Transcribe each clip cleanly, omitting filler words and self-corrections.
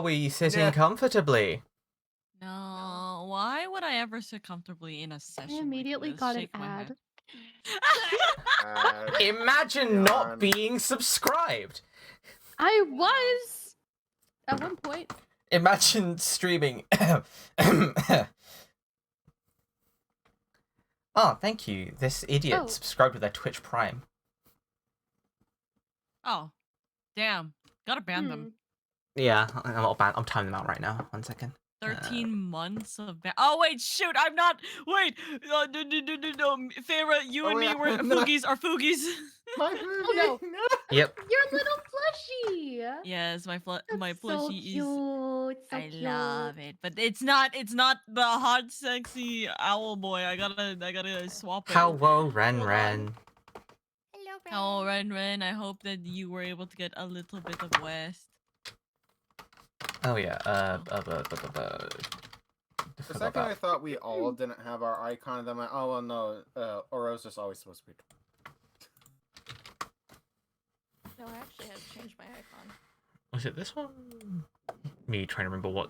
we sitting Yeah. comfortably? No, why would I ever sit comfortably in a session? I immediately like this? got an Shake my head. ad. Imagine not being subscribed. I was at one point. Imagine streaming. Oh, thank you. This idiot subscribed with their Twitch Prime. Oh, damn! Gotta ban them. Yeah, I'm timing them out right now. 1 second. 13 months of ban. Oh wait, shoot! I'm not. Wait, no, Farah, you and me were Foogies. Are Foogies? Oh no! Yep. Your little plushie. Yes, my plushie so is. Cute. So I cute. love it, but it's not the hot, sexy owl boy. I gotta swap it. Hello, Ren. Oh, Ren, I hope that you were able to get a little bit of West. Oh yeah, For a second, I thought we all didn't have our icon, and then I oh well, no, Oro's just always supposed to be. No, I actually had to change my icon. Was it this one? Me trying to remember what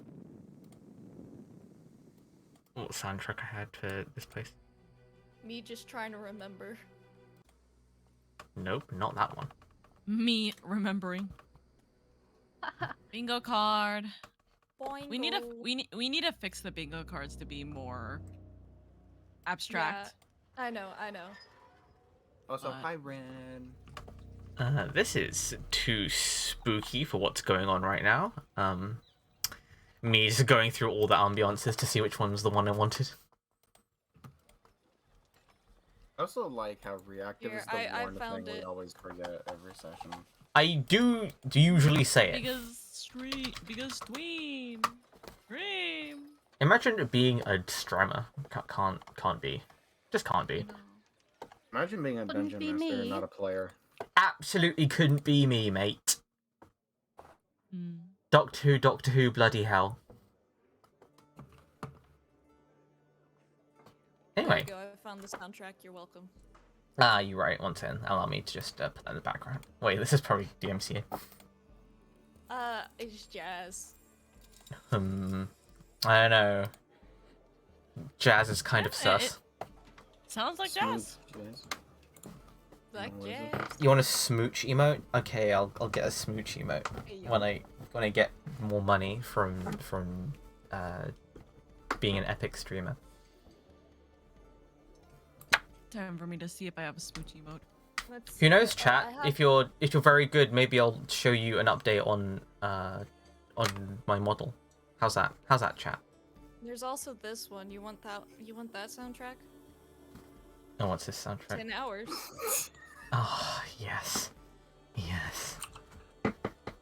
soundtrack I had for this place. Me just trying to remember. Nope, not that one. Me remembering. Bingo card. Boingo. We need to fix the bingo cards to be more abstract. Yeah, I know. Also, hi, Ren. This is too spooky for what's going on right now. Me just going through all the ambiances to see which one's the one I wanted. I also like how reactive is the I one found thing it. we always forget every session. I do usually say it. Because stream. Imagine it being a streamer. Can't be. Just can't be. Imagine being a Couldn't dungeon be master, me. not a player. Absolutely couldn't be me, mate. Doctor Who, bloody hell. Anyway. There you go. I found the soundtrack. You're welcome. Ah, you're right. Once in, allow me to just put that in the background. Wait, this is probably DMCA. It's jazz. I don't know. Jazz is kind of sus. Sounds like jazz. Like jazz. You want a smooch emote? Okay, I'll get a smooch emote when I get more money from being an epic streamer. Time for me to see if I have a smoochie mode. Who knows, chat? If you're very good, maybe I'll show you an update on my model. How's that, chat? There's also this one. You want that soundtrack? Oh, what's this soundtrack? 10 hours. Oh, yes.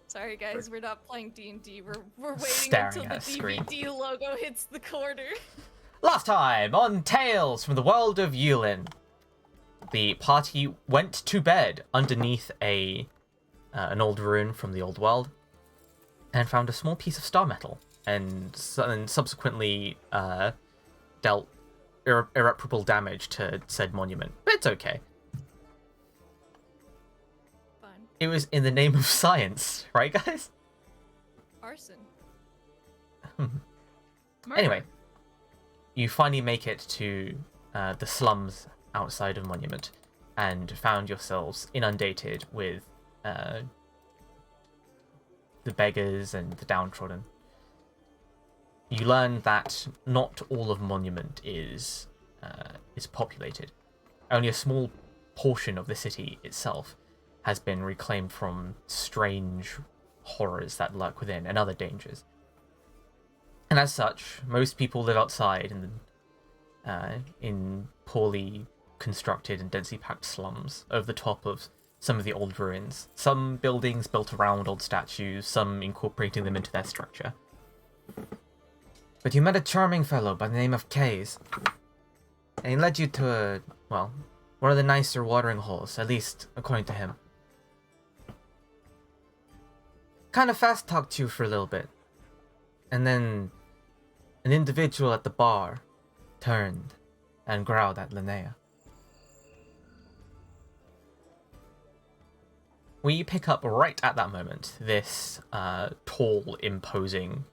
Sorry guys, we're not playing D&D. We're waiting Staring until the at a screen. DVD logo hits the corner. Last time on Tales from the World of Illum, the party went to bed underneath an old ruin from the old world and found a small piece of star metal, and subsequently dealt irreparable damage to said monument. But it's okay. Fine. It was in the name of science, right, guys? Arson. Anyway, you finally make it to the slums outside of Monument and found yourselves inundated with the beggars and the downtrodden. You learn that not all of Monument is populated. Only a small portion of the city itself has been reclaimed from strange horrors that lurk within and other dangers. And as such, most people live outside in poorly constructed and densely packed slums over the top of some of the old ruins. Some buildings built around old statues, some incorporating them into their structure. But you met a charming fellow by the name of Kays, and he led you to one of the nicer watering holes, at least according to him. Kind of fast talked to you for a little bit, and then an individual at the bar turned and growled at Linnea. We pick up right at that moment this tall, imposing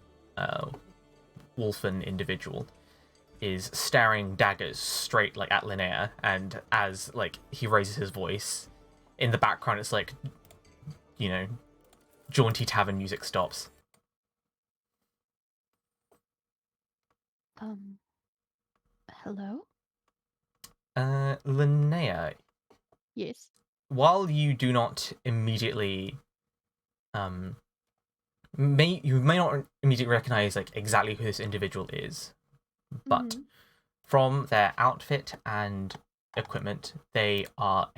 wolfen individual is staring daggers straight like at Linnea, and as like he raises his voice, in the background it's like, you know, jaunty tavern music stops. Hello? Linnea, Yes. while you do not immediately you may not immediately recognize like exactly who this individual is, but from their outfit and equipment, they were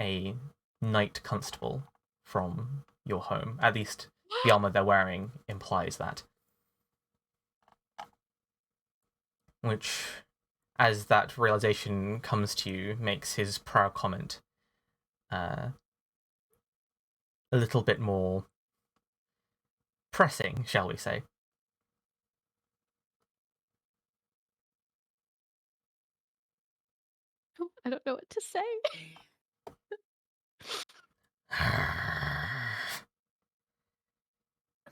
a knight constable from your home. At least the armor they're wearing implies that. Which, as that realization comes to you, makes his prior comment a little bit more pressing, shall we say. I don't know what to say. I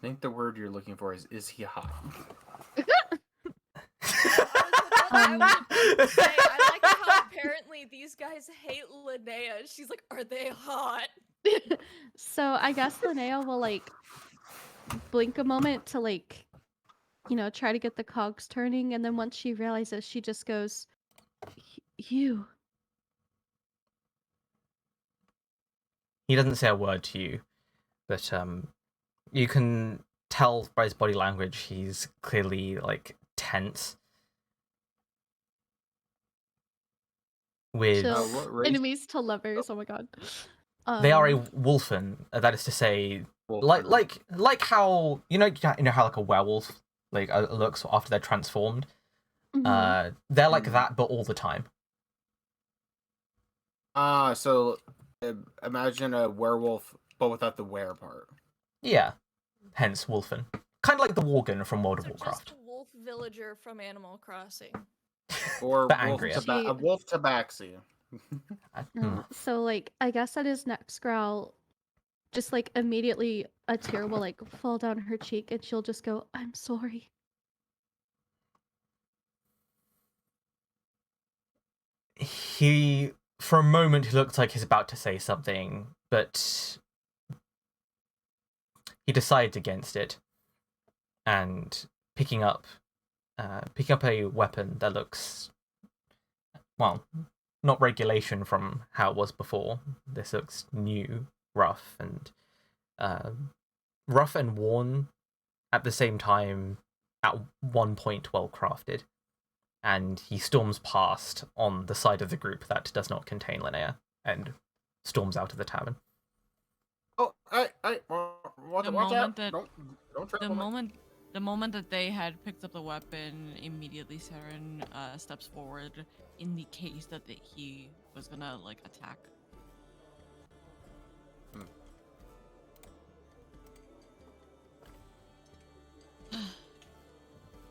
think the word you're looking for is he hot? I was about to say, I like how apparently these guys hate Linnea. She's like, are they hot? So I guess Linnea will like blink a moment to like, you know, try to get the cogs turning, and then once she realizes, she just goes, "You." He doesn't say a word to you, but you can tell by his body language he's clearly like tense. With Chill. what race? Enemies to lovers. Oh my god. they are a wolfen. That is to say, Wolfen. like how you know how like a werewolf like looks after they're transformed. Mhm. They're like that, but all the time. So imagine a werewolf, but without the were part. Yeah, hence wolfen. Kind of like the Worgen from World of So Warcraft. just a wolf villager from Animal Crossing. Or But wolf angrier. a wolf tabaxi. So like I guess at his next growl, just like immediately a tear will like fall down her cheek, and she'll just go, "I'm sorry." He, for a moment, he looks like he's about to say something, but he decides against it, and picking up a weapon that looks, well, not regulation from how it was before. This looks new, rough and worn at the same time. At one point, well crafted. And he storms past on the side of the group that does not contain Linnea, and storms out of the tavern. Oh, watch moment out! that- Don't trample me. The moment that they had picked up the weapon, immediately Saren steps forward in the case that he was gonna like attack.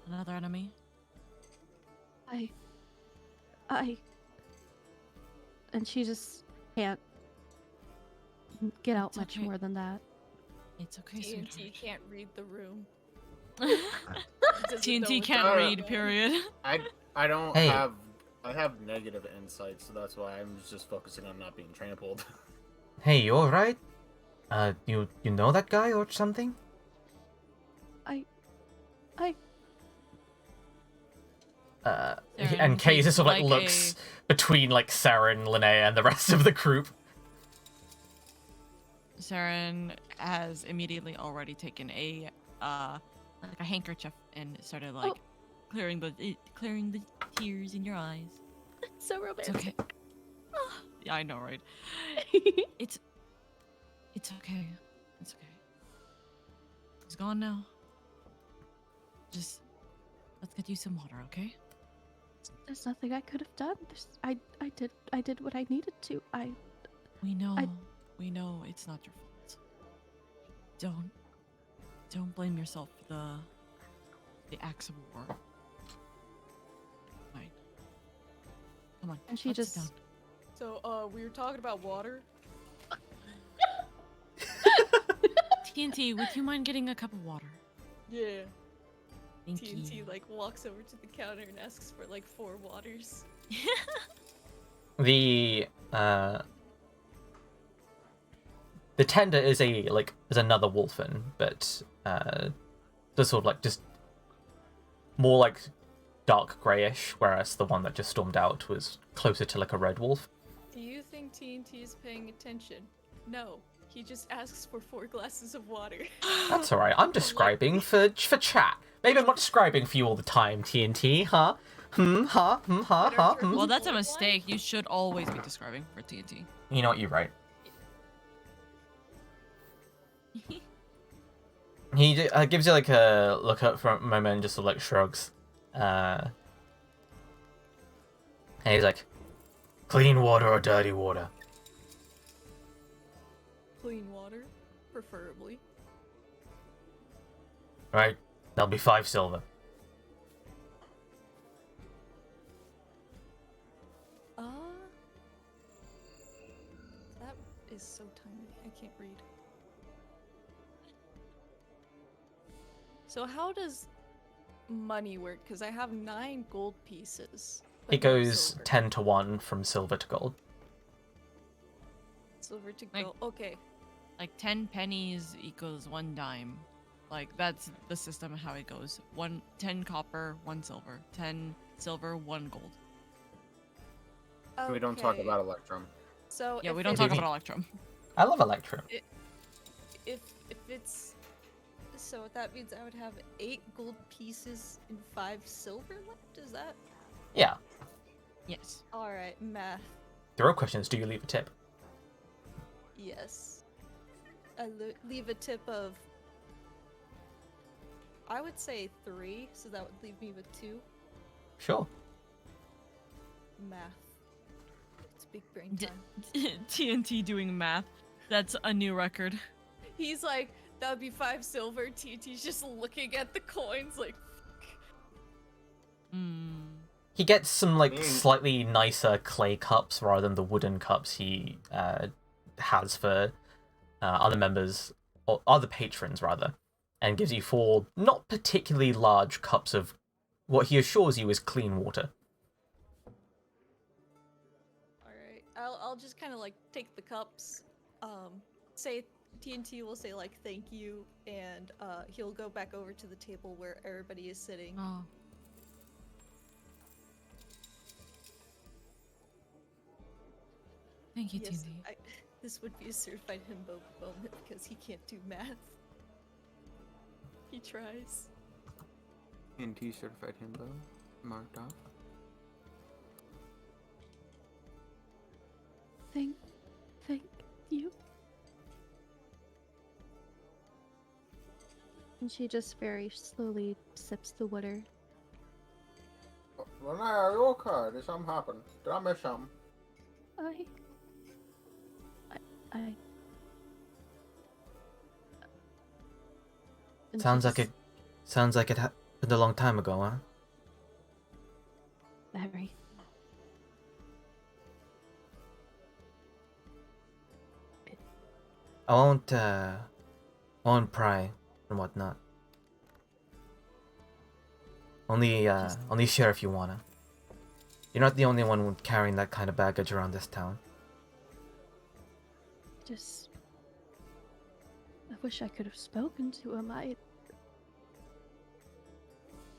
Another enemy. And she just can't get out It's much okay. more than that. It's okay, TNT sweetheart. can't read the room. Doesn't know TNT what's can't going read. on. Period. I don't Hey. I have negative insight, so that's why I'm just focusing on not being trampled. Hey, you alright? You know that guy or something? Saren And Kay takes, just sort of like like, looks between like Saren, Linnea, and the rest of the group. Saren has immediately already taken a like a handkerchief and started like clearing the tears in your eyes. So It's romantic. okay. Yeah, I know, right? It's okay. It's okay. He's gone now. Just let's get you some water, okay? There's nothing I could have done. I did what I needed to. We know it's not your fault. Don't blame yourself for the acts of war. Fine. Come on. And she let's sit just- down. So, we were talking about water. TNT, would you mind getting a cup of water? Yeah. Thank TNT you. like walks over to the counter and asks for like 4 waters. The tender is another wolfen, but just sort of like just more like dark grayish, whereas the one that just stormed out was closer to like a red wolf. Do you think TNT is paying attention? No. He just asks for 4 glasses of water. That's alright. I'm describing for chat. Maybe I'm not describing for you all the time, TNT, huh? Well, that's a mistake. You should always be describing for TNT. You know what? You're right. He gives you like a look up for a moment and just sort of like shrugs. And he's like, clean water or dirty water? Clean water, preferably. Right, that'll be 5 silver. That is so tiny. I can't read. So how does money work? Because I have 9 gold pieces. but It no goes silver. 10 to 1 from silver to gold. Silver to Like- gold. Okay. Like 10 pennies equals 1 dime. Like that's the system of how it goes. 10 copper, 1 silver. 10 silver, 1 gold. We don't talk Okay. about Electrum. So Yeah, if we don't it- talk about Electrum. I love Electrum. If it's so that means I would have 8 gold pieces and 5 silver left. Is that Yeah. Yes. all right? Math. The real question is, do you leave a tip? Yes. I leave a tip of. I would say 3, so that would leave me with 2. Sure. Math. It's big brain D- time. TNT doing math. That's a new record. He's like, that would be 5 silver. TT's just looking at the coins like. Hmm. He gets some like Mm. slightly nicer clay cups rather than the wooden cups he has for other members or other patrons rather, and gives you 4 not particularly large cups of what he assures you is clean water. Alright. I'll just kind of like take the cups. Say TNT will say like thank you, and he'll go back over to the table where everybody is sitting. Oh. Thank you, Yes, TNT. this would be a certified himbo moment because he can't do math. He tries. NT certified himbo marked off. Thank you. And she just very slowly sips the water. Well, now, are you okay? Did something happen? Did I miss something? I. And she Sounds like just- it happened a long time ago, huh? Very. I won't pry and whatnot. Only share if you wanna. You're not the only one carrying that kind of baggage around this town. Just. I wish I could have spoken to him.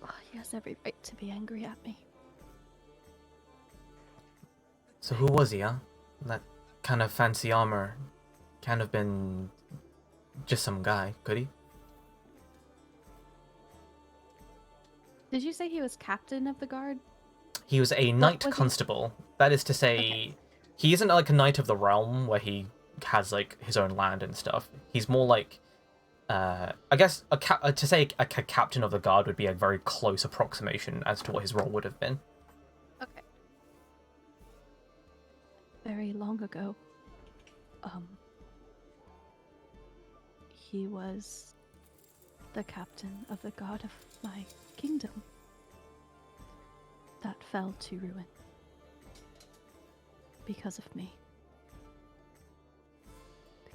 Oh, he has every right to be angry at me. So who was he, huh? That kind of fancy armor can't have been just some guy, could he? Did you say he was captain of the guard? He was a knight was he- constable. That is to say, Okay. he isn't like a knight of the realm where he has like his own land and stuff. He's more like, I guess to say a captain of the guard would be a very close approximation as to what his role would have been. Okay. Very long ago, he was the captain of the guard of my kingdom that fell to ruin because of me.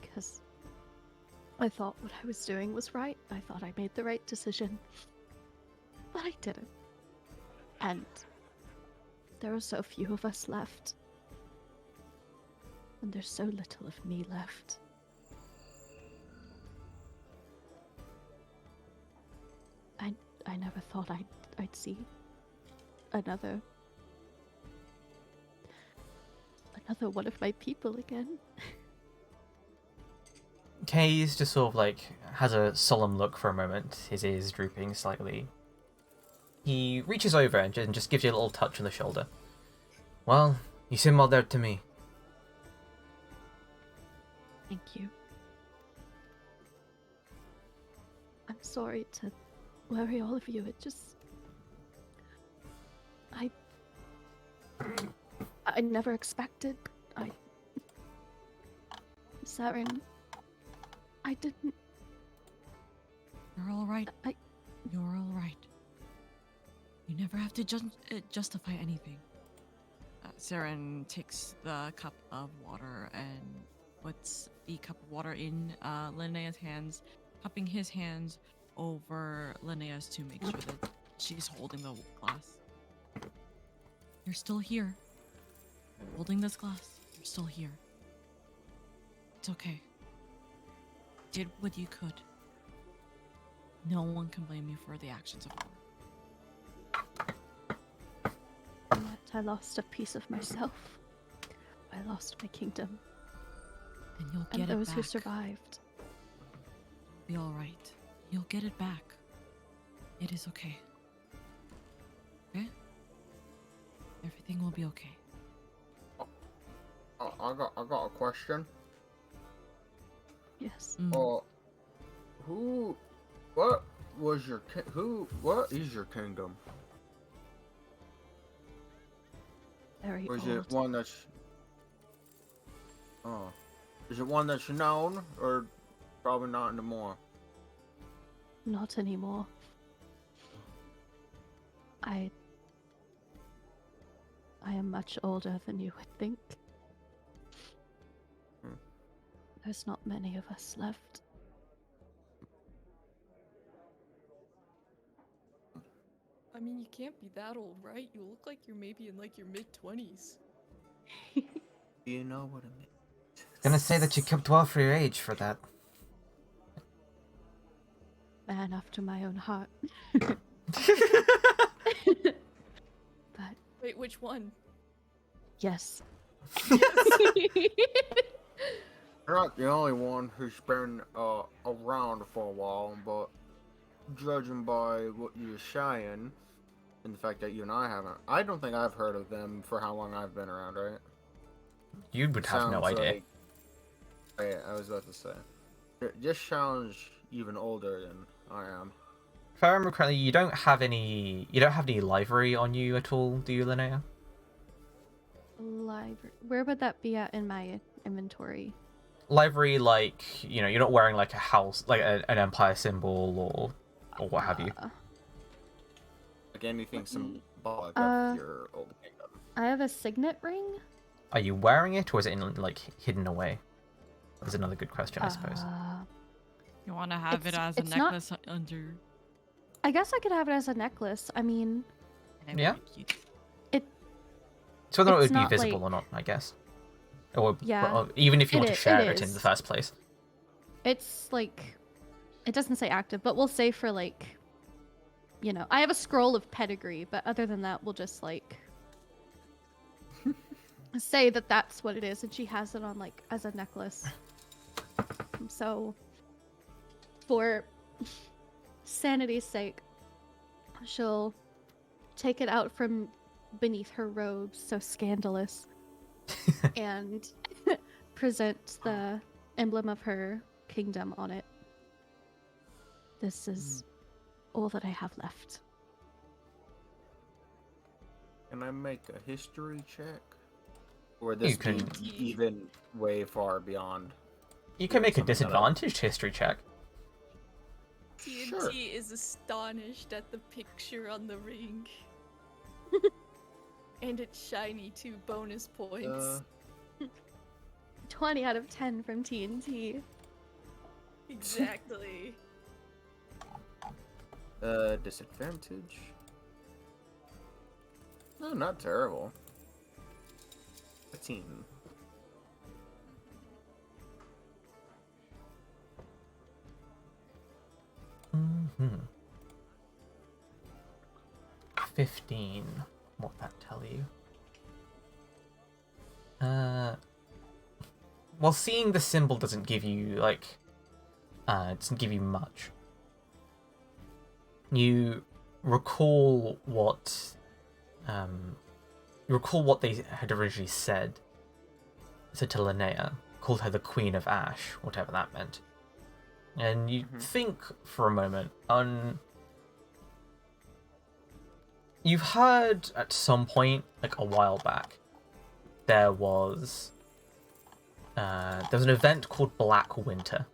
Because I thought what I was doing was right. I thought I made the right decision. But I didn't. And there are so few of us left. And there's so little of me left. I never thought I'd see another one of my people again. Kay's just sort of like has a solemn look for a moment, his ears drooping slightly. He reaches over and just gives you a little touch on the shoulder. Well, you seem all there to me. Thank you. I'm sorry to worry all of you. It just... I never expected. Saren, I didn't... You're all right. You're all right. You never have to justify anything. Saren takes the cup of water and puts the cup of water in Linnea's hands, cupping his hands over Linnea's to make sure that she's holding the glass. You're still here. Holding this glass. You're still here. It's okay. Did what you could. No one can blame you for the actions of others. And yet I lost a piece of myself. I lost my kingdom. And you'll get it back. And those who survived. Be all right. You'll get it back. It is okay. Okay? Everything will be okay. I got a question. Yes. What is your kingdom? Very Or is old. it one that's... Oh. Is it one that's known, or probably not anymore? Not anymore. I am much older than you would think. There's not many of us left. I mean, you can't be that old, right? You look like you're maybe in like your mid-20s. You know what I mean? Gonna say that you kept well for your age for that. Man after my own heart. But Wait, which one? yes. You're not the only one who's been around for a while, but judging by what you're saying, and the fact that you and I haven't, I don't think I've heard of them for how long I've been around, right? You would have no Sounds idea. like- yeah, I was about to say. It just sounds even older than I am. If I remember correctly, you don't have any livery on you at all, do you, Linnea? Library. Where would that be at in my inventory? Livery, like, you know, you're not wearing like a house, like an empire symbol or what have you. Like anything Let me- symbolic of your old kingdom. I have a signet ring. Are you wearing it, or is it in, like, hidden away? That's another good question, I suppose. You want to have it as a it's not- necklace under... I guess I could have it as a necklace. I mean, and it Yeah. would be cute. So whether it it's would be not, visible like- or not, I guess. Or, Yeah, well, even if you want to share it in is. the first place. it's like, it doesn't say active, but we'll say for like, you know, I have a scroll of pedigree, but other than that, we'll just like say that that's what it is, and she has it on like as a necklace. So, for sanity's sake, she'll take it out from beneath her robes, so scandalous, and present the emblem of her kingdom on it. This is all that I have left. Can I make a history check? Or this You can- be even way far beyond? You can make a Something that I- disadvantaged history check. TNT Sure. is astonished at the picture on the ring. And it's shiny too, bonus points. 20 out of 10 from TNT. Exactly. Disadvantage. No, not terrible. 15. Mm-hmm. 15. What that tell you? Well, seeing the symbol doesn't give you, like, it doesn't give you much. You recall what, they had originally said to Linnea, called her the Queen of Ash, whatever that meant. And you think for a moment, you've heard at some point, like a while back, there was an event called Black Winter.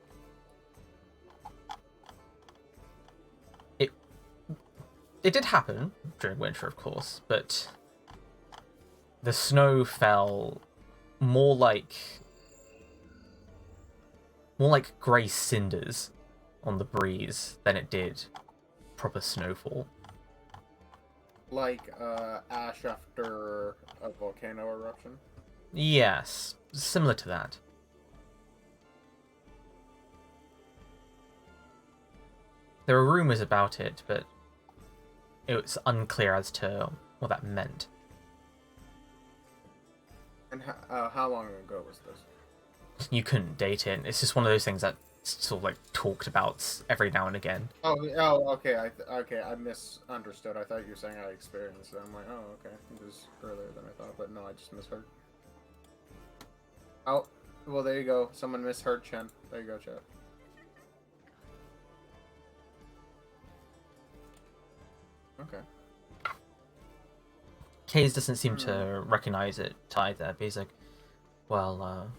It did happen during winter, of course, but the snow fell more like grey cinders on the breeze than it did proper snowfall. Like ash after a volcano eruption. Yes, similar to that. There are rumors about it, but it's unclear as to what that meant. And how long ago was this? You couldn't date it. It's just one of those things that sort of like talked about every now and again. Oh, okay. I misunderstood. I thought you were saying I experienced it. I'm like, oh, okay. It was earlier than I thought, but no, I just misheard. Oh, well, there you go. Someone misheard Chen. There you go, chat. Okay. Kaze doesn't seem to recognize it either, but he's like, well,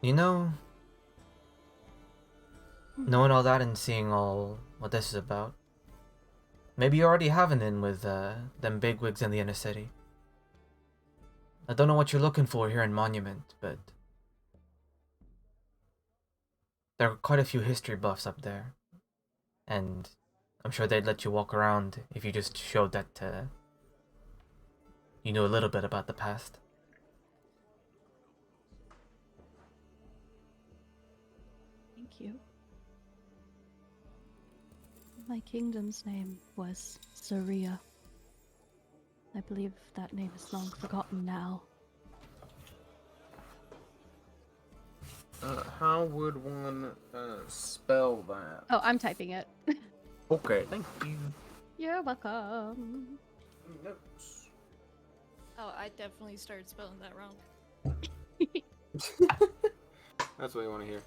You know, knowing all that and seeing all what this is about, maybe you already have an in with them bigwigs in the inner city. I don't know what you're looking for here in Monument, but there are quite a few history buffs up there, and I'm sure they'd let you walk around if you just showed that you knew a little bit about the past. Thank you. My kingdom's name was Saria. I believe that name is long forgotten now. How would one spell that? Oh, I'm typing it. Okay, thank you. You're welcome. Notes. Oh, I definitely started spelling that wrong. That's what you want to hear.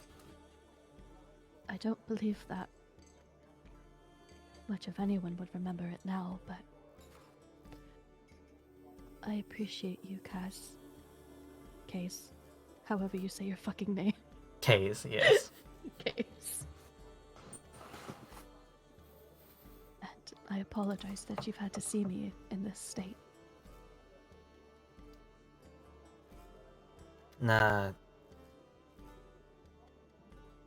I don't believe that much of anyone would remember it now, but I appreciate you, Kaz. Case. However you say your fucking name. Kaze, yes. Case. And I apologize that you've had to see me in this state. Nah.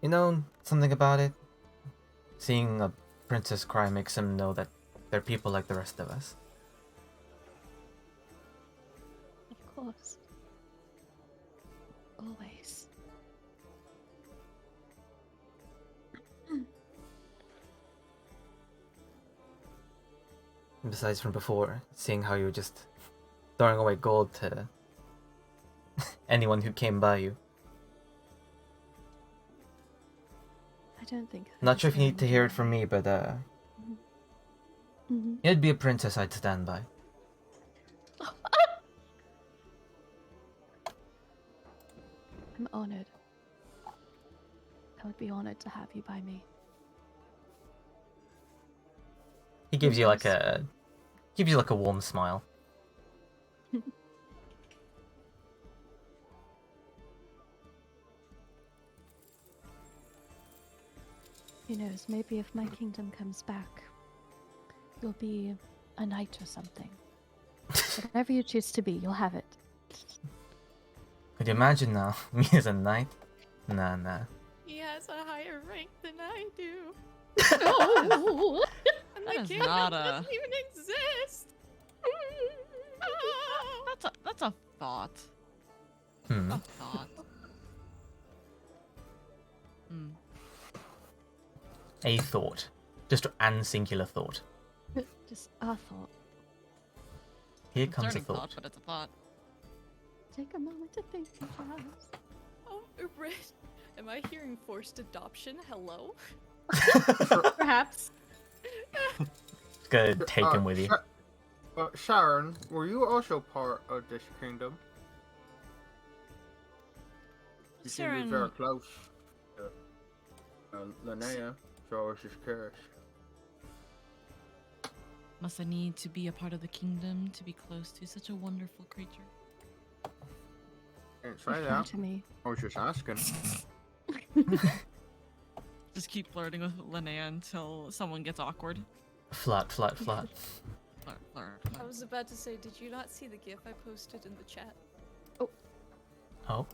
You know something about it? Seeing a princess cry makes him know that they're people like the rest of us. Of course. Always. And besides from before, seeing how you were just throwing away gold to anyone who came by you. I don't think. Not sure if you need to hear it from me, but Mm-hmm. it'd be a princess I'd stand by. I'm honored. I would be honored to have you by me. He gives you like Yes. a warm smile. Who knows, maybe if my kingdom comes back, you'll be a knight or something. Whatever you choose to be, you'll have it. Could you imagine now? Me as a knight? Nah, nah. He has a higher rank than I do. Oh. And That the is kingdom not a- doesn't even exist. That's a thought. Hmm. A thought. Hmm. A thought. Just an singular thought. Just a thought. Here comes a Concerning thought. but it's a thought. Take a moment to think, guys. Oh, am I hearing forced adoption? Hello? Perhaps. Gonna take him with you. Sharon, were you also part of this kingdom? You seem to be very Sharon, close to Linnea, so I was just curious. must I need to be a part of the kingdom to be close to such a wonderful creature? Didn't say Refer that. to me. I was just asking. Just keep flirting with Linnea until someone gets awkward. Flat, flat, flat. Flirt, flirt, I flirt. was about to say, did you not see the gif I posted in the chat? Oh.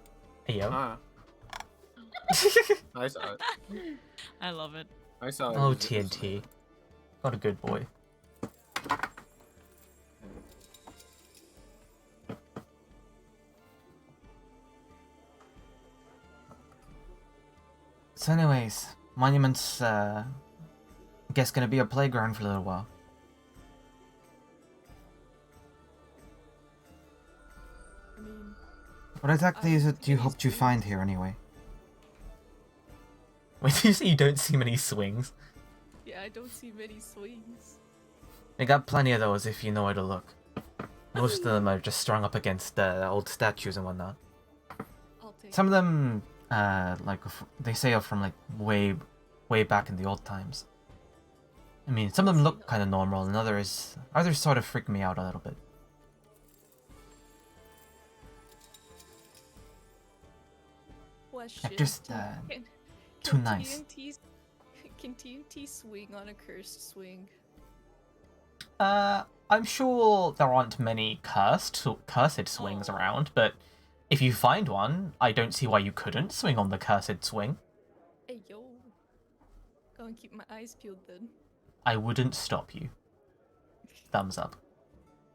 Hey, yo. Ah. I saw it. I love it. I saw it. Oh, It was- TNT. What a good boy. So anyways, Monument's, I guess gonna be a playground for a little while. I mean, What exactly is it you hoped you find here anyway? Wait, did you say you don't see many swings? yeah, I don't see many swings. They got plenty of those if you know where to look. Most of them are just strung up against old statues and whatnot. I'll take Some of them, they say are from like way back in the old times. I mean, some of them look kind of normal, and others sort of freak me out a little bit. question. Just Can- too can nice. Can TNT swing on a cursed swing? I'm sure there aren't many cursed swings Oh. around, but if you find one, I don't see why you couldn't swing on the cursed swing. Hey yo. Go and keep my eyes peeled then. I wouldn't stop you. Thumbs up.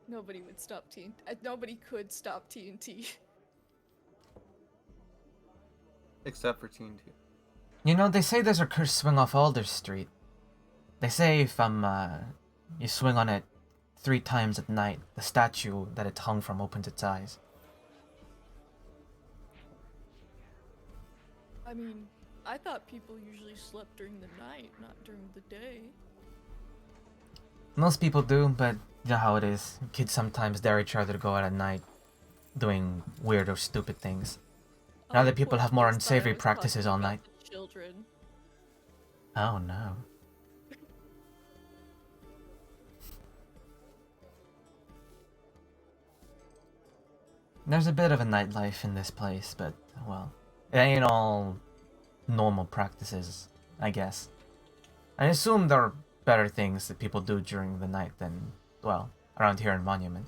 Nobody would stop TNT. Nobody could stop TNT. Except for TNT. You know, they say there's a cursed swing off Alder Street. They say if you swing on it 3 times at night, the statue that it hung from opens its eyes. I mean, I thought people usually slept during the night, not during the day. Most people do, but you know how it is. Kids sometimes dare each other to go out at night, doing weird or stupid things. Now that people have more unsavory practices all night. Children. Oh no. There's a bit of a nightlife in this place, but, well, it ain't all normal practices, I guess. I assume there are better things that people do during the night than, well, around here in Monument.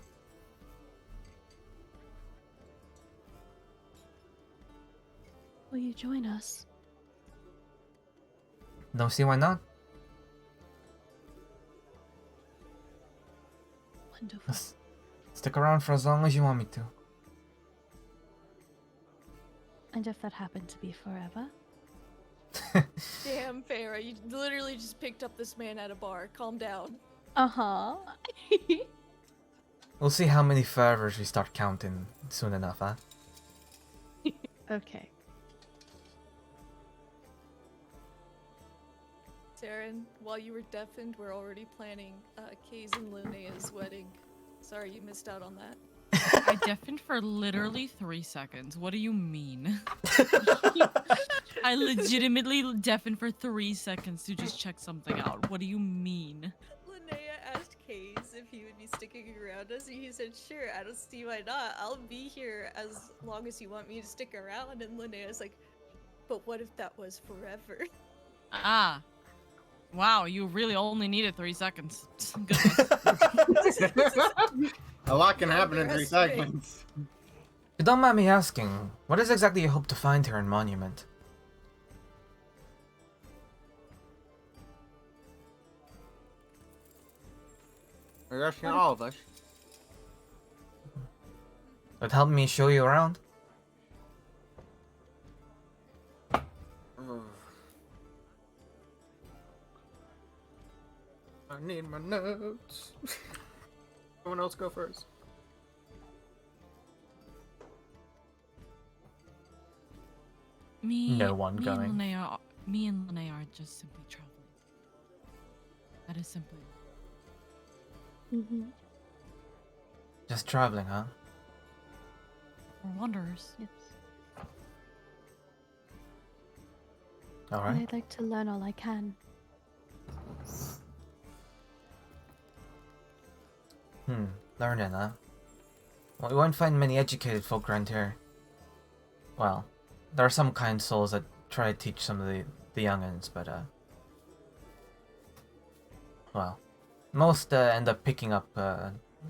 Will you join us? Don't see why not? Wonderful. Stick around for as long as you want me to. And if that happened to be forever? Damn, Farah, you literally just picked up this man at a bar. Calm down. Uh-huh. We'll see how many fervors we start counting soon enough, huh? Okay. Saren, while you were deafened, we're already planning Kay's and Linnea's wedding. Sorry you missed out on that. I deafened for literally 3 seconds. What do you mean? I legitimately deafened for 3 seconds to just check something out. What do you mean? Linnea asked Kays if he would be sticking around us, and he said, sure, I don't see why not. I'll be here as long as you want me to stick around. And Linnea's like, but what if that was forever? Ah. Wow, you really only needed 3 seconds. Goodness. A lot can happen in 3 Underestimate. seconds. you don't mind me asking, what is exactly you hope to find here in Monument? Are you asking all of us? Would help me show you around? Ugh. I need my notes. Someone else go first. No one going. Me and Linnea are just simply traveling. That is simply. Mm-hmm. Just traveling, huh? We're wanderers. Yes. And Alright. I'd like to learn all I can. Learning, huh? Well, we won't find many educated folk around here. Well, there are some kind souls that try to teach some of the young'uns, but, well, most end up picking up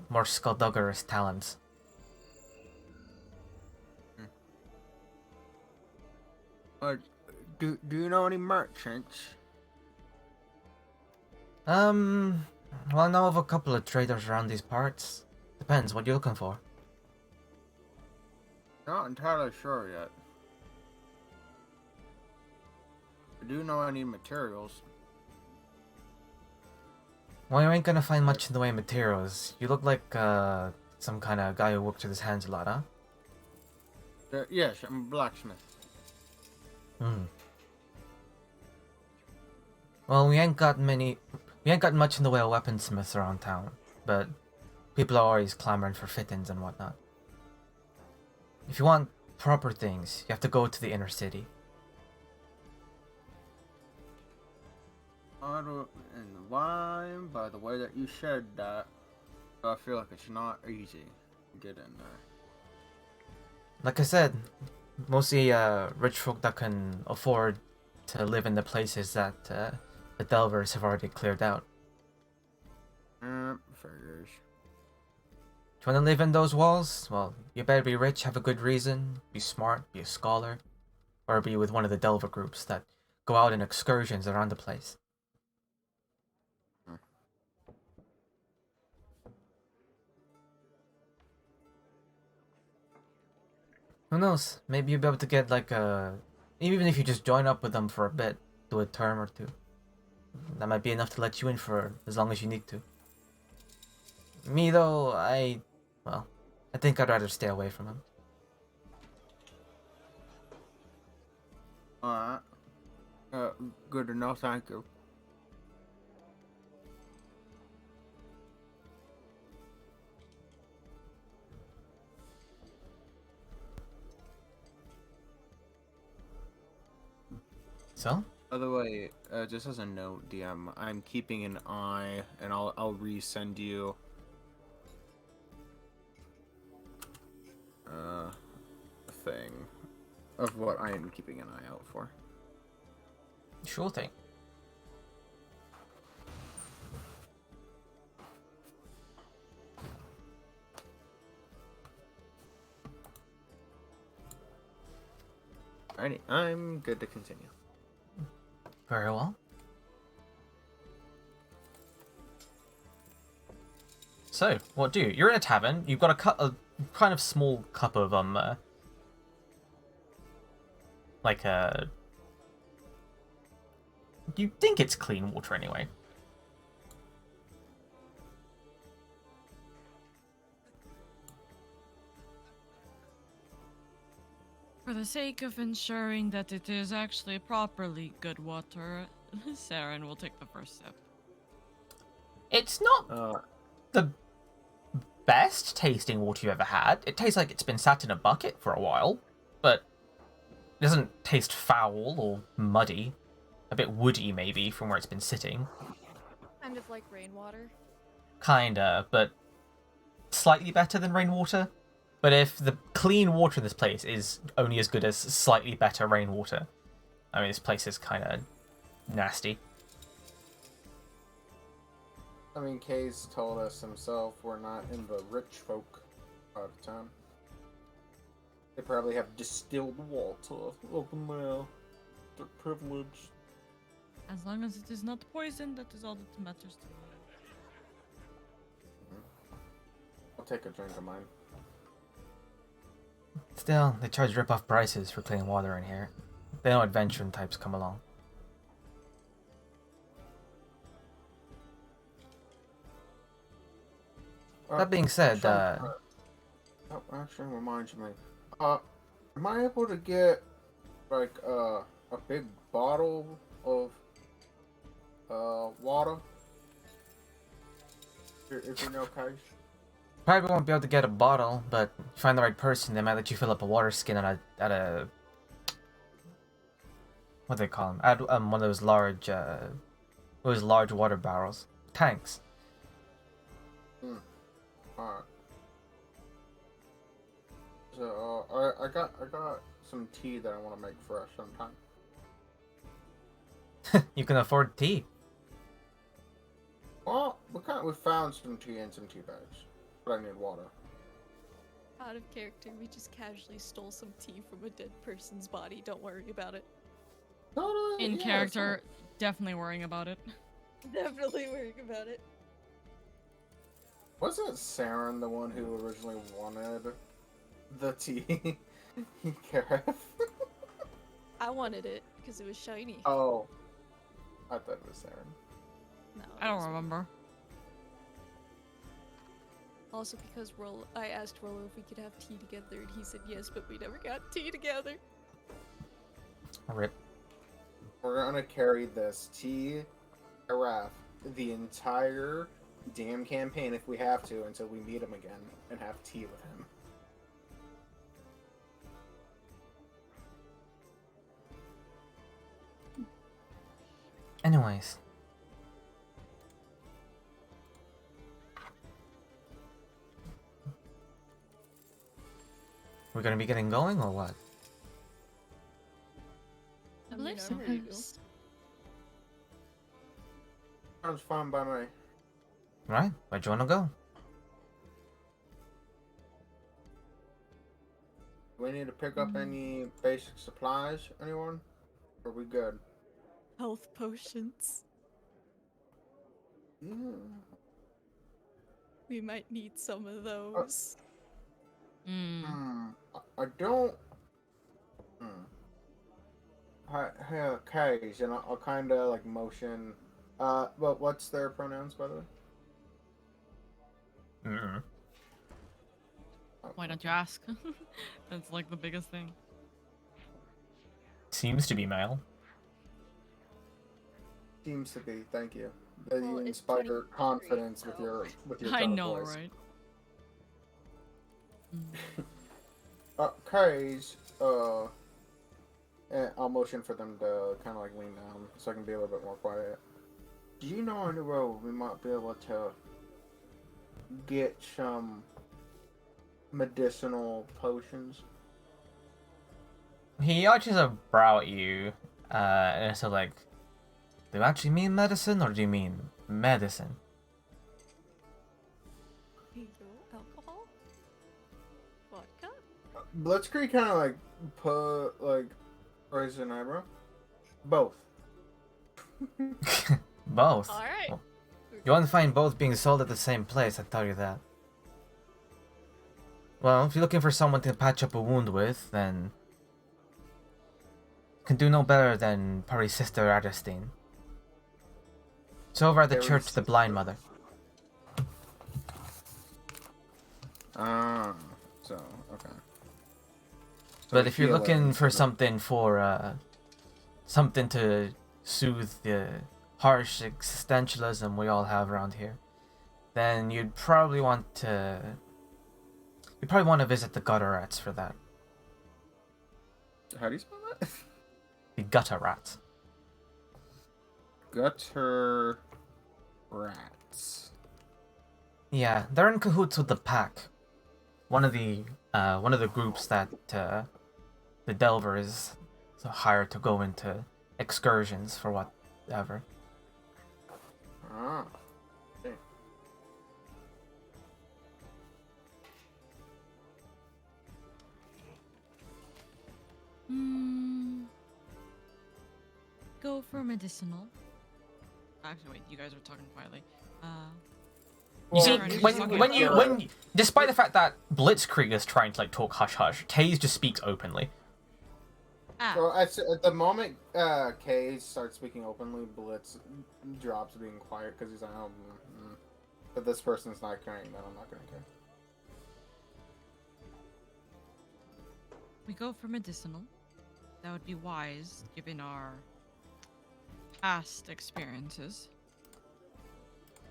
more skullduggerous talents. Do you know any merchants? Well, I know of a couple of traders around these parts. Depends, what you're looking for. Not entirely sure yet. Do you know any materials? Well, you ain't gonna find much in the way of materials. You look like, some kind of guy who works with his hands a lot, huh? Yes, I'm a blacksmith. Well, we ain't got much in the way of weaponsmiths around town, but people are always clamoring for fittings and whatnot. If you want proper things, you have to go to the inner city. And why, by the way that you said that, I feel like it's not easy to get in there. Like I said, mostly rich folk that can afford to live in the places that the Delvers have already cleared out. Figures. Do you want to live in those walls? Well, you better be rich, have a good reason, be smart, be a scholar, or be with one of the Delver groups that go out on excursions around the place. Who knows? Maybe you'll be able to get like a... Even if you just join up with them for a bit, do a term or two. That might be enough to let you in for as long as you need to. Me though, well, I think I'd rather stay away from him. Alright. Good to know, thank you. So? By the way, just as a note, DM, I'm keeping an eye, and I'll resend you a thing of what I am keeping an eye out for. Sure thing. Alrighty, I'm good to continue. Very well. So, what do you? You're in a tavern. You've got a kind of small cup of like a. You think it's clean water anyway? For the sake of ensuring that it is actually properly good water, Saren will take the first sip. It's not the best tasting water you ever had. It tastes like it's been sat in a bucket for a while, but it doesn't taste foul or muddy. A bit woody, maybe, from where it's been sitting. Kind of like rainwater. Kinda, but slightly better than rainwater. But if the clean water in this place is only as good as slightly better rainwater, I mean, this place is kind of nasty. I mean, Kay's told us himself we're not in the rich folk part of town. They probably have distilled water. Open there. They're privileged. As long as it is not poison, that is all that matters to me. I'll take a drink of mine. Still, they charge rip-off prices for clean water in here. They know adventuring types come along. That being said, that actually reminds me. Am I able to get like a big bottle of water? If you know, Kais. probably won't be able to get a bottle, but if you find the right person, they might let you fill up a water skin at a what do they call them? At one of those large water barrels, tanks. Alright. So I got some tea that I want to make fresh sometime. You can afford tea. Well, we found some tea in some tea bags, but I need water. Out of character, we just casually stole some tea from a dead person's body. Don't worry about it. No, In yeah, character, definitely worrying about it. Definitely worrying about it. Wasn't Saren the one who originally wanted the tea? Gareth? I wanted it because it was shiny. Oh, I thought it was Saren. No, I it don't wasn't. remember. Also because I asked Rollo if we could have tea together, and he said yes, but we never got tea together. Rip. We're gonna carry this tea carafe the entire damn campaign if we have to until we meet him again and have tea with him. Anyways. We're gonna be getting going or what? I I mean, believe I'm ready to go. so. Sounds fine by me. Right, where'd you wanna go? Do we need to pick up any basic supplies, anyone? Or are we good? Health potions. We might need some of those. I don't. Hey, okay, and I'll kind of like motion. But what's their pronouns, by the way? Mm-mm. Why don't you ask? That's like the biggest thing. Seems to be male. Seems to be. Thank you. That Well, you it's inspire 23, confidence with so- your I tone of know, voice. right? Kais, and I'll motion for them to kind of like lean down so I can be a little bit more quiet. Do you know anywhere we might be able to get some medicinal potions? He arches a brow at you, and so like, do you actually mean medicine or do you mean medicine? Here you go. Alcohol? Vodka? Blitzkrieg kind of like put like raise an eyebrow. Both. Both. Alright. Well, you won't find both being sold at the same place, I tell you that. Well, if you're looking for someone to patch up a wound with, then can do no better than probably Sister Adestine. It's over at the Very church of the Blind Mother. So okay. So But if you're healer looking for instead of- something to soothe the harsh existentialism we all have around here, then you'd probably want to visit the gutter rats for that. How do you spell that? The gutter rats. Gutter rats. Yeah, they're in cahoots with the pack. One of the groups that the Delvers hired to go into excursions for whatever. Ah. Okay. Go for medicinal. Actually, wait. You guys are talking quietly. You see, Alright, when you, despite the fact that Blitzkrieg is trying to like talk hush hush, Kaze just speaks openly. So at the moment Kay starts speaking openly, Blitz drops being quiet because he's like, oh, but this person's not caring, then I'm not gonna care. We go for medicinal. That would be wise, given our past experiences.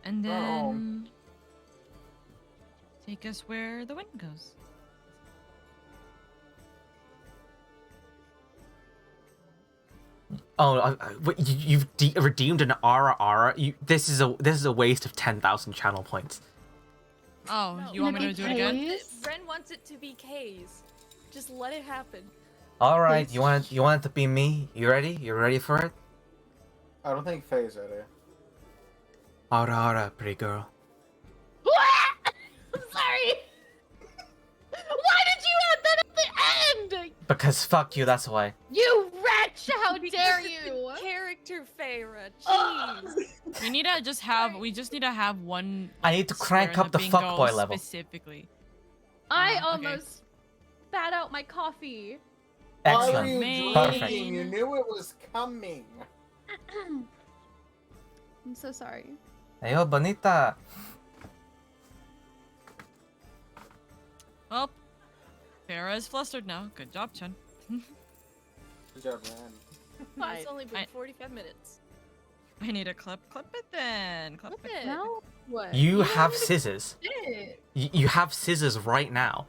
And then take us where the wind goes. Oh, you've redeemed an Ara. This is a waste of 10,000 channel points. Oh, No. you want me to do it again? Please? Ren wants it to be K's. Just let it happen. All right, you want it to be me? You ready? You ready for it? I don't think Faye's ready. Ara, pretty girl. What? I'm sorry. Why did you add that at the end? Because fuck you, that's why. You wretch! How Because dare it's the you? character, Feyre. Ugh. Jeez. We need to just have. We just need to have one. I need to square crank in up the bingo fuckboy level. Specifically. I Okay. almost spat out my coffee. Why were Excellent. you Man. Perfect. drinking? You knew it was coming. I'm so sorry. Ayo, bonita. Well, Farah is flustered now. Good job, Chen. Good job, man. It's only been I- 45 minutes. I need a clip. Clip it then. Clip Clip it. it. Now what? You don't have even scissors. fit. You have scissors right now.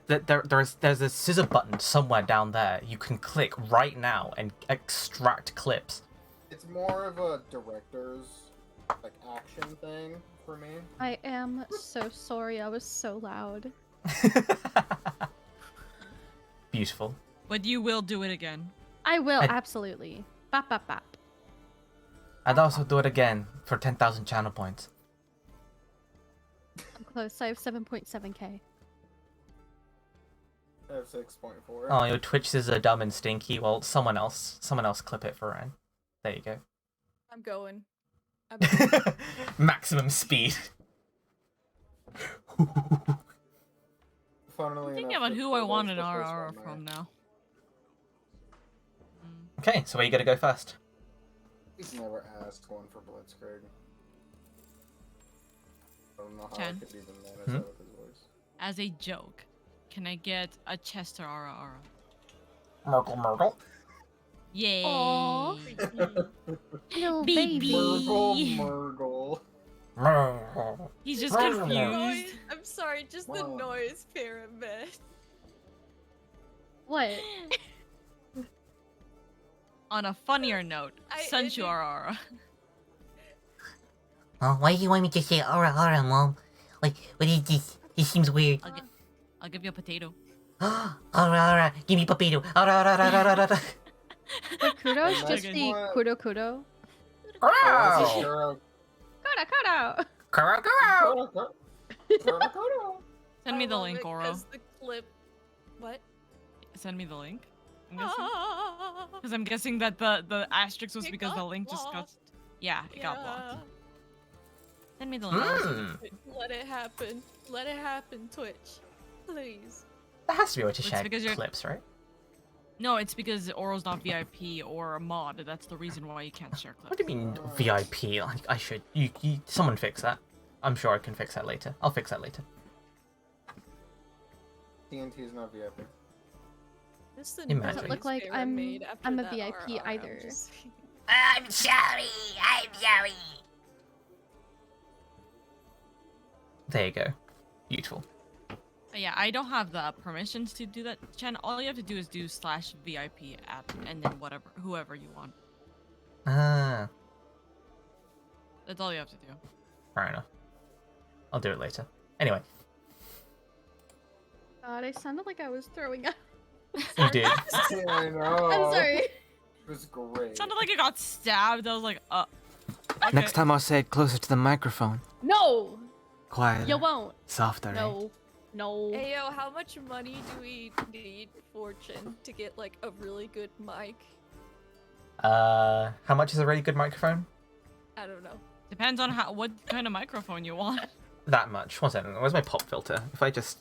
There's a scissor button somewhere down there. You can click right now and extract clips. It's more of a director's like action thing for me. I am so sorry. I was so loud. Beautiful. But you will do it again. I will, I- absolutely. Bop, bop, bop. I'd also do it again for 10,000 channel points. I'm close. I have 7.7k. I have 6.4. Oh, your Twitch scissors are dumb and stinky. Well, someone else clip it for Ren. There you go. I'm going. Maximum speed. Funnily I'm thinking enough, about the who I photos want an the first RR one there. from now. Okay, so where you gonna go first? He's never asked one for Blitzkrieg. I don't know how Chen? I could even manage Hmm? that with his voice. As a joke, can I get a Chester RR? Myrtle. Yay! Aw. Little Baby. baby. Murgle. He's just Noise. confused. I'm sorry, just the Wow. noise pyramid. What? On a funnier note, I Senchu ended- RR. Oh, why do you want me to say aura, Mom? Like, what is this? This seems weird. I'll give you a potato. Aura, give me potato. Aura. Wait, kudos? And Just that's the what- kudo. Crow! Sure. Kudo. Crow, crow! Send me I the love link, it Oro. 'cause the clip. What? Send me the link. Because I'm guessing that the asterisk was It because the got link just got. blocked. Yeah, it got blocked. Yeah. Send me the link. Let it happen. Let it happen, Twitch. Please. That has to be a way to It's share because you're- clips, right? No, it's because Oro's not VIP or a mod. That's the reason why you can't share clips. What do you mean VIP? I should. Someone fix that. I'm sure I can fix that later. I'll fix that later. TNT is not VIP. This the Imagine. noise Doesn't look like Feyre I'm- made after I'm a that VIP RR, I'm either. just- I'm sorry. There you go. Beautiful. Yeah, I don't have the permissions to do that, Chen. All you have to do is do /VIP app and then whoever you want. Ah, That's all you have to do. fair enough. I'll do it later. Anyway, God, I sounded like I was throwing up. you did. Yeah, I know. I'm sorry. It was great. It sounded like it got stabbed. I was like, okay. Next time I'll say it closer to the microphone. No, Quiet. you won't. Softer. No. No. Ayo, how much money do we need, Fortune, to get like a really good mic? How much is a really good microphone? I don't know. Depends on what kind of microphone you want. That much. 1 second. Where's my pop filter? If I just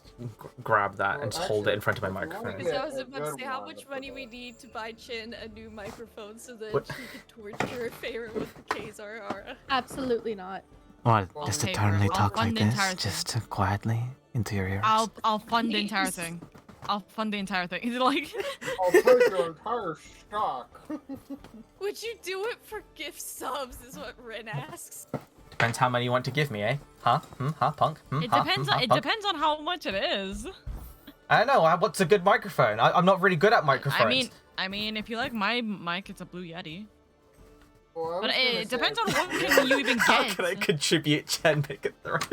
grab that Well, and just hold it in actually, front of my if you wanna microphone. Because Yeah, I was a about to good say how one much for money we that. need to buy Chin a new microphone so that What? she could torture Feyre with the Kazar. Absolutely not. What? Well, Just to hey, totally I'll talk fund like the entire this, thing. just quietly into your ears. I'll fund the entire thing. I'll fund the entire thing. He's like, I'll take your entire stock. Would you do it for gift subs? Is what Rin asks. Depends how many you want to give me, eh? Huh? Huh, punk? it depends. It depends on how much it is. I don't know. What's a good microphone? I'm not really good at microphones. I mean, if you like my mic, it's a Blue Yeti. Well, I But was gonna it depends say- on what can you even How get. can I contribute, Chen? Make it the right.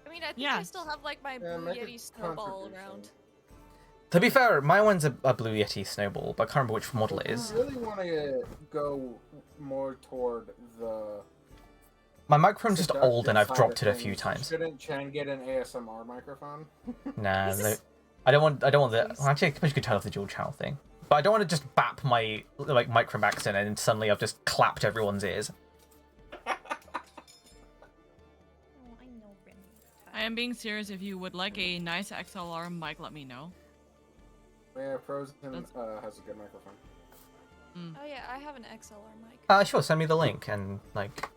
I mean, I think Yeah. I still have like my Yeah, Blue make a Yeti snowball contribution. around. To be fair, my one's a Blue Yeti Snowball, but I can't remember which model it If is. you really want to go more toward the My microphone's just old and I've seductive dropped side it of a few things, times. Shouldn't Chen get an ASMR microphone? Nah, This no. is- I don't want the. Well, actually, I suppose you could turn off the dual channel thing. But I don't want to just bap my like micromax in and suddenly I've just clapped everyone's ears. Oh, I know, Rin. I am being serious. If you would like a nice XLR mic, let me know. Yeah, Frozen That's- has a good microphone. Oh yeah, I have an XLR mic. Sure, send me the link and like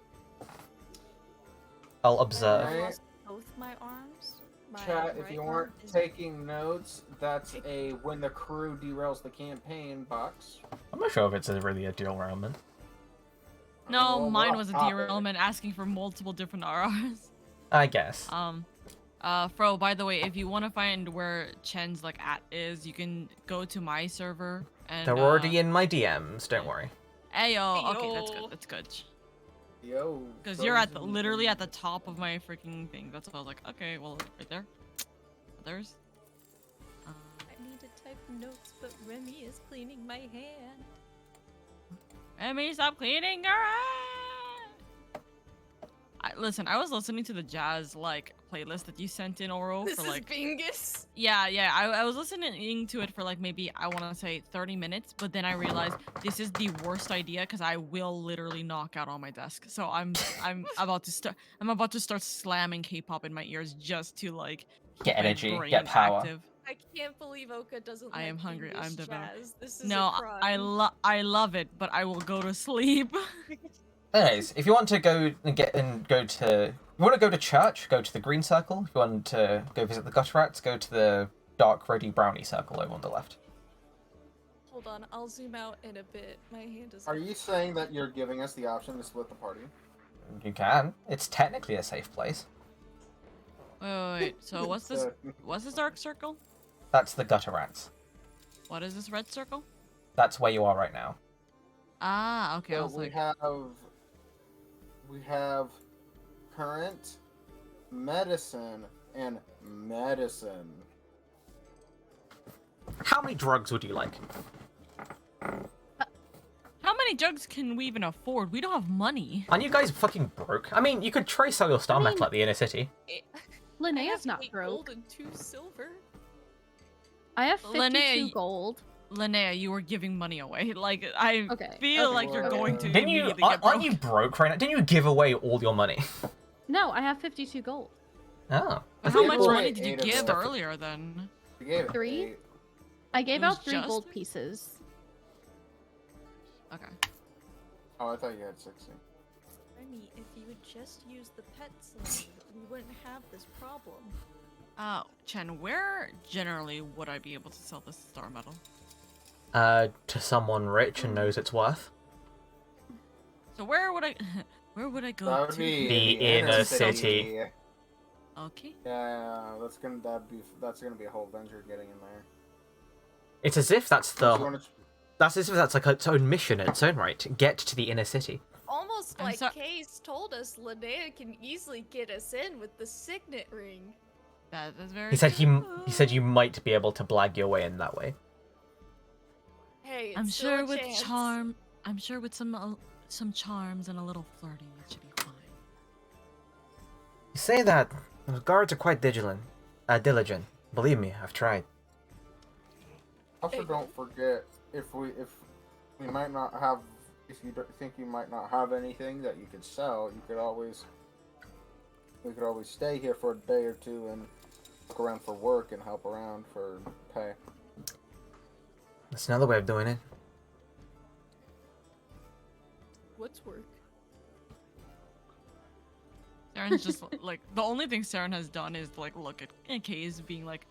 I'll I observe. Alright. lost both my arms. My Chat, if right you arm aren't is- taking notes, that's a when the crew derails the campaign box. I'm not sure if it's really a derailment. No, Well, mine we're was a off topic. derailment asking for multiple different RRs. I guess. Fro, by the way, if you want to find where Chen's like at is, you can go to my server and They're already in my DMs. Don't worry. Ayo, okay, that's Ayo. good, that's good. Yo. Because you're at Frozen literally and- at the top of my freaking thing. That's why I was like, okay, well, right there. Others. I need to type notes, but Remy is cleaning my hand. Emmy, stop cleaning your hand. Listen, I was listening to the jazz like playlist that you sent in, Oro, This for is like Bingus. yeah. I was listening to it for like maybe I want to say 30 minutes, but then I realized this is the worst idea because I will literally knock out on my desk. So I'm about to start slamming K-pop in my ears just to like Get keep my energy, brain get power. active. I can't believe Oka doesn't I like am hungry, English I'm devout. jazz. This is No, a crime. I love it, but I will go to sleep. Anyways, if you want to go and go to, you want to go to church, go to the green circle. If you want to go visit the gutter rats, go to the dark ruddy brownie circle over on the left. Hold on, I'll zoom out in a bit. My hand is. Are you saying that you're giving us the option to split the party? You can. It's technically a safe place. Wait. So what's this? What's this dark circle? That's the gutter rats. What is this red circle? That's where you are right now. Ah, okay. I So was like, we have current, medicine, and medicine. How many drugs would you like? how many drugs can we even afford? We don't have money. Aren't you guys fucking broke? I mean, you could try sell your star I metal mean- at the inner city. I Linnea's have not 8 broke. gold and 2 silver. I have 52 Linnea, gold. Linnea, you were giving money away. Like I Okay, feel okay, like you're okay. going to Didn't you? immediately get Aren't you broke. broke right now? Didn't you give away all your money? No, I have 52 gold. Oh. But You how gave much away money did you 8 of give them. earlier then? We gave it 3? 8. I gave It was out 3 just gold 3? pieces. Okay. Oh, I thought you had 60. Remy, if you would just use the pet slave, we wouldn't have this problem. Chen, where generally would I be able to sell this star metal? To someone rich and knows its worth. So where would I where would I go That would to? be The inner city. Okay. Yeah, that's gonna be a whole venture getting in there. It's as if that's Do you the. wanna- That's as if that's like its own mission in its own right. Get to the inner city. Almost I'm like so- Case told us, Linnea can easily get us in with the signet ring. That is very He said true. he said you might be able to blag your way in that way. Hey, it's I'm still sure a with chance. charm, I'm sure with some charms and a little flirting, it should be fine. You say that. The guards are quite vigilant. Diligent. Believe me, I've tried. Also, don't forget if we might not have, if you think you might not have anything that you could sell, we could always stay here for a day or two and look around for work and help around for pay. That's another way of doing it. What's work? Saren's just like, the only thing Saren has done is like look at Kay's being like,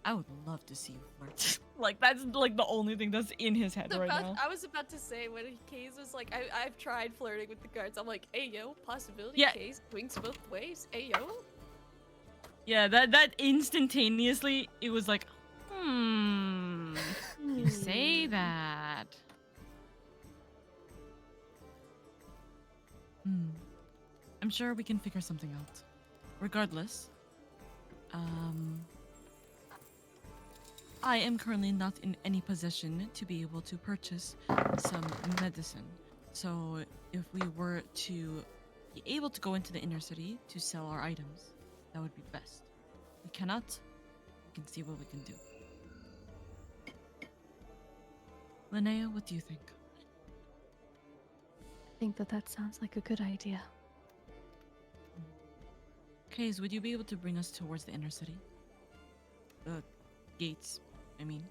I would love to see you flirt. Like that's like the only thing that's in his head right now. I was about to say when Kaze was like, I've tried flirting with the guards. I'm like, hey yo, possibility. Yeah. Kaze swings both ways. Hey yo. Yeah, that instantaneously, it was like, you say that. I'm sure we can figure something out. Regardless, I am currently not in any position to be able to purchase some medicine. So if we were to be able to go into the inner city to sell our items, that would be best. We cannot, we can see what we can do. Linnea, what do you think? I think that sounds like a good idea. Kaze, would you be able to bring us towards the inner city? The gates, I mean.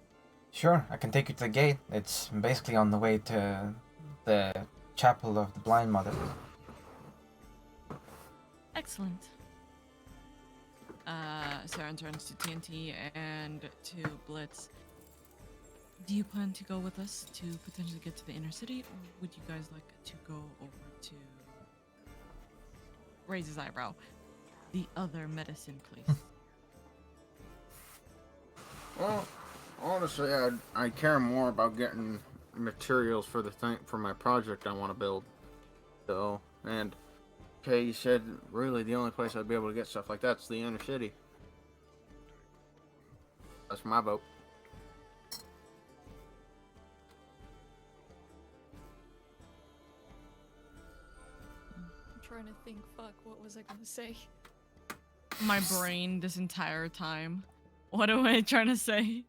Sure, I can take you to the gate. It's basically on the way to the chapel of the Blind Mother. Excellent. Saren turns to TNT and to Blitz. Do you plan to go with us to potentially get to the inner city, or would you guys like to go over to... Raise his eyebrow. The other medicine place? Well, honestly, I care more about getting materials for for my project I want to build. So, and Kay said really the only place I'd be able to get stuff like that's the inner city. That's my vote. I'm trying to think. Fuck, what was I gonna say? My brain this entire time. What am I trying to say?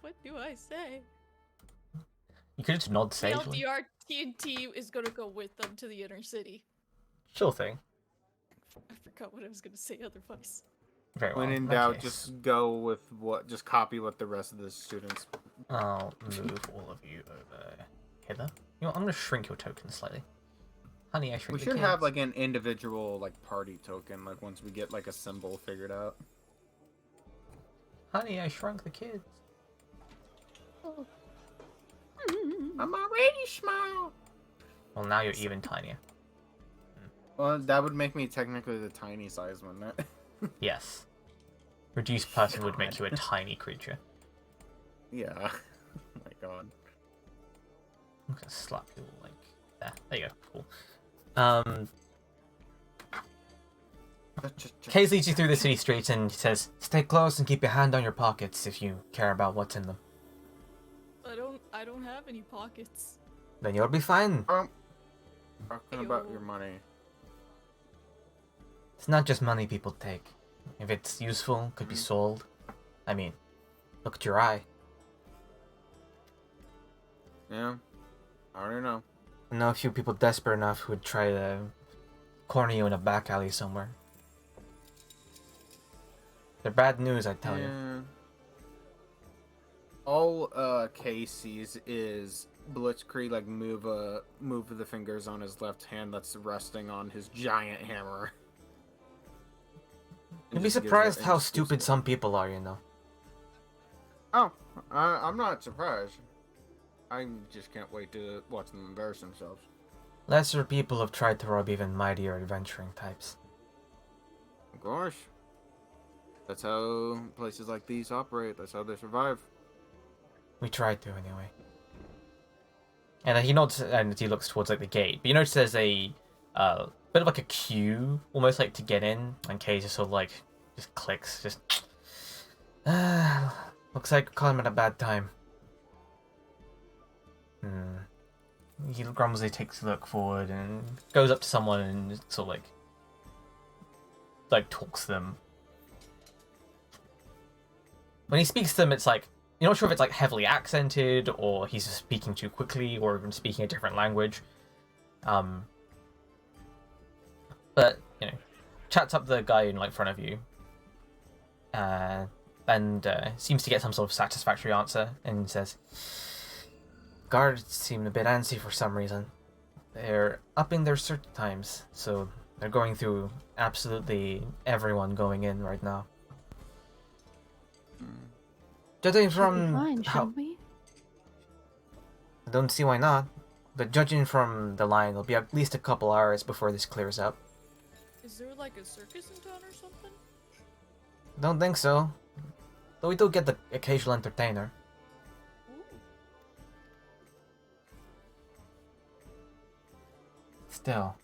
What do I say? You could just nod sagely. TLDR TNT is gonna go with them to the inner city. Sure thing. I forgot what I was gonna say otherwise. Very well. When in that doubt, case, just go with just copy what the rest of the students. I'll move all of you over hither. You know what, I'm gonna shrink your token slightly. Honey, I shrink We the should have kids. like an individual like party token, like once we get like a symbol figured out. Honey, I shrunk the kids. I'm already small. Well, now you're even tinier. Well, that would make me technically the tiny size, wouldn't it? Yes. Reduced person would make you a tiny creature. Yeah. Oh my god. I'm gonna slap you like there. There you go. Cool. Kaze leads you through the city streets and says, "Stay close and keep your hand on your pockets if you care about what's in them. I don't have any pockets. Then you'll be fine. Talking about your money. It's not just money people take. If it's useful, could be sold. I mean, look at your eye. Yeah. I don't know. I know a few people desperate enough who would try to corner you in a back alley somewhere. They're bad news, I tell you. All K sees is Blitzkrieg like move the fingers on his left hand that's resting on his giant hammer. You'd be surprised how stupid some people are, you know. Oh, I'm not surprised. I just can't wait to watch them embarrass themselves. Lesser people have tried to rob even mightier adventuring types. Of course. That's how places like these operate. That's how they survive. We tried to, anyway. And he nods and he looks towards like the gate. But you notice there's a bit of like a queue, almost like to get in. And Kay just sort of like just clicks, just. Looks like we're calling it a bad time. He grumblingly takes a look forward and goes up to someone and sort of like talks to them. when he speaks to them, it's like you're not sure if it's like heavily accented or he's just speaking too quickly or even speaking a different language. But chats up the guy in like front of you, and seems to get some sort of satisfactory answer, and says, "Guards seem a bit antsy for some reason. They're upping their search times, so they're going through absolutely everyone going in right now." Judging from Fine, how, shall we? I don't see why not, but judging from the line, it'll be at least a couple hours before this clears up. Is there like a circus in town or something? Don't think so, though we do get the occasional entertainer. Ooh. Still,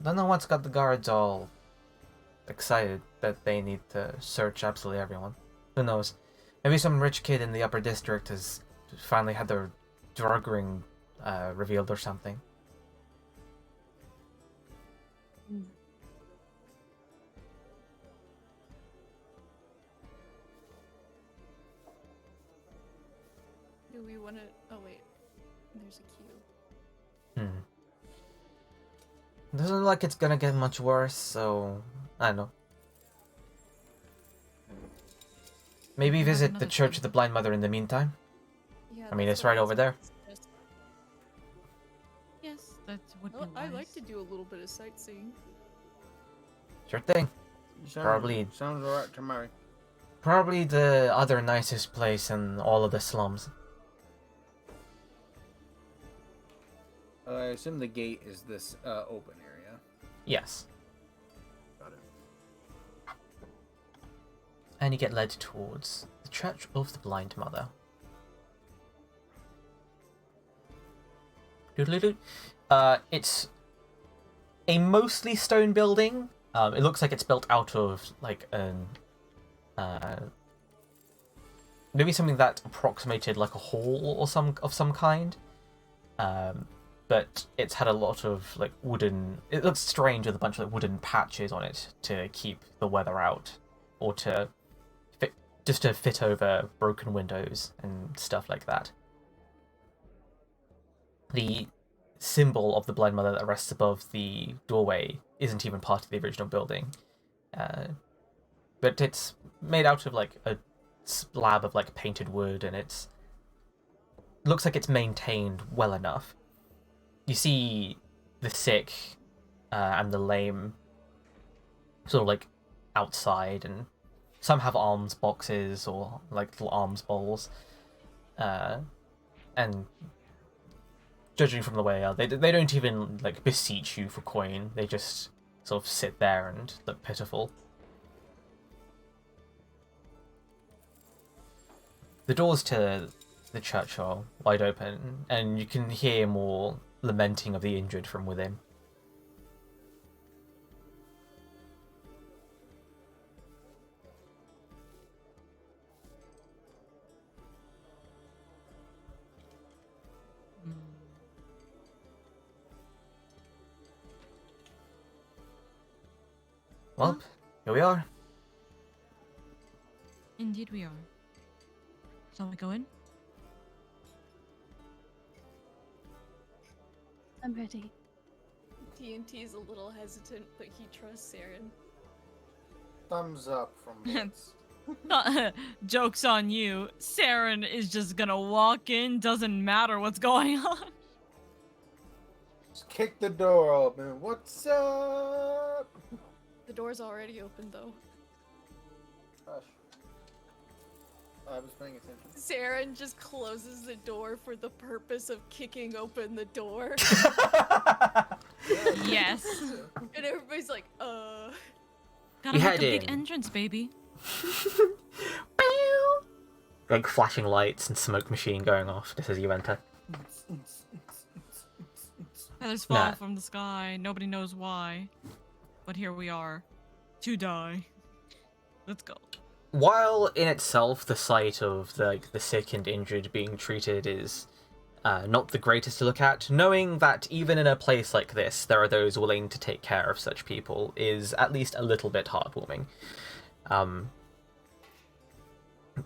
don't know what's got the guards all excited that they need to search absolutely everyone. Who knows? Maybe some rich kid in the upper district has finally had their drug ring revealed or something. Do we want to? Oh wait, there's a queue. Doesn't look like it's gonna get much worse, so I don't know. Maybe We have visit the another Church queue. of the Blind Mother in the meantime. Yeah. I mean, that's it's what right I over there. suggest. Yes, that would be Oh, I like wise. to do a little bit of sightseeing. Sure thing. Sounds, Probably- sounds alright to me. Probably the other nicest place in all of the slums. I assume the gate is this open area. Yes. Got it. And you get led towards the Church of the Blind Mother. Doodle-doo. It's a mostly stone building. It looks like it's built out of like an maybe something that approximated like a hall or some kind. But it's had a lot of like wooden. It looks strange with a bunch of like, wooden patches on it to keep the weather out, or to fit over broken windows and stuff like that. The symbol of the Blind Mother that rests above the doorway isn't even part of the original building, but it's made out of like a slab of like painted wood, and it looks like it's maintained well enough. You see the sick and the lame sort of like outside, and some have alms boxes or like little alms bowls, and judging from the way they don't even like beseech you for coin. They just sort of sit there and look pitiful. The doors to the church are wide open, and you can hear more lamenting of the injured from within. Well, here we are. Indeed we are. Shall we go in? I'm ready. TNT is a little hesitant, but he trusts Saren. Thumbs up from Blitz. Joke's on you. Saren is just gonna walk in, doesn't matter what's going on. Just kick the door open. What's up? The door's already open though. Hush. I was paying attention. Saren just closes the door for the purpose of kicking open the door. Yes. And everybody's like, Gotta You make head a big in. entrance, baby. Like flashing lights and smoke machine going off just as you enter. Feathers fall Nah. from the sky. Nobody knows why. But here we are. To die. Let's go. While in itself the sight of the sick and injured being treated is not the greatest to look at, knowing that even in a place like this there are those willing to take care of such people is at least a little bit heartwarming.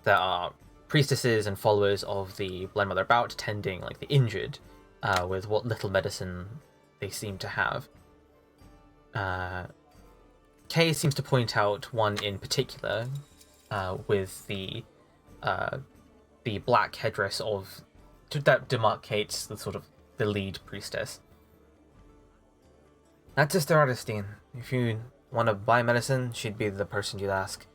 there are priestesses and followers of the Blind Mother about, tending like the injured with what little medicine they seem to have. Kay seems to point out one in particular with the black headdress of that demarcates the sort of the lead priestess. That's Sister Augustine. If you want to buy medicine, she'd be the person you'd ask.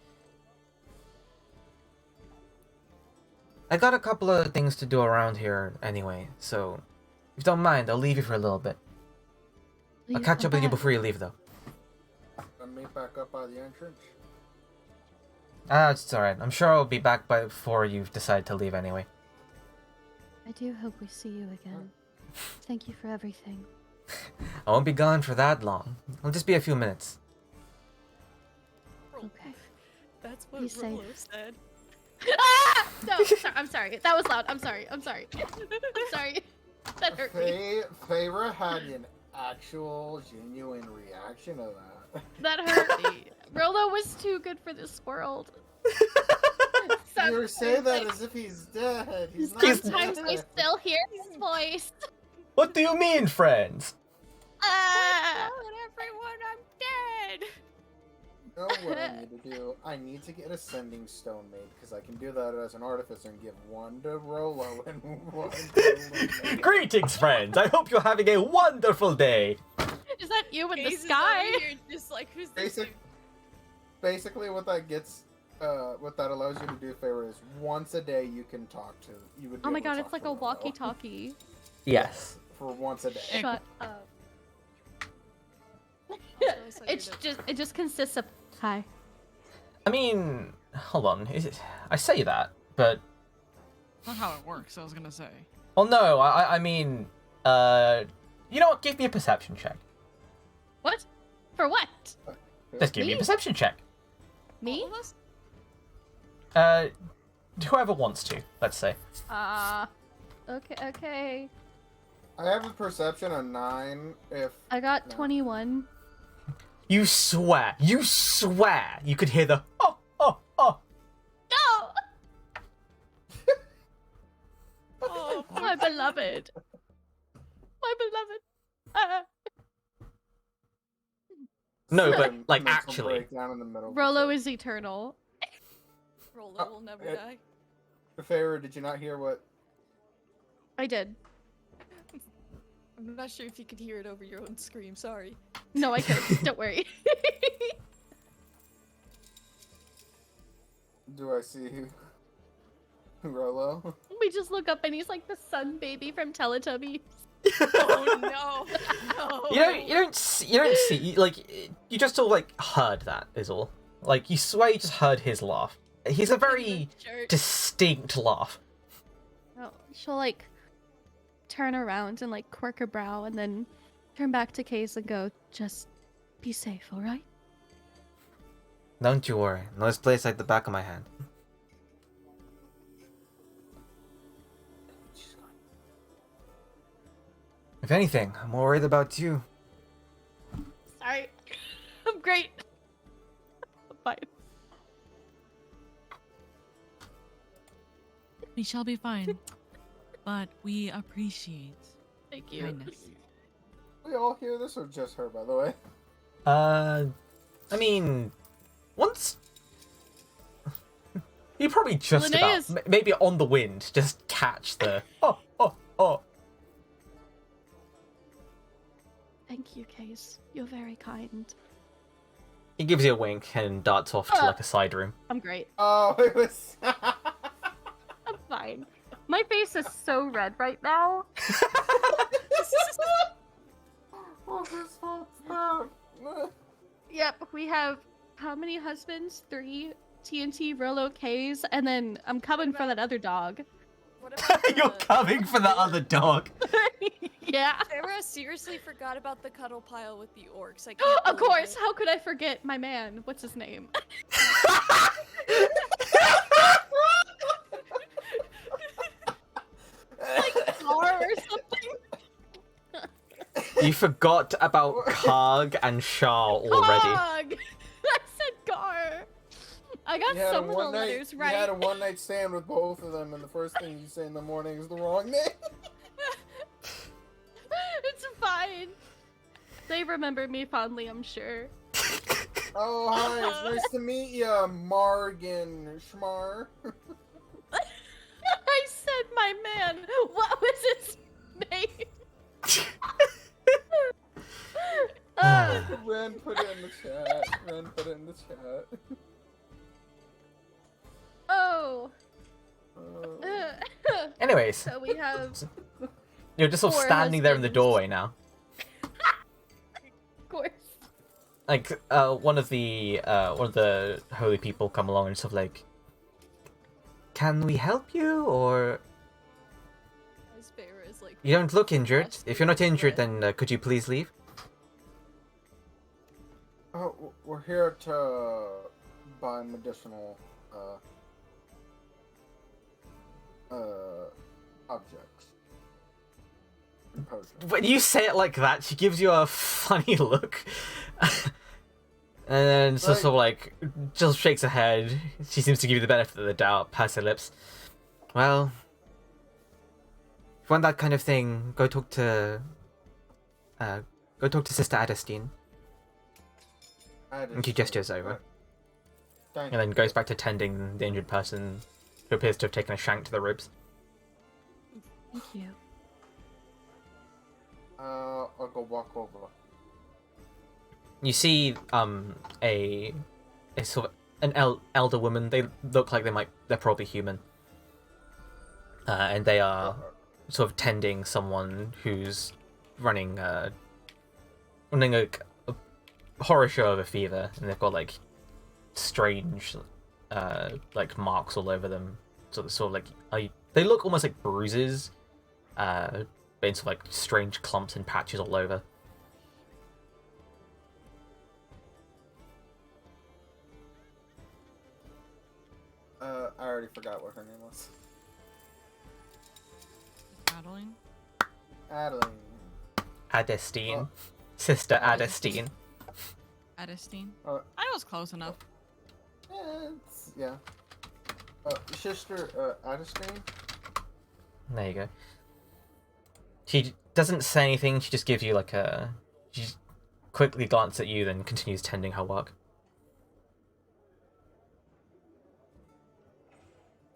I got a couple of things to do around here anyway, so if you don't mind, I'll leave you for a little bit. I'll catch up with you before you leave, though. Meet back up by the entrance. It's alright. I'm sure I'll be back before you decide to leave anyway. I do hope we see you again. Thank you for everything. I won't be gone for that long. It'll just be a few minutes. Okay. That's what Be safe. Rolo said. Ah! No, sorry, I'm sorry. That was loud. I'm sorry. I'm sorry. I'm sorry. That hurt me. Feyre had an actual, genuine reaction to that. That hurt me. Rolo was too good for this world. You say that as if he's dead. He's not Sometimes I dead. still hear his voice. What do you mean, friends? Everyone, I'm dead. You know what I need to do? I need to get a sending stone made, because I can do that as an artificer and give one to Rolo and one to Luna. Greetings, friends. I hope you're having a wonderful day. Is that you in the Gaze is sky? over here just like, who's this dude? Basically, what that gets, what that allows you to do, Feyre, is once a day you can talk to. You would. Be Oh my able to god, talk it's like to a Rolo. walkie-talkie. Yes. For once a day. Shut up. Also, It just consists of hi. I mean, hold on. Is it? I say that, but Not how it works, I was gonna say. well, no. I mean, you know what? Give me a perception check. What? For what? Just give me a Me? perception check. Me? All of us? Whoever wants to. Let's say. Okay. I have a perception of 9. If I got No. 21. You swear you could hear the oh. No! Oh, My beloved. My beloved. No, but mental like actually. breakdown in the middle. of Rolo the is eternal. Rolo will never die. Feyre, did you not hear what? I did. I'm not sure if you could hear it over your own scream. Sorry. No, I could. Don't worry. Do I see Rolo? We just look up and he's like the sun baby from Teletubbies. Oh no! No. You don't see like you just all like heard that is all. Like you swear you just heard his laugh. He's a very Shirt. distinct laugh. Oh, she'll like turn around and like quirk her brow and then turn back to Case and go, just be safe, alright? Don't you worry. No, this place like the back of my hand. If anything, I'm more worried about you. Sorry. I'm great. I'm fine. We shall be fine. But we appreciate Thank you. kindness. We all hear this, or just her, by the way? I mean, once you probably just Linnea's- about maybe on the wind just catch the oh. Thank you, Case. You're very kind. He gives you a wink and darts off to like a side room. I'm great. Oh, it was. I'm fine. My face is so red right now. Oh, this fucked up. Yep, we have how many husbands? 3 TNT Rolo K's, and then I'm coming for that other dog. What about You're coming for the other dog. Yeah. Sarah seriously forgot about the cuddle pile with the orcs. I can't Of believe course, it. how could I forget my man? What's his name? Like Gar or something? You forgot about Karg and Shar already. Dog! I said Gar! I got You had some a of the one night. letters You had right. a one-night stand with both of them, and the first thing you say in the morning is the wrong name. It's fine. They remember me fondly, I'm sure. Oh, hi, it's nice to meet you, Morgan Schmar. I said my man. What was his name? Ren put it in the chat. Ren put it in the chat. Oh. Anyways, So we have, you're just sort of four standing there in the husbands. doorway now. of course. Like, one of the holy people come along and sort of like, can we help you, or As Bear is like, you don't look injured? If you're not injured, Ren. then could you please leave? Oh, we're here to buy medicinal objects. And potions. When you say it like that, she gives you a funny look. And then sort of like, just shakes her head. She seems to give you the benefit of the doubt, past her lips. Well, if you want that kind of thing, go talk to Sister Adestine. And she gestures over. Thank And then you. goes back to tending the injured person, who appears to have taken a shank to the ribs. Thank you. I'll go walk over. You see, a sort of an elder woman. They look like they're probably human. And they are sort of tending someone who's running a horror show of a fever, and they've got like strange like marks all over them. Sort of like they look almost like bruises, but in sort of like strange clumps and patches all over. I already forgot what her name was. Battling. Adeline. Adestine. Oh. Sister Adestine. Adestine. Uh, I was close enough. Yeah. Sister Adestine. There you go. She doesn't say anything, she just gives you like she just quickly glances at you, then continues tending her work.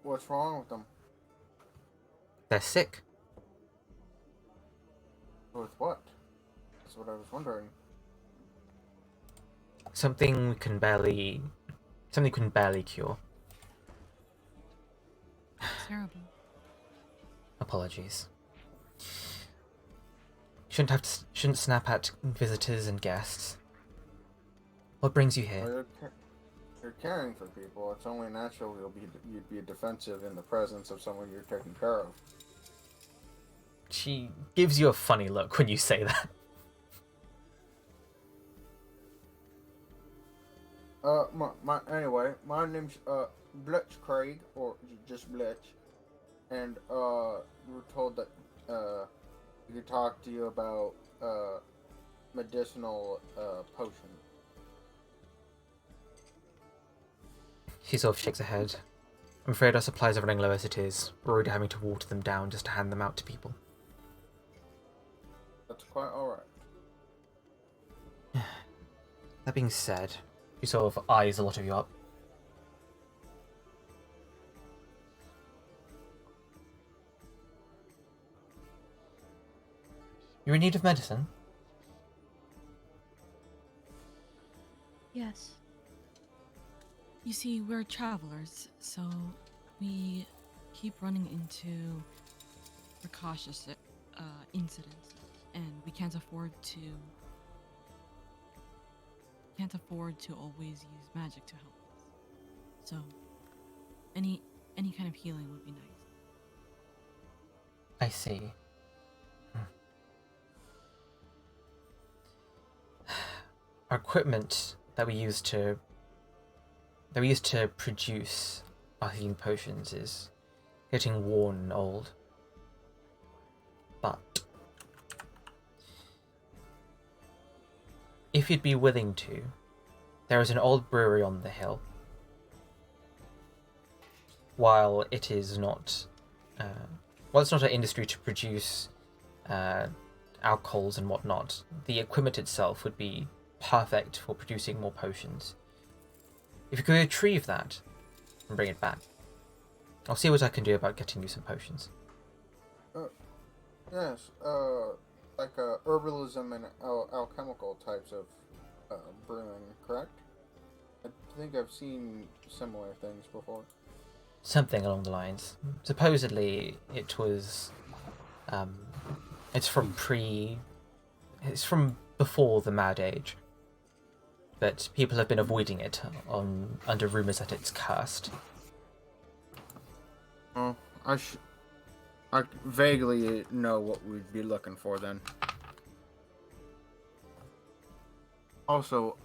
What's wrong with them? They're sick. With what? That's what I was wondering. Something we can barely cure. Terrible. Apologies. Shouldn't snap at visitors and guests. What brings you Well, here? you're caring for people. It's only natural you'd be defensive in the presence of someone you're taking care of. She gives you a funny look when you say that. Anyway, my name's Blitz Craig, or just Blitz, and we were told that we could talk to you about medicinal potion. She sort of shakes her head. I'm afraid our supplies are running low as it is. We're already having to water them down just to hand them out to people. That's quite alright. That being said, she sort of eyes a lot of you up. You're in need of medicine? Yes. You see, we're travelers, so we keep running into precautious incidents, and we can't afford to always use magic to help us. So, any kind of healing would be nice. I see. Our equipment that we use to produce our healing potions is getting worn and old. But if you'd be willing to, there is an old brewery on the hill. while it is not, well, it's not an industry to produce alcohols and whatnot, the equipment itself would be perfect for producing more potions. If you could retrieve that and bring it back, I'll see what I can do about getting you some potions. Yes, like herbalism and alchemical types of brewing, correct? I think I've seen similar things before. Something along the lines. Supposedly, it was, it's from before the Mad Age, but people have been avoiding it under rumors that it's cursed. Oh, I vaguely know what we'd be looking for then. Also,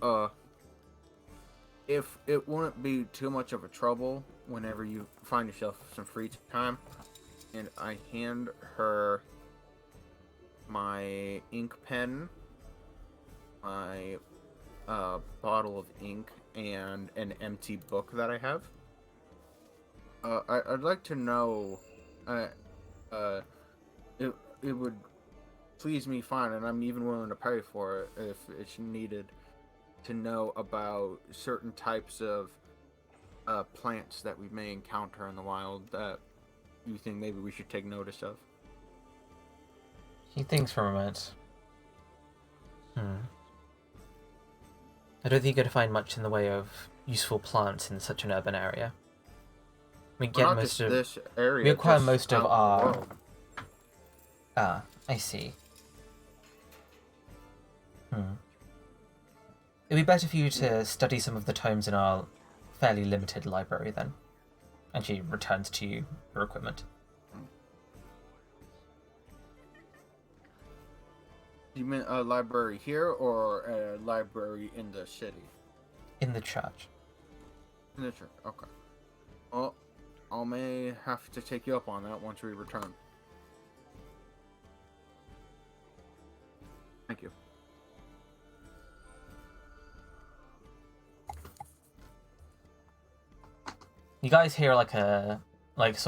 if it wouldn't be too much of a trouble whenever you find yourself some free time, and I hand her my ink pen, my bottle of ink, and an empty book that I have. I'd like to know, it would please me fine, and I'm even willing to pay for it if it's needed, to know about certain types of plants that we may encounter in the wild that you think maybe we should take notice of. He thinks for a moment. I don't think you're going to find much in the way of useful plants in such an urban area. We get Not most just of this area. we acquire just most of out in the our. world. Ah, I see. It'd be better for you to study some of the tomes in our fairly limited library then. And she returns to you her equipment. You mean a library here or a library in the city? In the church. In the church. Okay. Well, I may have to take you up on that once we return. Thank you. You guys hear like a like a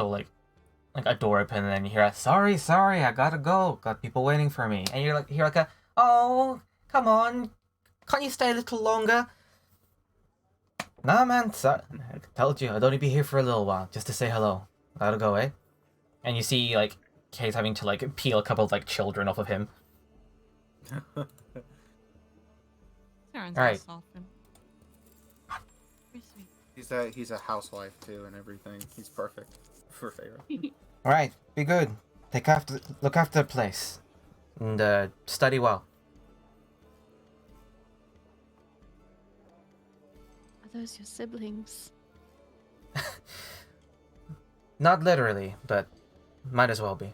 door open, and then you hear a sorry, I gotta go. Got people waiting for me. And you're hear like a, oh, come on, can't you stay a little longer? Nah, man, I told you I'd only be here for a little while, just to say hello. Gotta go, eh? And you see like Kay's having to like peel a couple of like children off of him. Sarah's Alright. soften. Very sweet. He's a housewife too and everything. He's perfect for Feyre. All right, be good. Look after the place. And study well. Are those your siblings? Not literally, but might as well be.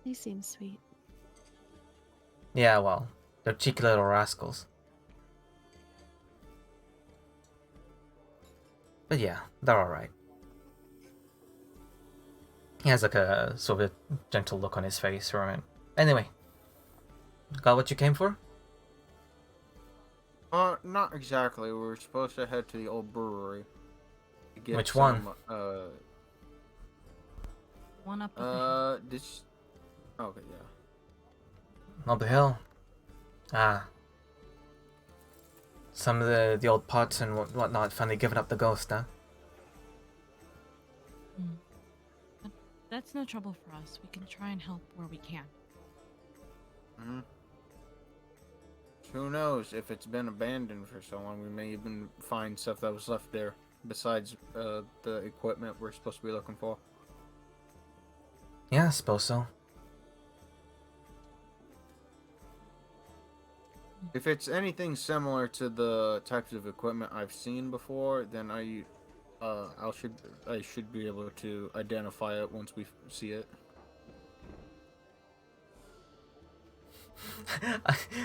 They seem sweet. Yeah, well, they're cheeky little rascals. But yeah, they're alright. He has like a sort of a gentle look on his face for a minute. Anyway, got what you came for? Not exactly. We were supposed to head to the old brewery. To get Which one? One up with me. This. Okay, yeah. Up the hill. Ah. Some of the old pots and whatnot finally giving up the ghost, huh? But that's no trouble for us. We can try and help where we can. Hmm. Who knows? If it's been abandoned for so long, we may even find stuff that was left there besides the equipment we're supposed to be looking for. Yeah, I suppose so. If it's anything similar to the types of equipment I've seen before, then I should be able to identify it once we see it.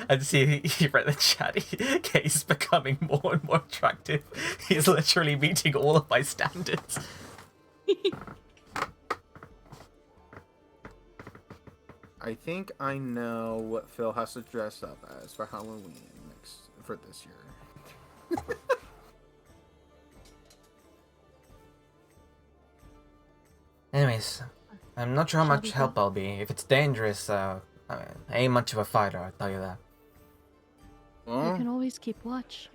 I see he read the chat. He's becoming more and more attractive. He's literally meeting all of my standards. I think I know what Phil has to dress up as for Halloween for this year. Anyways, I'm not sure how Shall much we help go? I'll be. If it's dangerous, I ain't much of a fighter, I'll tell you that. You Well, can always keep watch.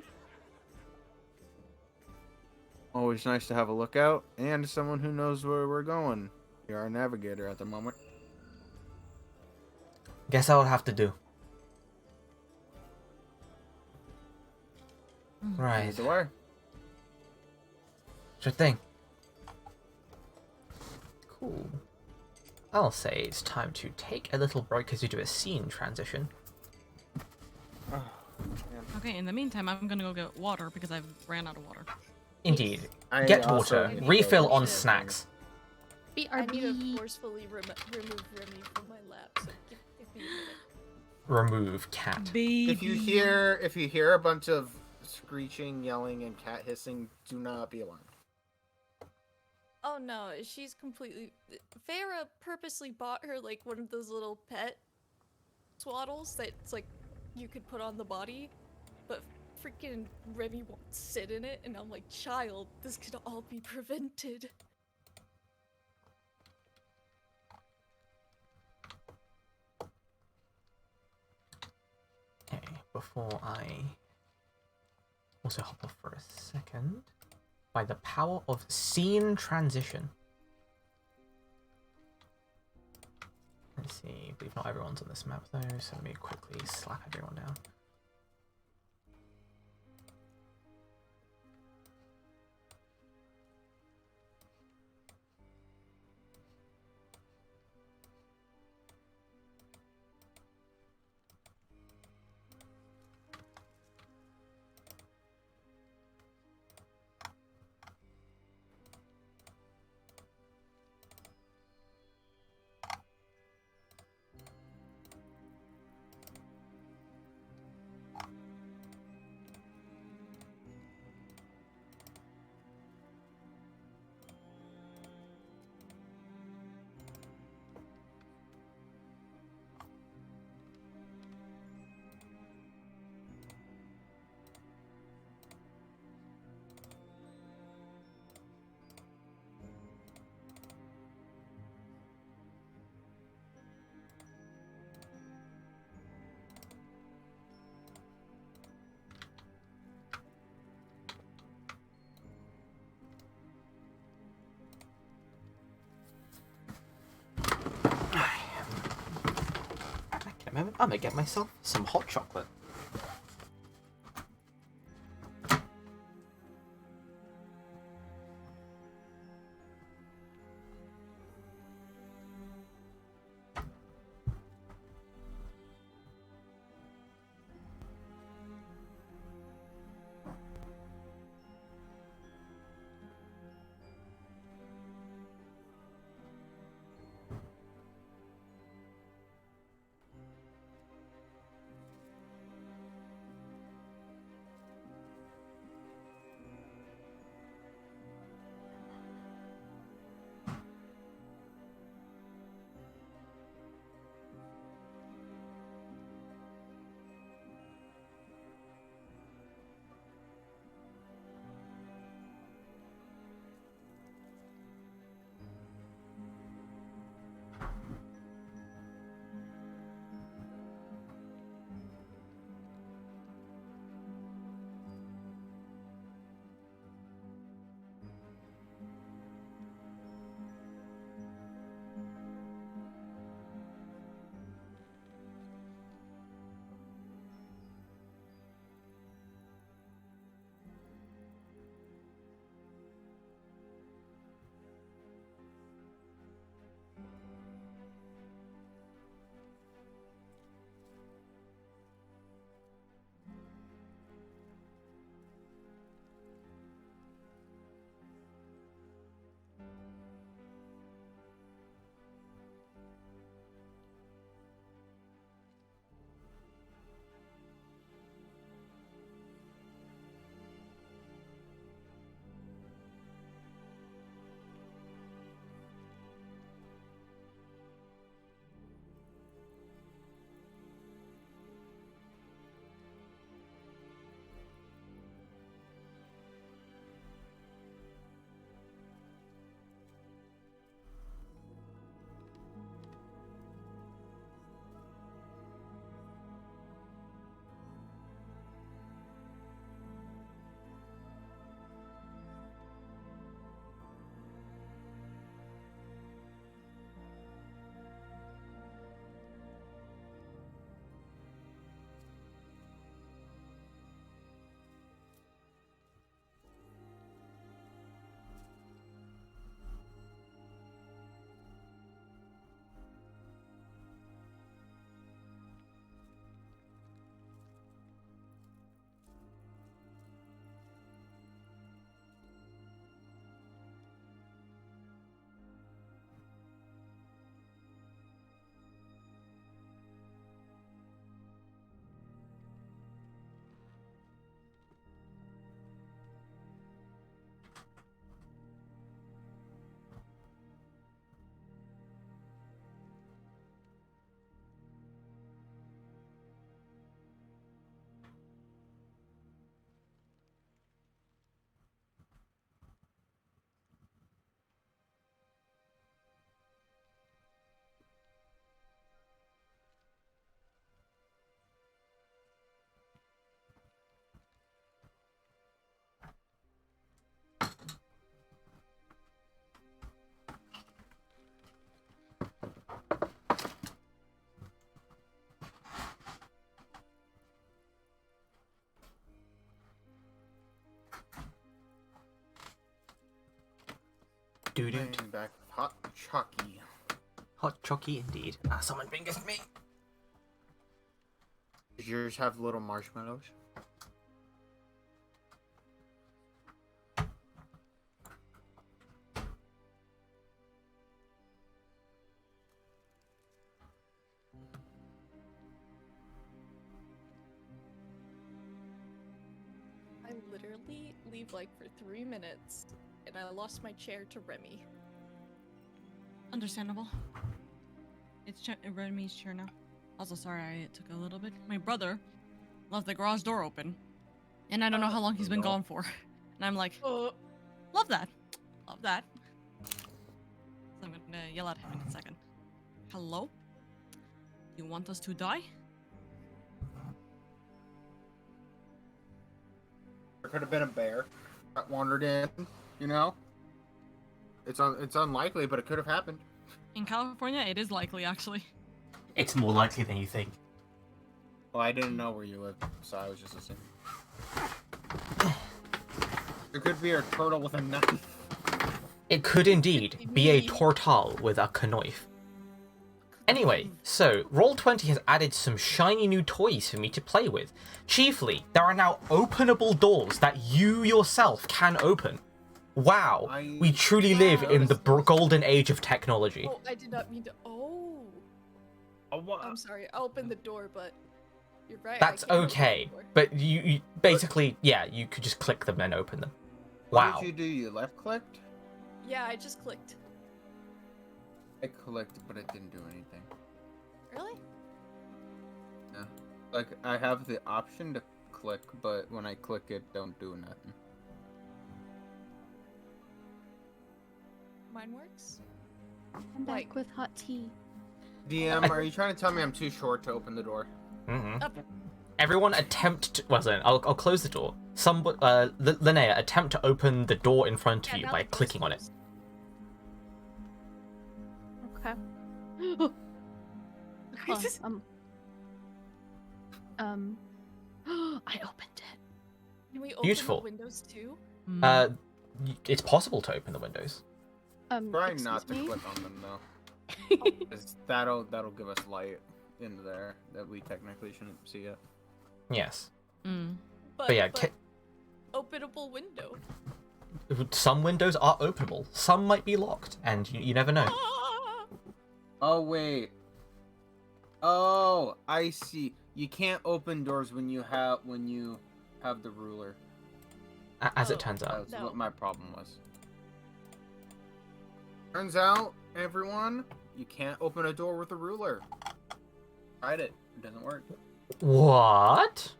always nice to have a lookout and someone who knows where we're going. You're our navigator at the moment. Guess I'll have to do. Right. Either way. Sure thing. Cool. I'll say it's time to take a little break as you do a scene transition. Okay, in the meantime, I'm gonna go get water because I've ran out of water. Indeed. I Get also water. need to Refill go on to the snacks. I need to BRB. forcefully remove Remy from my lap, so give me a minute. Remove cat. Baby. If you hear a bunch of screeching, yelling, and cat hissing, do not be alarmed. Oh no, she's completely. Farah purposely bought her like one of those little pet swaddles that's like you could put on the body, but freaking Remy won't sit in it, and I'm like, child, this could all be prevented. Okay, before I also hop off for a second. By the power of scene transition. Let's see, I believe not everyone's on this map though, so let me quickly slap everyone down. In a moment, I'm gonna get myself some hot chocolate. Doo doo. Laying back with hot Chucky. Hot chocky indeed. Someone fingers me. Does yours have little marshmallows? I literally leave like for 3 minutes, and I lost my chair to Remy. Understandable. It's Remy's chair now. Also, sorry I took a little bit. My brother left the garage door open, and I don't know how long he's been no. gone for. And I'm like, Oh, love that. Love that. So I'm gonna yell at him in a second. Hello? You want us to die? There could have been a bear that wandered in, you know? It's unlikely, but it could have happened. In California, it is likely, actually. It's more likely than you think. Well, I didn't know where you lived, so I was just assuming. It could be a turtle with a knife. It could indeed be a tortal with a knife. Anyway, so Roll20 has added some shiny new toys for me to play with. Chiefly, there are now openable doors that you yourself can open. Wow, we truly live in the golden age of technology. oh, I did not mean to. Oh. I'm sorry. I opened the door, but you're right. I That's can't open the okay, door. but you basically, yeah, you could just click them and open them. Wow. What did you do? You left clicked? Yeah, I just clicked. I clicked, but it didn't do anything. Really? Yeah. Like, I have the option to click, but when I click it, don't do nothing. Mine works? I'm back Like- with hot tea. DM, are you trying to tell me I'm too short to open the door? Mm-hmm. Everyone attempt to... Well, then, I'll close the door. Linnea, attempt to open the door in front of Yeah, you now by the door's clicking on it. closed. Okay. I just- I opened it. Can we open Beautiful. the windows too? It's possible to open the windows. Try Excuse not to me? click on them, though. 'Cause that'll give us light into there that we technically shouldn't see it. Yes. Mm. But yeah, openable window. some windows are openable. Some might be locked, and you never know. Ah! Oh, wait. Oh, I see. You can't open doors when you have the ruler. As it Oh. turns out. That's No. what my problem was. Turns out, everyone, you can't open a door with a ruler. Tried it. It doesn't work. What?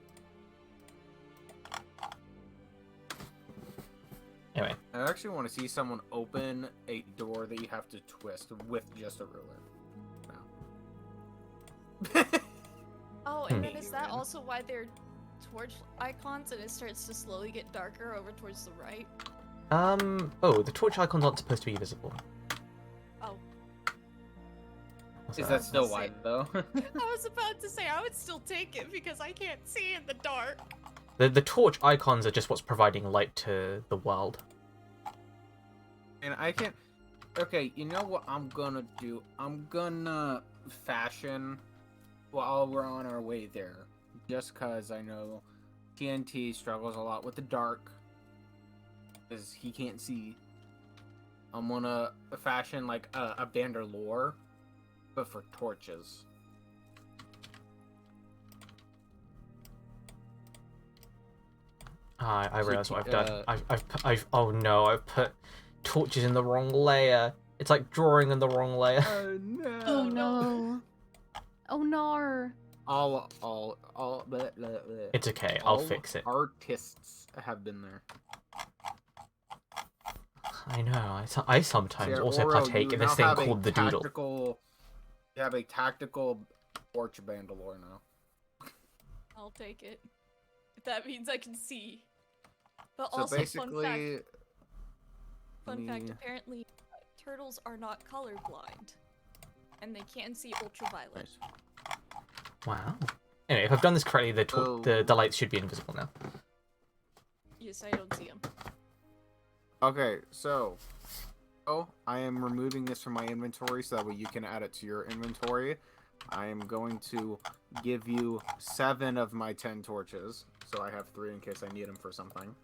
Anyway, I actually want to see someone open a door that you have to twist with just a ruler. No. Oh, and then Hmm. is that also why they're torch icons and it starts to slowly get darker over towards the right? oh, the torch icons aren't supposed to be visible. Oh. What's Is that? that still wide, though? I was about to say I would still take it because I can't see in the dark. The torch icons are just what's providing light to the world. And I can't... Okay, you know what I'm gonna do? I'm gonna fashion while we're on our way there. Just cause I know TNT struggles a lot with the dark. Because he can't see. I'm gonna fashion like a Bandalore, but for torches. I So realize what keep- I've done. Oh no, I've put torches in the wrong layer. It's like drawing in the wrong layer. Oh no! Oh no. Oh no. All blah, blah, blah. It's okay, I'll All fix it. Artists have been there. I know, I sometimes Yeah, also Oro, partake you in this now thing have a called the doodle. You have a tactical torch Bandalore now. I'll take it. If that means I can see. But So also, basically, fun fact, me- apparently turtles are not colorblind. And they can see ultraviolet. Nice. Wow. Anyway, if I've done this correctly, Oh. the lights should be invisible now. Yes, I don't see them. Okay, so Oh, I am removing this from my inventory so that way you can add it to your inventory. I am going to give you 7 of my 10 torches, so I have 3 in case I need them for something.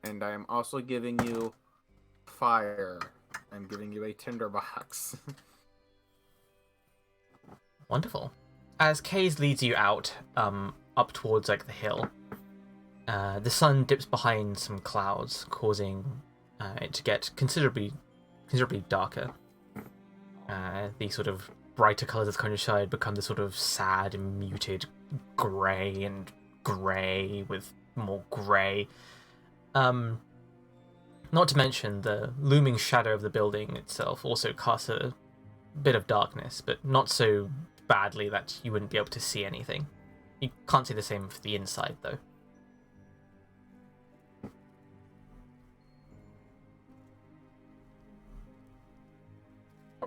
And I am also giving you fire. I'm giving you a tinderbox. Wonderful. As Kaze leads you out, up towards like the hill, the sun dips behind some clouds, causing it to get considerably darker. The sort of brighter colours of the countryside become the sort of sad and muted grey and grey with more grey. Not to mention the looming shadow of the building itself also casts a bit of darkness, but not so badly that you wouldn't be able to see anything. You can't see the same for the inside, though.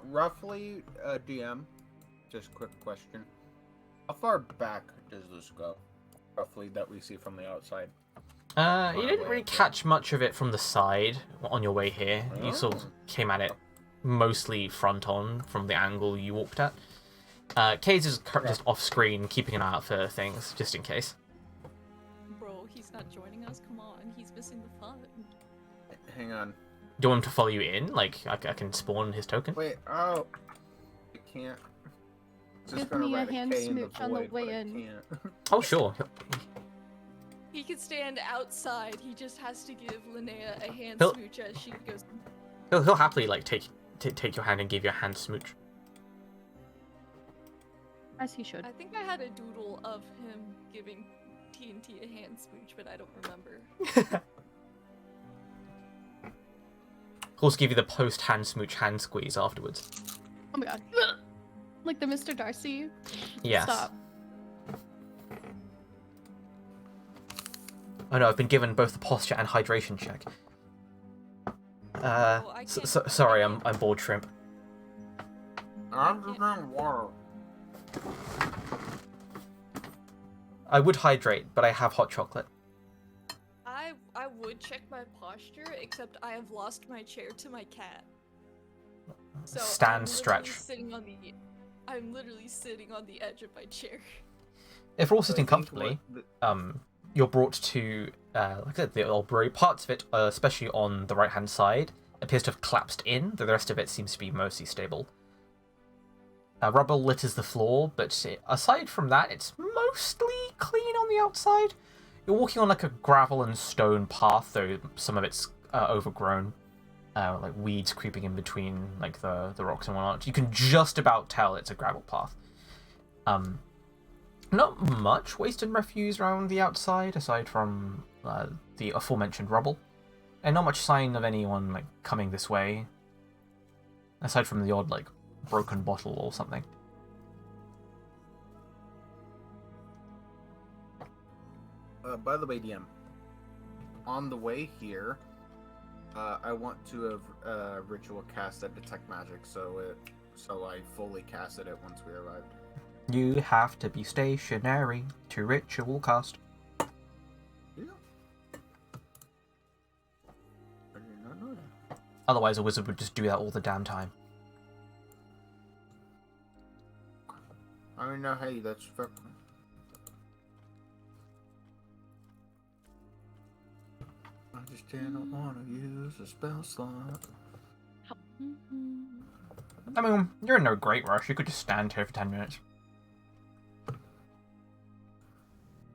Roughly, DM, just quick question. How far back does this go? Roughly, that we see from the outside. You didn't really catch much of it from the side on your way here. You sort of came at it mostly front on from the angle you walked at. Kaze is just off screen, keeping an eye out for things, just in case. Bro, he's not joining us. Come on, he's missing the fun. Hang on. Do you want him to follow you in? Like, I can spawn his token? Wait, oh. I can't. Give me a hand smooch on the way in. Oh, sure. He can stand outside. He just has to give Linnea a hand He'll- smooch as she goes. He'll happily, like, take your hand and give you a hand smooch. As he should. I think I had a doodle of him giving TNT a hand smooch, but I don't remember. Of course, give you the post-hand smooch hand squeeze afterwards. Oh my god. Like the Mr. Darcy. Yes. Stop. Oh no, I've been given both the posture and hydration check. Sorry, I'm bored, Shrimp. I'm just drinking water. I would hydrate, but I have hot chocolate. I would check my posture, except I have lost my chair to my cat. So Stand, stretch. I'm literally sitting on the edge of my chair. If we're all sitting comfortably, you're brought to, like I said, the old brewery. Parts of it, especially on the right-hand side, appears to have collapsed in, though the rest of it seems to be mostly stable. Rubble litters the floor, but aside from that, it's mostly clean on the outside. You're walking on like a gravel and stone path, though some of it's overgrown, like weeds creeping in between like the rocks and whatnot. You can just about tell it's a gravel path. Not much waste and refuse around the outside, aside from the aforementioned rubble, and not much sign of anyone like coming this way, aside from the odd like broken bottle or something. By the way, DM, on the way here, I want to have ritual cast that detect magic, so I fully casted it once we arrived. You have to be stationary to ritual cast. Yeah. I did not know that. Otherwise, a wizard would just do that all the damn time. I mean, no, hey, that's fair. I just didn't want to use a spell slot. I mean, you're in no great rush. You could just stand here for 10 minutes.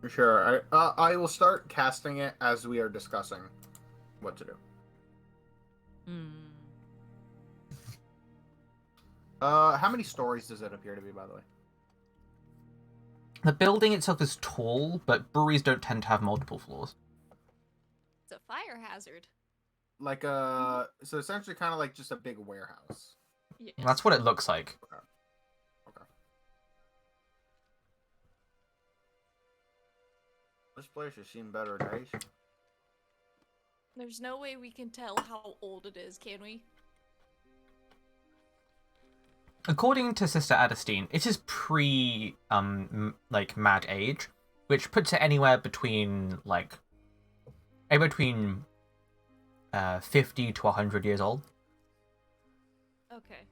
Sure, I will start casting it as we are discussing what to do. How many stories does it appear to be, by the way? The building itself is tall, but breweries don't tend to have multiple floors. It's a fire hazard. Like so essentially kind of like just a big warehouse. Yes. That's what it looks like. Okay. This place has seen better days. There's no way we can tell how old it is, can we? According to Sister Adestine, it is pre, like, Mad Age, which puts it anywhere between, like, 50 to 100 years old. Okay.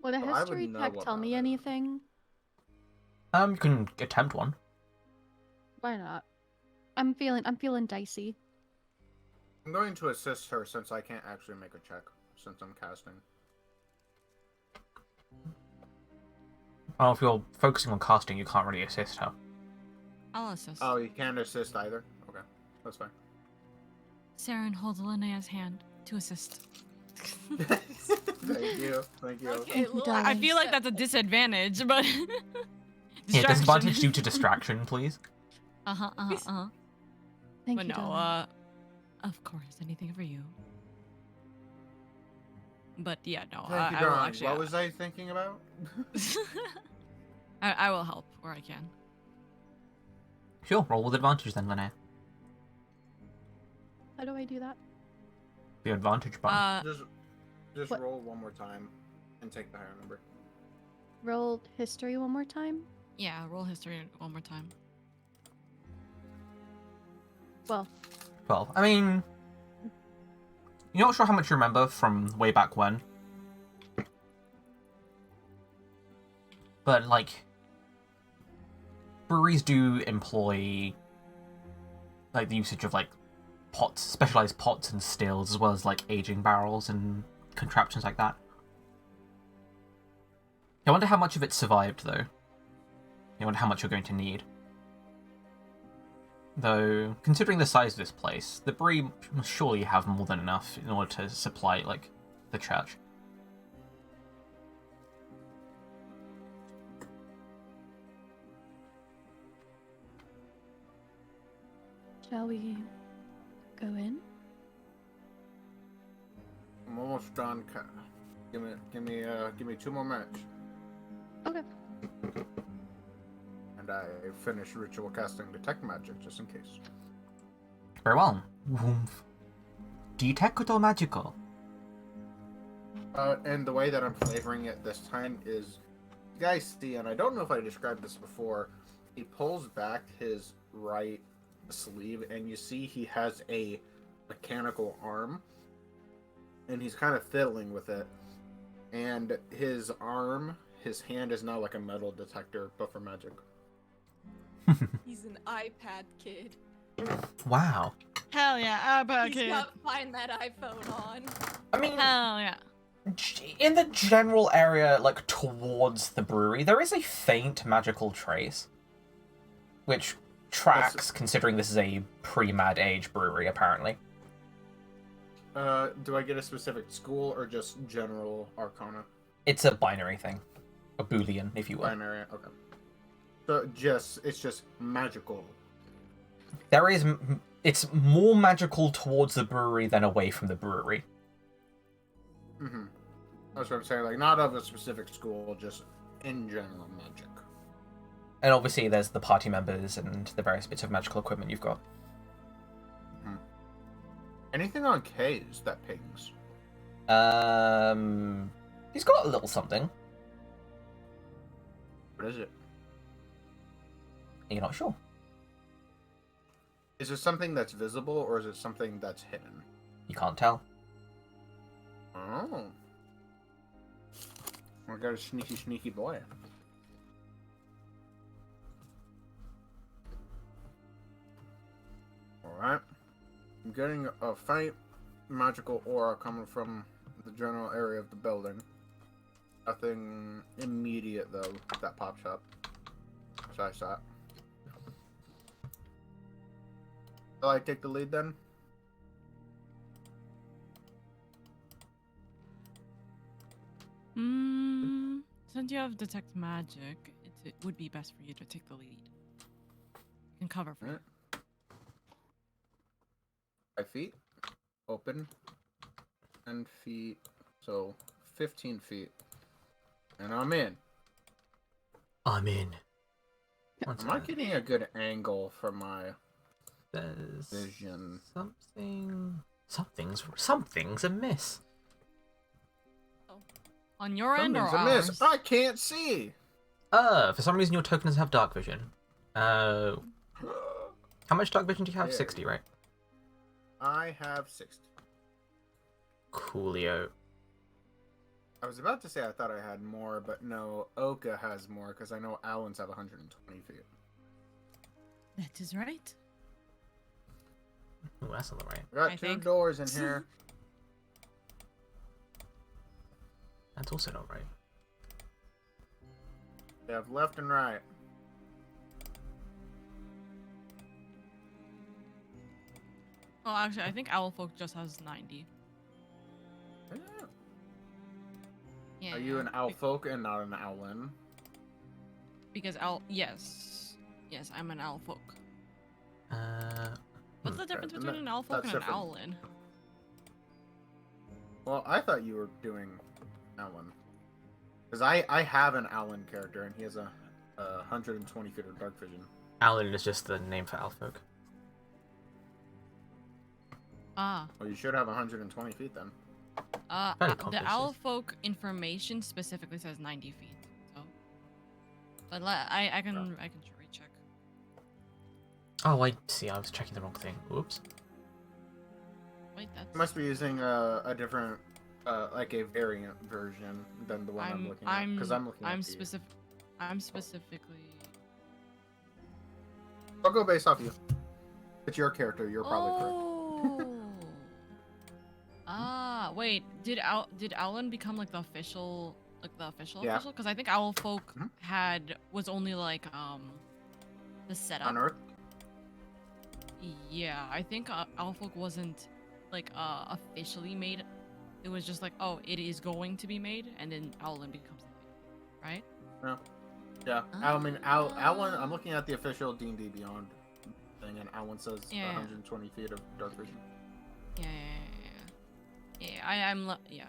Would a Well, I would history know check tell about me it. anything? You can attempt one. Why not? I'm feeling dicey. I'm going to assist her since I can't actually make a check since I'm casting. Oh, if you're focusing on casting, you can't really assist her. I'll assist. Oh, you can't assist either? Okay, that's fine. Saren holds Linnea's hand to assist. Thank you. Thank you. Okay, Thank you, well, darling. I feel like that's a disadvantage, but Yeah, disadvantage due to distraction, please. Uh-huh. Thank But you, no, darling. of course, anything for you. But yeah, no, Thank you, I will darling. actually. What was I thinking about? I will help where I can. Sure, roll with advantage then, Linnea. How do I do that? The advantage button. Just What? roll one more time and take the higher number. Roll history one more time? Yeah, roll history one more time. Well, 12. I mean, you're not sure how much you remember from way back when. But, like, breweries do employ, like, the usage of, like, pots, specialized pots and stills, as well as, like, aging barrels and contraptions like that. I wonder how much of it survived, though. I wonder how much you're going to need. Though, considering the size of this place, the brewery must surely have more than enough in order to supply, like, the church. shall we go in? I'm almost done. Give me 2 more minutes. Okay. And I finish ritual casting detect magic just in case. Very well. Woomph. Detector magical. And the way that I'm flavoring it this time is, you guys see, and I don't know if I described this before, he pulls back his right sleeve, and you see he has a mechanical arm, and he's kind of fiddling with it. And his hand is now like a metal detector, but for magic. He's an iPad kid. Wow. Hell yeah, He's got find that iPhone on. I mean, Hell yeah. in the general area, like, towards the brewery, there is a faint magical trace. Which tracks, considering this is a pre-Mad Age brewery, apparently. Do I get a specific school or just general arcana? It's a binary thing. A boolean, if you will. Binary, okay. So it's just magical. There is... It's more magical towards the brewery than away from the brewery. Mm-hmm. That's what I'm saying, like, not of a specific school, just in general magic. And obviously there's the party members and the various bits of magical equipment you've got. Anything on K's that pings? He's got a little something. What is it? You're not sure. Is it something that's visible or is it something that's hidden? You can't tell. Oh. I got a sneaky boy. Alright. I'm getting a faint magical aura coming from the general area of the building. Nothing immediate, though, that pops up. So I saw it. Shall I take the lead, then? Since you have detect magic, it would be best for you to take the lead. You can cover for Alright. it. 5 feet. Open. 10 feet. So, 15 feet. And I'm in. I'm in. Am I getting a good angle for my There's vision? Something's amiss. On your end or Something's ours? amiss. I can't see. For some reason your token doesn't have dark vision. How much dark vision do you have? Yeah. 60, right? I have 60. Coolio. I was about to say I thought I had more, but no, Oka has more because I know Allen's have 120 feet. That is right. Ooh, that's on the right. We got I two think. doors in here. That's also not right. They have left and right. Well, actually, I think Owlfolk just has 90. Yeah. Yeah. Are you an be- Owlfolk and not an Owlin? Because yes, I'm an Owlfolk. What's the difference and between an Owlfolk that's and an different. Owlin? Well, I thought you were doing Owlin. Because I have an Owlin character and he has a 120 feet of dark vision. Alan is just the name for Alfolk. Ah. Well, you should have 120 feet then. Very The complicated. Owlfolk information specifically says 90 feet. So, but I can recheck. Oh, I see. I was checking the wrong thing. Whoops. Wait, You that's. must be using a different, like a variant version than the one I'm looking at. Because I'm looking at the... I'm specifically. I'll go based off you. It's your character. You're probably correct. Oh. Ah, wait. Did Alan become like the official, Yeah. official? Because I think Owlfolk Mhm. was only like the setup. On Earth? Yeah, I think Owlfolk wasn't like officially made. It was just like, oh, it is going to be made, and then Owlin becomes the thing, right? No. Yeah. I mean, Alan, I'm looking at the official D&D Beyond thing, and Alan says Yeah. 120 feet of dark vision. Yeah. Yeah.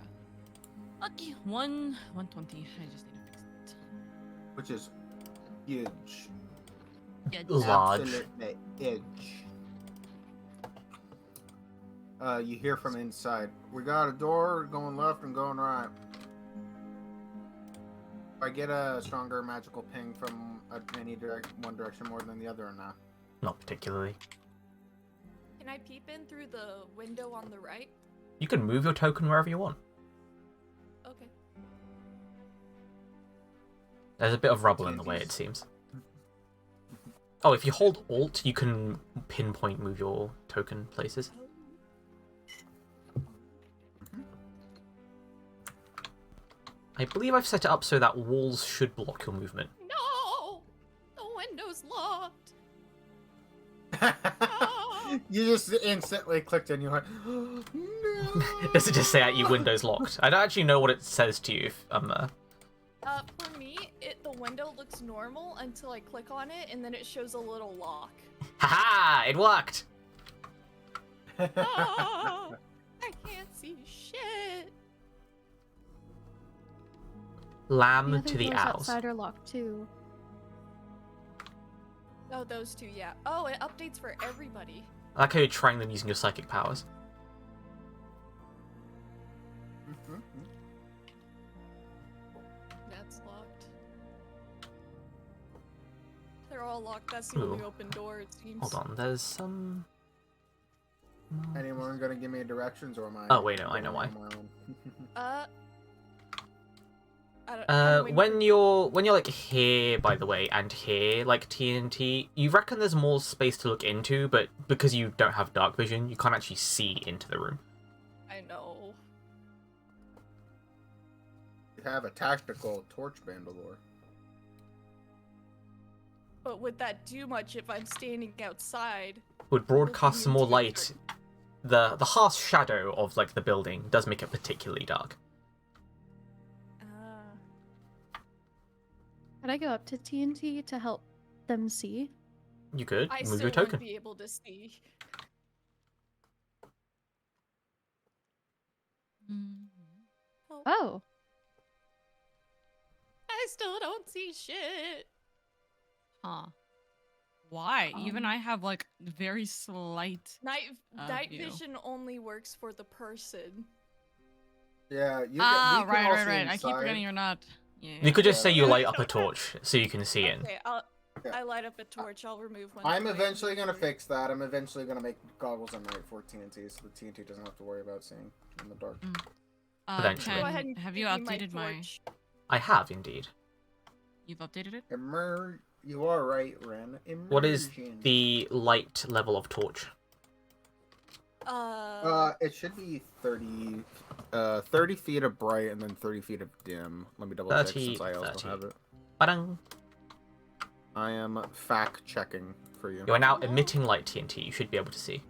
Okay, 120. I just need to fix it. Which is huge. Yeah, Large. Absolutely huge. You hear from inside. We got a door going left and going right. I get a stronger magical ping from one direction more than the other or not? Not particularly. Can I peep in through the window on the right? You can move your token wherever you want. Okay. There's a bit of rubble in the way, it seems. Oh, if you hold Alt, you can pinpoint move your token places. I believe I've set it up so that walls should block your movement. No! The window's locked! You just instantly clicked and you went, no. Does it just say at you Windows locked? I don't actually know what it says to you if For me, the window looks normal until I click on it, and then it shows a little lock. Haha! It worked! Ah, I can't see shit. Lamb The other to the doors owls. outside are locked too. Oh, those two, yeah. Oh, it updates for everybody. I like how you're trying them using your psychic powers. That's locked. They're all locked. That's the only Ooh. open door, it seems. Hold on, there's some... Anyone gonna give me directions or am I? Oh, wait, no, I know why. on my own? I'm waiting When for- you're like here, by the way, and here, like TNT, you reckon there's more space to look into, but because you don't have dark vision, you can't actually see into the room. I know. You have a tactical torch bandolier. But would that do much if I'm standing outside? Would broadcast some more into light. The harsh shadow of like the building does make it particularly dark. Could I go up to TNT to help them see? You could I move still your token. wouldn't be able to see. Oh, I still don't see shit. Huh. Why? Even Um, I have like very slight. Night view. vision only works for the person. Yeah, you Ah, we can all see right. I keep inside. forgetting you're not. Yeah. You could just say you Yeah. light up a torch so you can see in. Okay, I light up a torch. I'll remove one. I'm for you. eventually gonna fix that. I'm eventually gonna make goggles on night for TNT, so the TNT doesn't have to worry about seeing in the dark. Eventually. Go ahead Chen, and have you give me updated my? torch. I have indeed. You've updated it? You are right, Ren. What is Immersion. the light level of torch? It should be 30 feet of bright and then 30 feet of dim. Let me double check 30, since I also 30. have it. Ba-dang. I am fact checking for you. You are now emitting light TNT. You should be able to see.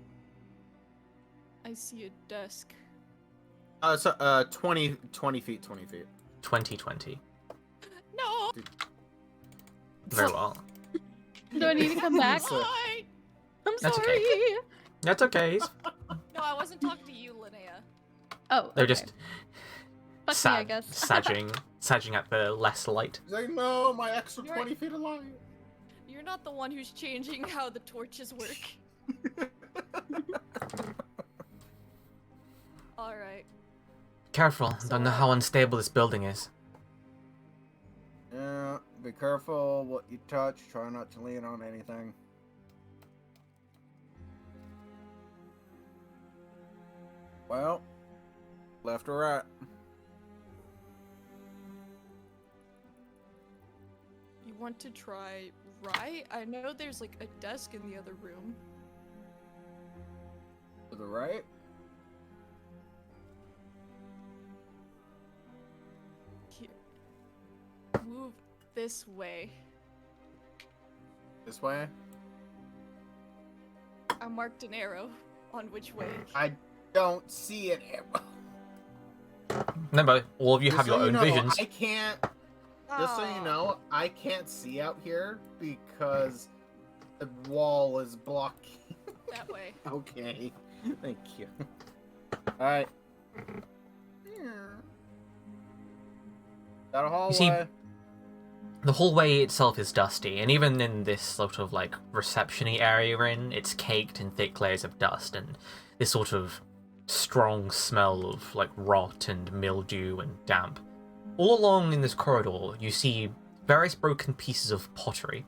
I see a desk. 20 feet, 20 feet. 2020. No. Very well. Do I need to come back? So- I'm That's sorry. okay. That's okay. No, I wasn't talking to you, Linnea. Oh, They're okay. just Fuck me, I guess. sagging at the less light. He's like, no, my extra You're 20 right. feet of light. You're not the one who's changing how the torches work. Alright. Careful. Don't know how unstable this building is. Yeah, be careful what you touch. Try not to lean on anything. Well, left or right? You want to try right? I know there's like a desk in the other room. To the right? Here. Move this way. This way? I marked an arrow on which way. I don't see it. Remember, all of you have Just so your own know, visions. I can't. Just so you know, I can't see out here because the wall is blocking. That way. Okay. Thank you. Alright. Got a hallway. see, The hallway itself is dusty, and even in this sort of like reception-y area we're in, it's caked in thick layers of dust and this sort of strong smell of like rot and mildew and damp. All along in this corridor, you see various broken pieces of pottery.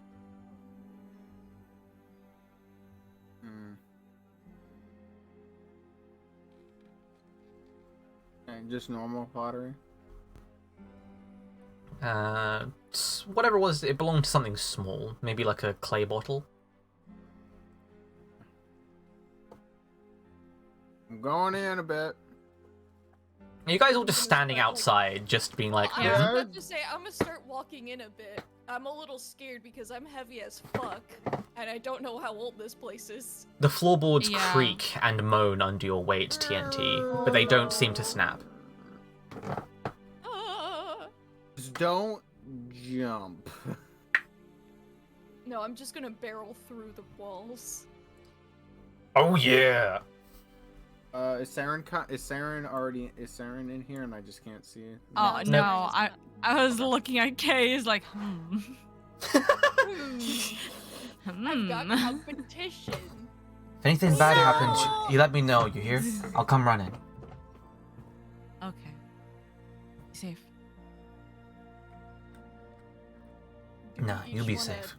And just normal pottery. Whatever it was, it belonged to something small, maybe like a clay bottle. I'm going in a bit. You guys all just standing outside, just being like, I was Yeah. about to say, I'm gonna start walking in a bit. I'm a little scared because I'm heavy as fuck, and I don't know how old this place is. The floorboards Yeah. creak and moan under your weight, TNT, but they don't seem to snap. Ah. Just don't jump. No, I'm just gonna barrel through the walls. Oh yeah! Is Saren in here and I just can't see it? Oh No. no, I was looking at Kay's like, I've got competition. If anything bad No! happens, you let me know, you hear? I'll come running. Okay. Safe. Do we Nah, you each be wanna- safe.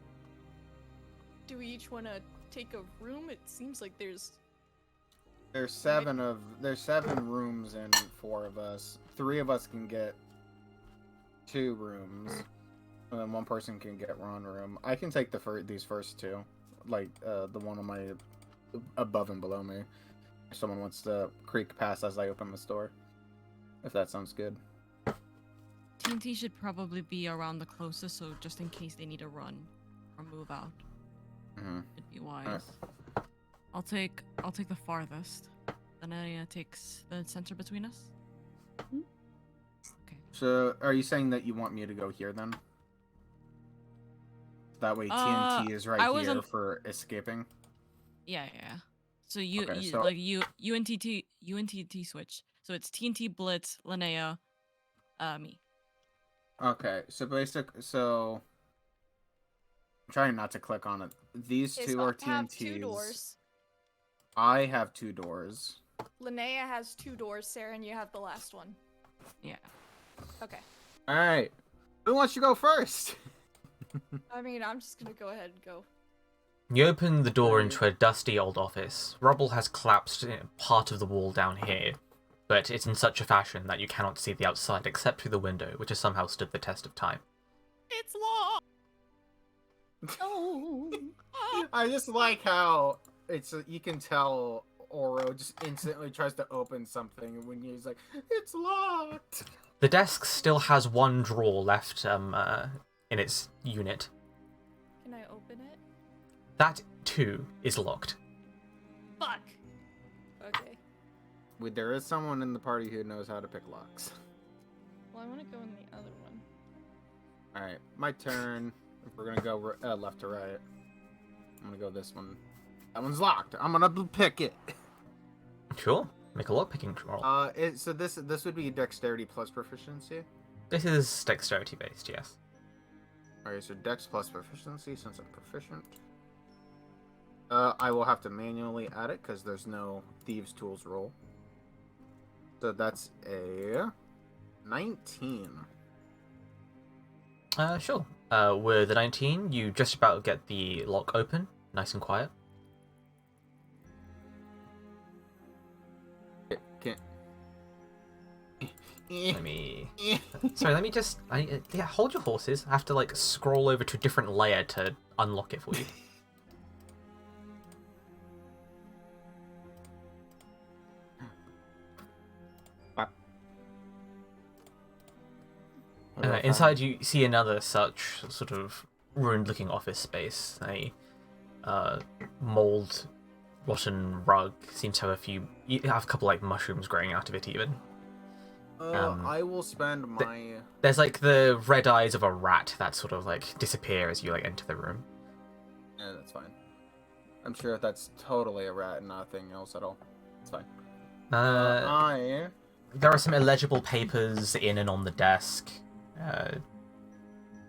Do we each want to take a room? It seems like there's. There's seven rooms and 4 of us. 3 of us can get 2 rooms, and then 1 person can get 1 room. I can take these first 2, like the one on my above and below me. If someone wants to creak past as I open the door, if that sounds good. TNT should probably be around the closest, so just in case they need to run or move out, Mm-hmm. it'd be wise. I'll take the farthest. Then I takes the center between us. Okay. So, are you saying that you want me to go here then? That way TNT is right I here wasn't- for escaping. Yeah. So you, Okay, you so- like you and TNT switch. So it's TNT Blitz, Linnea, me. Okay, so I'm trying not to click on it. These Okay, 2 so are I have TNTs. 2 doors. I have 2 doors. Linnea has 2 doors. Saren, you have the last one. Yeah. Okay. Alright. Who wants to go first? I mean, I'm just gonna go ahead and go. You open the door into a dusty old office. Rubble has collapsed part of the wall down here, but it's in such a fashion that you cannot see the outside except through the window, which has somehow stood the test of time. It's locked. Oh. I just like how you can tell Oro just instantly tries to open something when he's like, it's locked. The desk still has one drawer left in its unit. Can I open it? That, too, is locked. Fuck. Okay. Wait, there is someone in the party who knows how to pick locks. Well, I want to go in the other one. Alright, my turn. If we're gonna go left to right, I'm gonna go this one. That one's locked. I'm gonna pick it. Sure, make a lockpicking roll. So this would be dexterity plus proficiency. This is dexterity based, yes. Alright, so dex plus proficiency since I'm proficient. I will have to manually add it because there's no thieves tools roll. So that's a 19. Sure. With the 19, you just about get the lock open, nice and quiet. Let me... Sorry, let me just... yeah, hold your horses. I have to, like, scroll over to a different layer to unlock it for you. Inside, you see another such sort of ruined-looking office space. A mold, rotten rug seems to have you have a couple like mushrooms growing out of it even. I will spend my. There's like the red eyes of a rat that sort of like disappear as you like enter the room. Yeah, that's fine. I'm sure that's totally a rat and nothing else at all. It's fine. There are some illegible papers in and on the desk.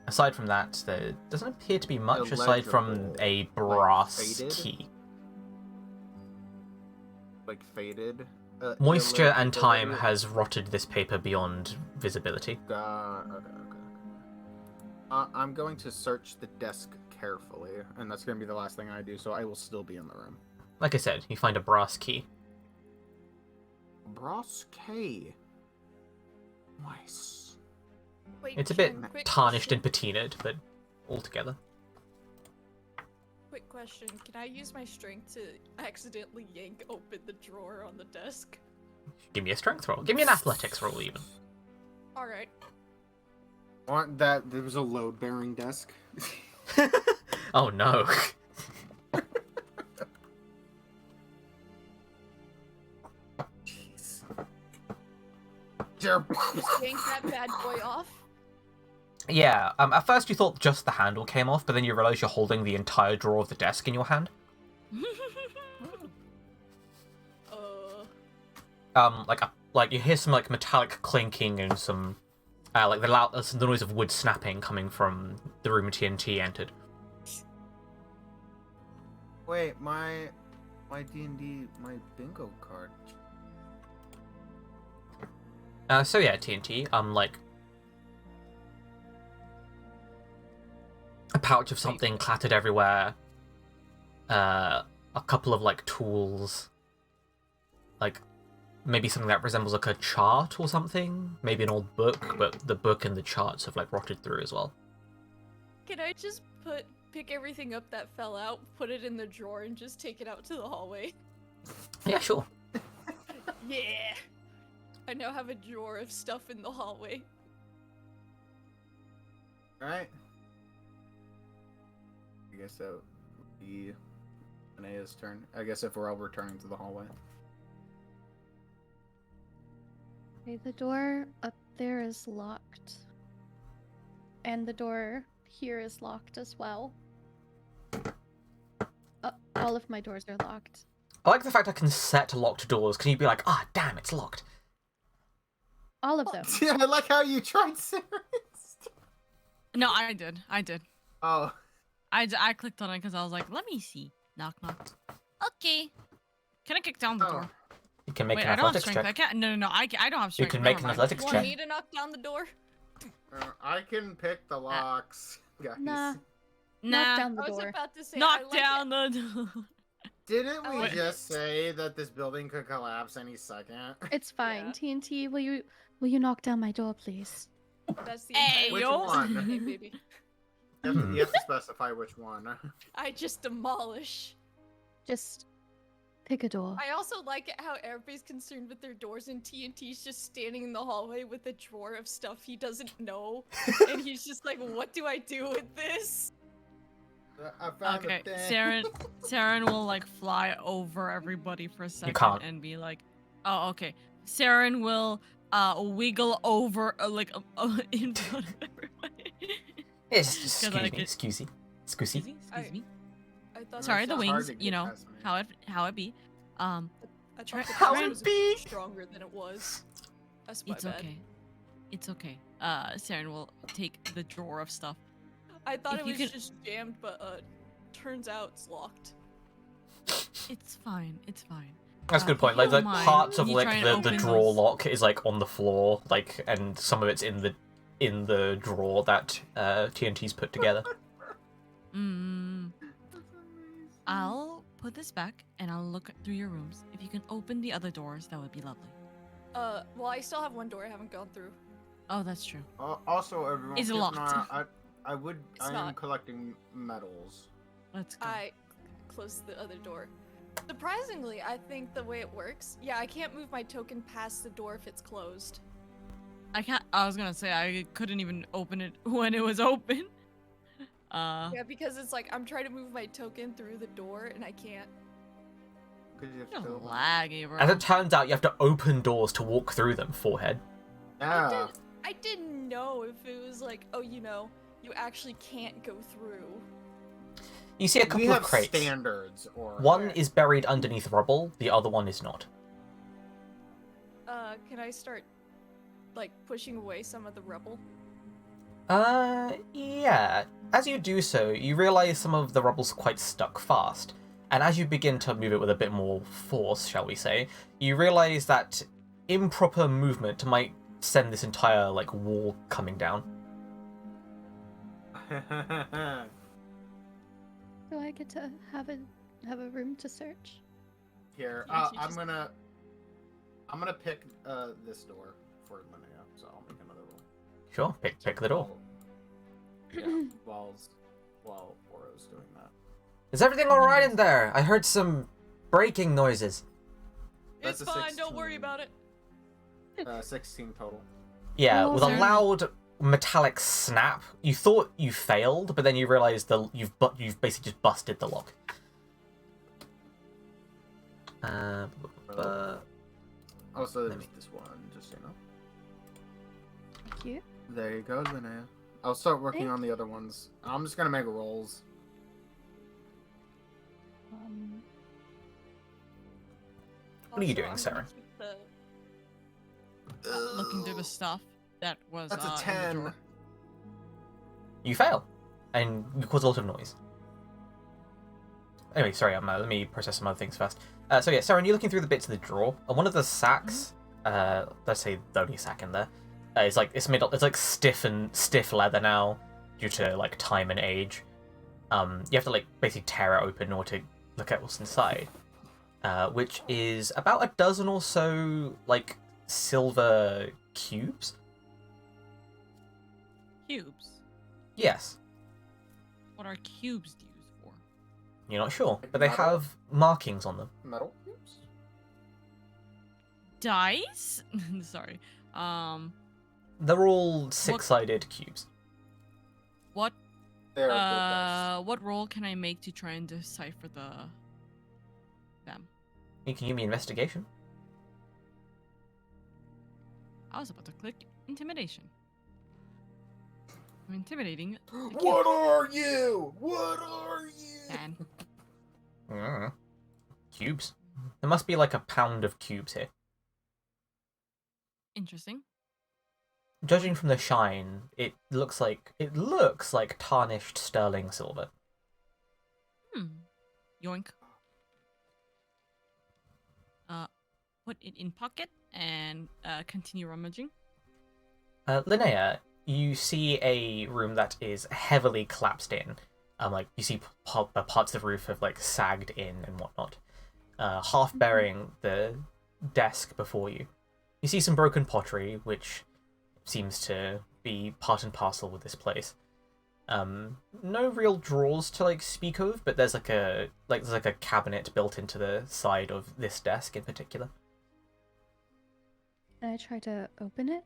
Aside from that, there doesn't appear to be much aside from a brass key. Like faded? Moisture and time has rotted this paper beyond visibility. Okay. I'm going to search the desk carefully, and that's going to be the last thing I do, so I will still be in the room. Like I said, you find a brass key. Brass key. Nice. Wait, It's a bit quick tarnished question. and patinaed, but altogether. Quick question. Can I use my strength to accidentally yank open the drawer on the desk? Give me a strength roll. Give me an athletics roll, even. Alright. Want that? There was a load-bearing desk. Oh no. Jeez. Just yank that bad boy off. Yeah, at first you thought just the handle came off, but then you realize you're holding the entire drawer of the desk in your hand. Like you hear some like metallic clinking and some like the noise of wood snapping coming from the room TNT entered. Wait, my D&D, my bingo card. So yeah, TNT, like a pouch of something clattered everywhere, a couple of like tools, like maybe something that resembles like a chart or something, maybe an old book, but the book and the charts have like rotted through as well. Can I just pick everything up that fell out, put it in the drawer, and just take it out to the hallway? Yeah, sure. Yeah! I now have a drawer of stuff in the hallway. Alright. I guess that would be Linnеa's turn. I guess if we're all returning to the hallway. Okay, the door up there is locked. And the door here is locked as well. All of my doors are locked. I like the fact I can set locked doors. Can you be like, ah, damn, it's locked? All of them. Yeah, I like how you tried serious. No, I did. Oh. I clicked on it because I was like, let me see. Knock, knock. Okay. Can I kick down the door? You can make Wait, an I don't have athletics strength. check. I can't. No. I don't have strength. You can make Never an mind. athletics You want check. me to knock down the door? I can pick the locks. guys. Nah. Nah. Knock down the I was door. about to say, Knock I like down the door. Didn't I we like just it. say that this building could collapse any second? It's fine. Yeah. TNT, will you knock down my door, please? That's the Hey, entire Which yo. one? game, baby. You have to specify which one. I just demolish. Just pick a door. I also like it how everybody's concerned with their doors and TNT's just standing in the hallway with a drawer of stuff he doesn't know. And he's just like, what do I do with this? I found Okay, a thing. Saren will like fly over everybody for a second can't. and be like, "Oh, okay." Saren will wiggle over in front of everybody. Yes, 'Cause excuse I me, could- excuse me. Excuse me. Excuse me. I thought Sorry, it the was hard wings. to get You know past me. how it be. I Try- thought the how box it was be? stronger than it was. That's my It's bad. okay. It's okay. Saren will take the drawer of stuff. I thought If it you was could- just jammed, but turns out it's locked. It's fine. It's fine. That's a good If point. you Like, don't the mind, parts of you like try and the open drawer those. lock is like on the floor, like, and some of it's in the drawer that TNT's put together. I'll put this back and I'll look through your rooms. If you can open the other doors, that would be lovely. Well, I still have one door I haven't gone through. Oh, that's true. Also, everyone, Is it keep an locked? eye- I It's am not. collecting medals. Let's go. I closed the other door. Surprisingly, I think the way it works, yeah, I can't move my token past the door if it's closed. I can't. I was gonna say I couldn't even open it when it was open. Yeah, because it's like I'm trying to move my token through the door and I can't. Because you have You're to open- laggy, bro. As it turns out, you have to open doors to walk through them. Forehead. Yeah. I didn't know if it was like, oh, you know, you actually can't go through. You see a We couple of have crates. standards, or One is buried underneath rubble. The other one is not. Can I start, like, pushing away some of the rubble? Yeah. As you do so, you realize some of the rubble's quite stuck fast. And as you begin to move it with a bit more force, shall we say, you realize that improper movement might send this entire, like, wall coming down. Do I get to have a room to search? Here, Can't you I'm just- gonna pick this door for Linnea, so I'll make another roll. Sure, pick the door. Yeah, while Oro's doing that. Is everything alright in there? I heard some breaking noises. That's It's a fine, don't worry 16. about it. 16 total. Yeah, Oh, with a there- loud metallic snap, you thought you failed, but then you realized you've basically just busted the lock. Also, Let there's me- this one, just so you know. Thank you. There you go, Linnea. I'll start working Thank on the other ones. I'm just gonna make rolls. What are you Also, doing, I'm Sarah? gonna keep the- Looking through the stuff that was. That's a in the 10. drawer. You fail, and you cause a lot of noise. Anyway, sorry, let me process some other things first. So yeah, Sarah, you're looking through the bits of the drawer, and one of the sacks, let's say the only sack in there, is like it's like stiff leather now, due to like time and age. You have to like basically tear it open in order to look at what's inside, which is about a dozen or so like silver cubes. Cubes. Yes. What are cubes used for? You're not sure, but they have markings on them. Metal cubes? Dice? Sorry. They're all six-sided cubes. What? They're good dice. What roll can I make to try and decipher them? You can give me investigation. I was about to click intimidation. I'm intimidating. the cube. What are you? What are you? 10. Cubes. There must be like a pound of cubes here. Interesting. Judging from the shine, it looks like tarnished sterling silver. Yoink. Put it in pocket and continue rummaging. Linnea, you see a room that is heavily collapsed in. Like you see parts of the roof have like sagged in and whatnot, half burying the desk before you. You see some broken pottery, which seems to be part and parcel with this place. No real drawers to like speak of, but there's like a cabinet built into the side of this desk in particular. Can I try to open it?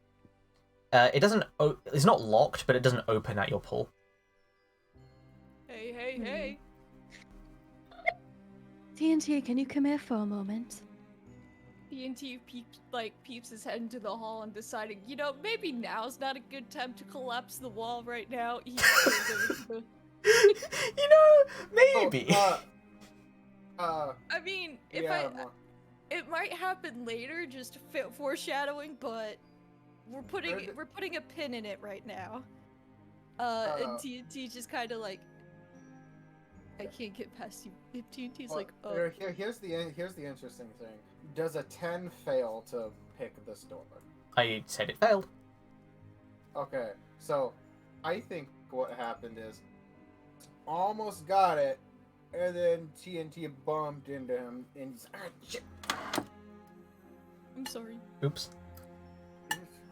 It doesn't. It's not locked, but it doesn't open at your pull. Hey, hey, hey. TNT, can you come here for a moment? TNT peeps his head into the hall and deciding, you know, maybe now's not a good time to collapse the wall right now. He goes over to You know, maybe. I mean, if yeah, it might happen later, just foreshadowing, but we're putting a pin in it right now. And TNT just kind of like, I can't get past you. If TNT's like, oh. Here's the interesting thing. Does a 10 fail to pick this door? I said it failed. Okay, so I think what happened is almost got it, and then TNT bumped into him, and he's shit. I'm sorry. Oops.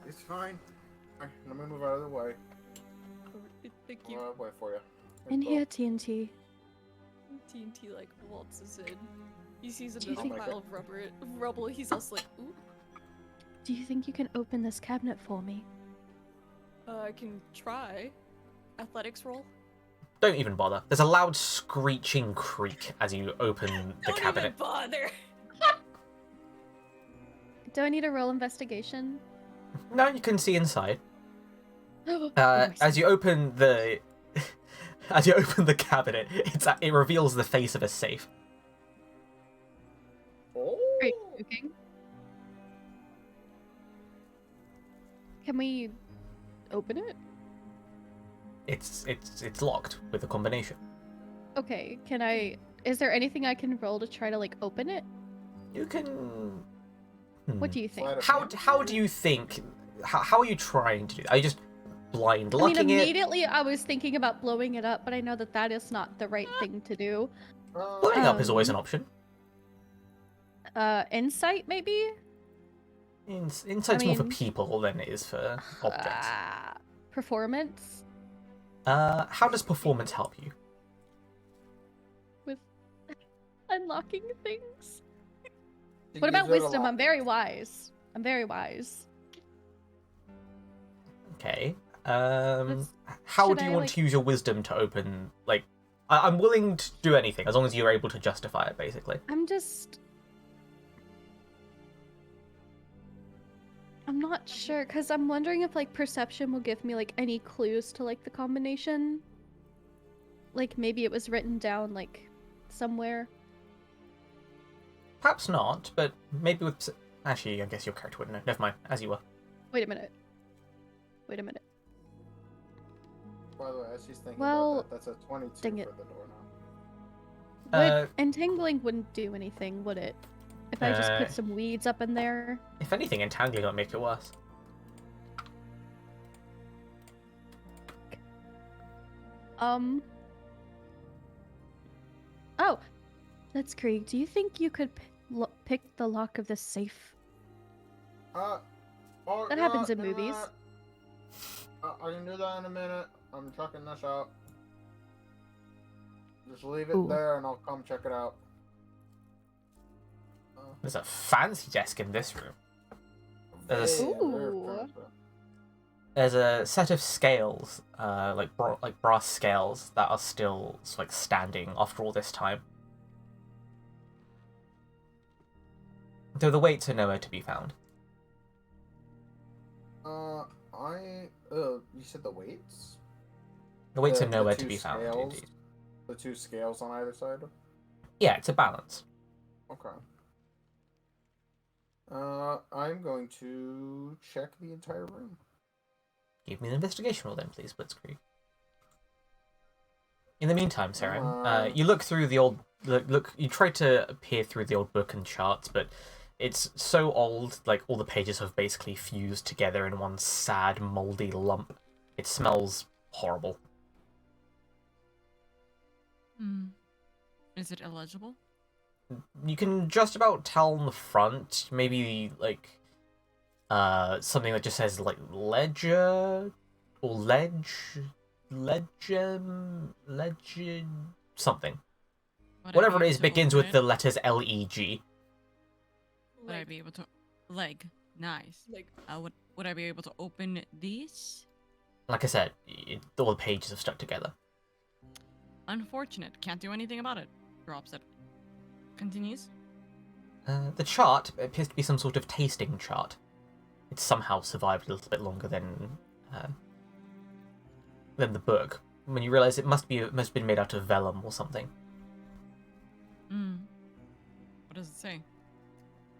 It's fine. Alright, let me move out of the way. Thank you. I'll wait for you. In here, TNT. TNT like waltzes in. He sees Do you another think- pile of rubble. He's also like, ooh. Do you think you can open this cabinet for me? I can try. Athletics roll. Don't even bother. There's a loud screeching creak as you open the Don't cabinet. even bother. Do I need a roll investigation? No, you can see inside. Oh, As you open the cabinet, it reveals the face of a safe. Oh. Great. Okay. Can we open it? It's locked with a combination. Okay, can I... Is there anything I can roll to try to, like, open it? You can... What do you think? How do you think... How are you trying to do that? Are you just blind I mean, lucking it? immediately I was thinking about blowing it up, but I know that that is not the right thing to do. Blowing up is always an option. Insight, maybe? Insight's more for people than it is for objects. Performance? How does performance help you? With unlocking things? What about wisdom? I'm very wise. Okay. Let's- How should do you I, want like- to use your wisdom to open? Like, I'm willing to do anything as long as you're able to justify it. Basically. I'm not sure, because I'm wondering if, like, perception will give me, like, any clues to, like, the combination. Like, maybe it was written down, like, somewhere. Perhaps not, but maybe with. Actually, I guess your character wouldn't know. Never mind. As you were. Wait a minute. By the way, as she's thinking Well, about that, that's a 22 dang it. for the door now. Entangling wouldn't do anything, would it? If I just put some weeds up in there? If anything, entangling might make it worse. Oh! That's Krieg. Do you think you could pick the lock of the safe? That happens in movies. I can do that in a minute. I'm checking this out. Just leave it Ooh. there and I'll come check it out. There's a fancy desk in this room. There's a, Ooh. there's a set of scales, like brass scales, that are still like standing after all this time. Though the weights are nowhere to be found. You said the weights? The weights The- are the nowhere to two be found, scales? indeed. The two scales on either side? Yeah, it's a balance. Okay. I'm going to check the entire room. Give me an investigation roll then, please, Blitzkrieg. In the meantime, Saren, you look through the old... Look, you try to peer through the old book and charts, but it's so old, like, all the pages have basically fused together in one sad, mouldy lump. It smells horrible. Hmm. Is it illegible? You can just about tell on the front, maybe like something that just says like ledger or legend something. Would I Whatever be it able is to begins open with it? the letters LEG. Would I be able to leg? Nice. Like, Would I be able to open these? Like I said, all the pages have stuck together. Unfortunate. Can't do anything about it. Drops it. Continues. The chart appears to be some sort of tasting chart. It's somehow survived a little bit longer than the book. When you realise it must have been made out of vellum or something. Hmm. What does it say?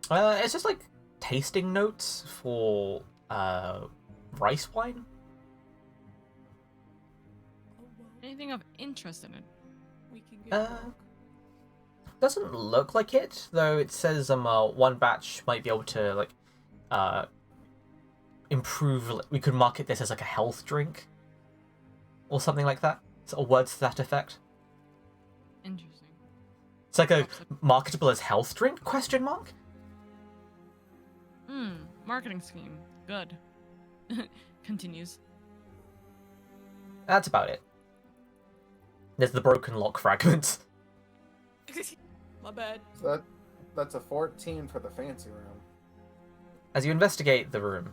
It's just like tasting notes for rice wine. oh well, Anything of interest in it? we can get. Doesn't look like it, though. It says one batch might be able to like improve. We could market this as like a health drink, or something like that. Or words to that effect. Interesting. It's like a Drops it. marketable as health drink? Question mark. Hmm. Marketing scheme. Good. Continues. That's about it. There's the broken lock fragments. My bad. So that's a 14 for the fancy room. As you investigate the room,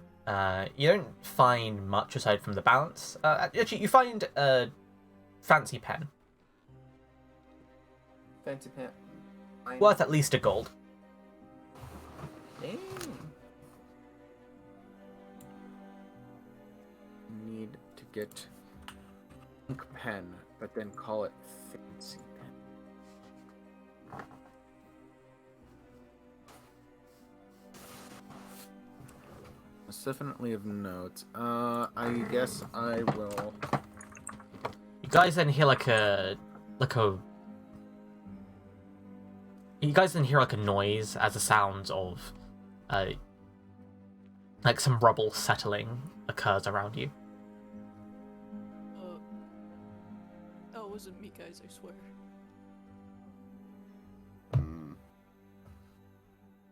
you don't find much aside from the balance. Actually, you find a fancy pen, Fancy pen. worth at least a gold. Damn. Need to get ink pen, but then call it fancy pen. It's definitely of note. I guess I will. You guys then hear You guys then hear like a noise as the sounds of like some rubble settling occurs around you. That wasn't me, guys. I swear.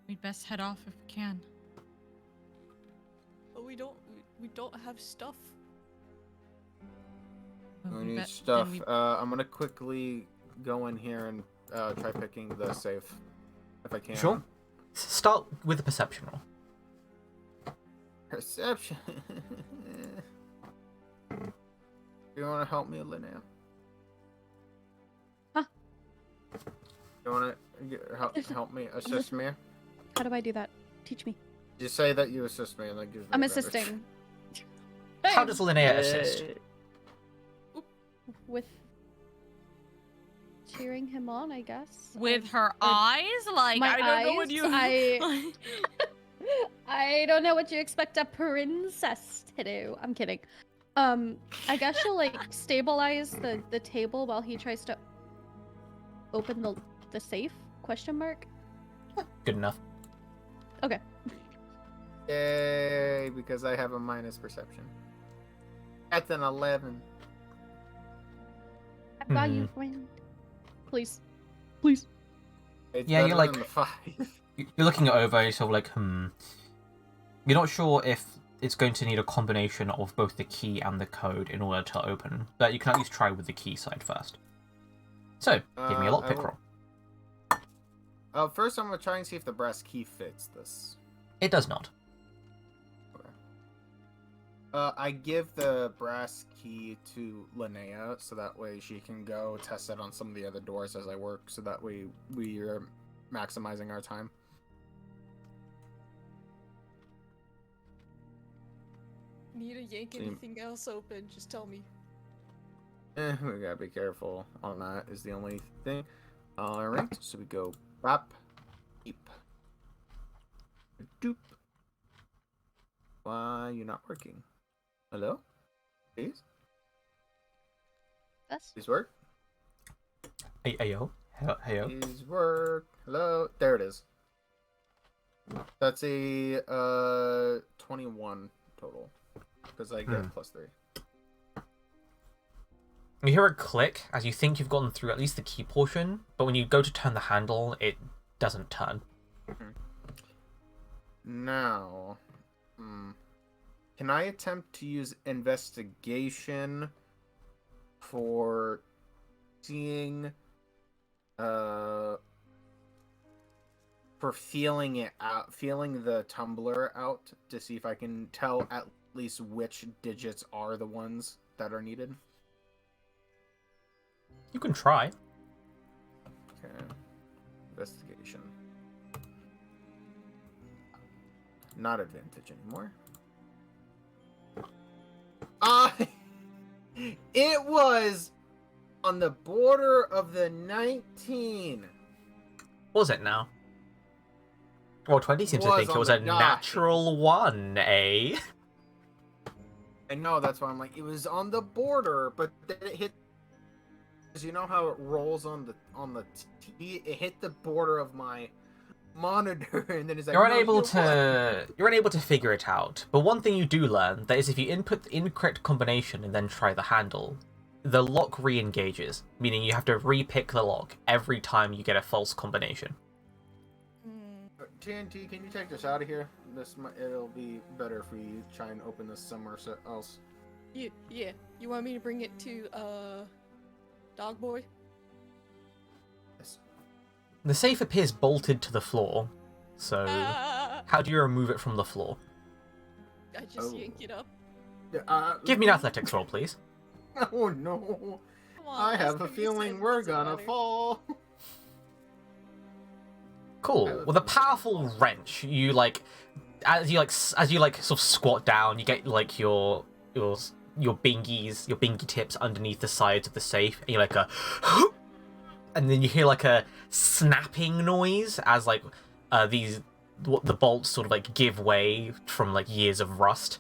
We'd best head off if we can. But we don't have stuff. Well, We we need bet- stuff. then we- I'm gonna quickly go in here and try picking the safe if I can. Sure. Start with a perception roll. Perception. You want to help me, Linnea? Huh? You want to help me, assist me? How do I do that? Teach me. You say that you assist me, and that gives me I'm advantage. assisting. How does Linnea assist? With cheering him on, I guess. With her eyes? Like, my I don't know what eyes? you... I don't know what you expect a princess to do. I'm kidding. I guess she'll like stabilize the table while he tries to open the safe? Question mark. Good enough. Okay. Yay, because I have a minus perception. That's an 11. I've got you, friend. Please. Please. It's Yeah, you're better like- than the 5. You're looking it over, you're sort of like, You're not sure if it's going to need a combination of both the key and the code in order to open, but you can at least try with the key side first. So, give me a I lockpick will- roll. First, I'm gonna try and see if the brass key fits this. It does not. I give the brass key to Linnea so that way she can go test it on some of the other doors as I work, so that way we are maximizing our time. Need to yank anything else open? Just tell me. We gotta be careful on that, is the only thing. Alright, so we go bop, beep, doop. Why you're not working? Hello? Please? That's Please work? Ayo. Heyo. Please work. Hello? There it is. That's a 21 total. Because I get +3. You hear a click as you think you've gotten through at least the key portion, but when you go to turn the handle, it doesn't turn. Now, can I attempt to use investigation for seeing, for feeling it out, feeling the tumbler out to see if I can tell at least which digits are the ones that are needed? You can try. Okay. Investigation. Not advantage anymore. It was on the border of the 19. What was it now? Well, 20 seems to Was think it on was the a die. natural 1, eh? I know, that's why I'm like, it was on the border, but then it hit. Because you know how it rolls on the T? It hit the border of my monitor, and then it's like, You're no, unable you won. you're unable to figure it out. But one thing you do learn, that is if you input the incorrect combination and then try the handle, the lock re-engages, meaning you have to re-pick the lock every time you get a false combination. TNT, can you take this out of here? It'll be better if we try and open this somewhere else. Yeah. You want me to bring it to Dog Boy? Yes. The safe appears bolted to the floor, so how do you remove it from the floor? I just yank it up. Give me an athletics roll, please. Oh no! Come on, I last have a time you feeling said we're it doesn't gonna matter. fall. Cool. With a powerful wrench, you as you sort of squat down, you get like your bingy tips underneath the sides of the safe, and you're like and then you hear like a snapping noise as the bolts sort of like give way from like years of rust,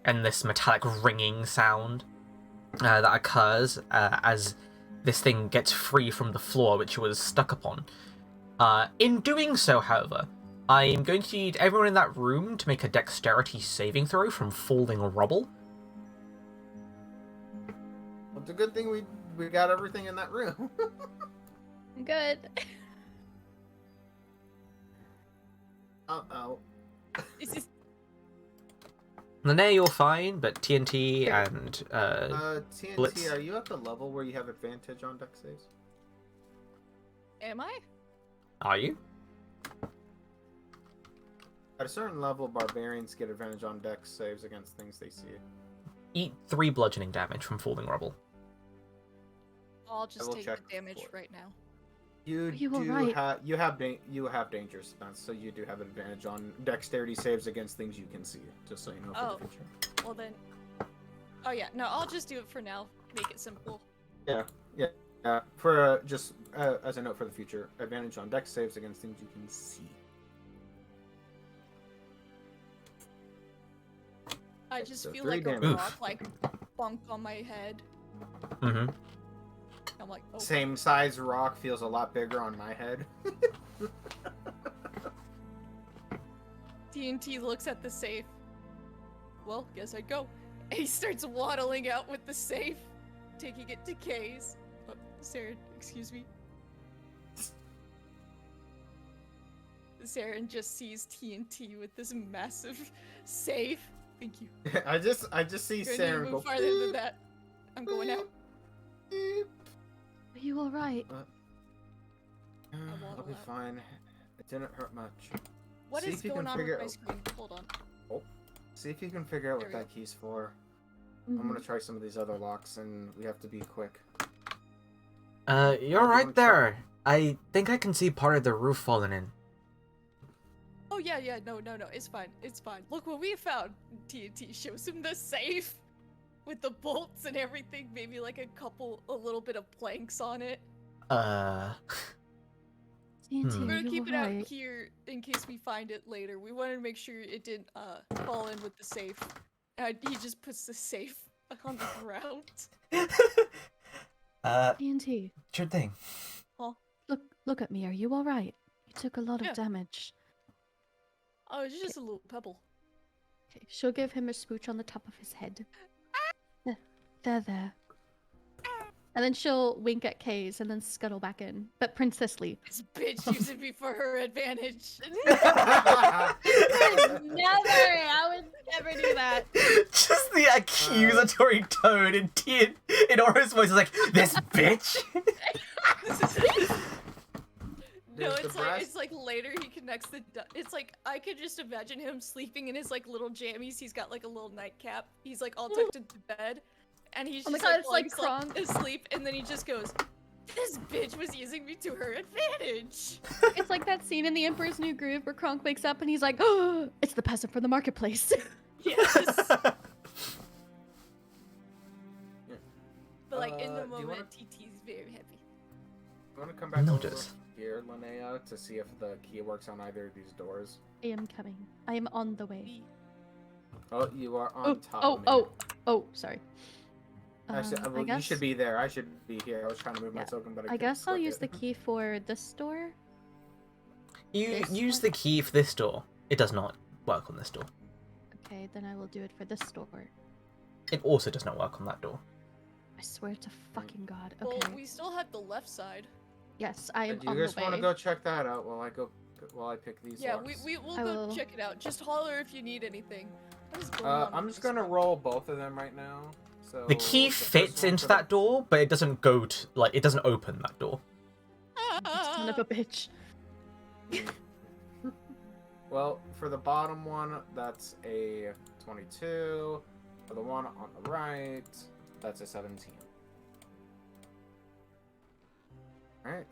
and this metallic ringing sound that occurs as this thing gets free from the floor which it was stuck upon. In doing so, however, I am going to need everyone in that room to make a dexterity saving throw from falling rubble. It's a good thing we got everything in that room. Good. Uh-oh. Is this Linnea, you're fine, but TNT and TNT, Blitz. are you at the level where you have advantage on dex saves? am I? Are you? At a certain level, barbarians get advantage on dex saves against things they see. Eat 3 bludgeoning damage from falling rubble. I'll just will take check the damage for it. right now. You You do were right. have dangerous stunts, so you do have advantage on dexterity saves against things you can see. Just so you know for Oh. the future. Well then. Oh yeah, no, I'll just do it for now. Make it simple. Yeah. For just as a note for the future, advantage on dex saves against things you can see. I just So feel 3 like a damage. rock like bunk on my head. Mm-hmm. I'm like, oh. Same size rock feels a lot bigger on my head. TNT looks at the safe. Well, guess I'd go. And he starts waddling out with the safe, taking it to Kay's. Oh, Sarah, excuse me. Saren just sees TNT with this massive safe. Thank you. I just see Couldn't Saren even go. move farther than that. I'm going out. Beep. Are you alright? I'll be out. fine. It didn't hurt much. What See is if you going can on with figure my out- screen? Hold on. See if you can figure out There what we that key's for. Mhm. I'm gonna try some of these other locks, and we have to be quick. You're I'm right trying- there. I think I can see part of the roof falling in. Oh yeah, no, it's fine. Look what we found. TNT shows him the safe with the bolts and everything. Maybe like a little bit of planks on it. TNT, We're are gonna you keep it alright? out here in case we find it later. We wanted to make sure it didn't fall in with the safe. He just puts the safe on the ground. TNT, Sure thing. look at me. Are you alright? You took a lot Yeah. of damage. Oh, it's just a little pebble. Okay, she'll give him a smooch on the top of his head. There. And then she'll wink at Kays and then scuttle back in. But princessly. This bitch uses me for her advantage. Never! I would never do that. Just the accusatory tone in Aura's voice is like, this bitch? No, Does the brass- it's like later he connects the. It's like I could just imagine him sleeping in his like little jammies. He's got like a little nightcap. He's like all tucked into bed, and he's Oh my just God, it's like falling Kronk. asleep, and then he just goes, "This bitch was using me to her advantage." It's like that scene in The Emperor's New Groove where Kronk wakes up and he's like, oh, it's the peasant from the marketplace. Yes. But like in the do you wanna- moment, TT's very happy. I want to come back No, over just- here, Linnea, to see if the key works on either of these doors. I am coming. I am on the way. Oh, you are on top Oh, of me. oh, sorry. Actually, I well, guess, you should be there. I should be here. I was trying to move my Yeah. token, but I I couldn't guess I'll click use it. the key for this door. You This use one? the key for this door. It does not work on this door. Okay, then I will do it for this door. It also does not work on that door. I swear to fucking God. Well, Okay. we still have the left side. Yes, I am Do on you the guys way. want to go check that out while I pick these Yeah, locks? we'll I go will. check it out. Just holler if you need anything. What is going on I'm with just this gonna one? roll both of them right now. So The key first fits one into for the- that door, but it doesn't go to, like, it doesn't open that door. Son of a bitch. Well, for the bottom one, that's a 22. For the one on the right, that's a 17. Alright.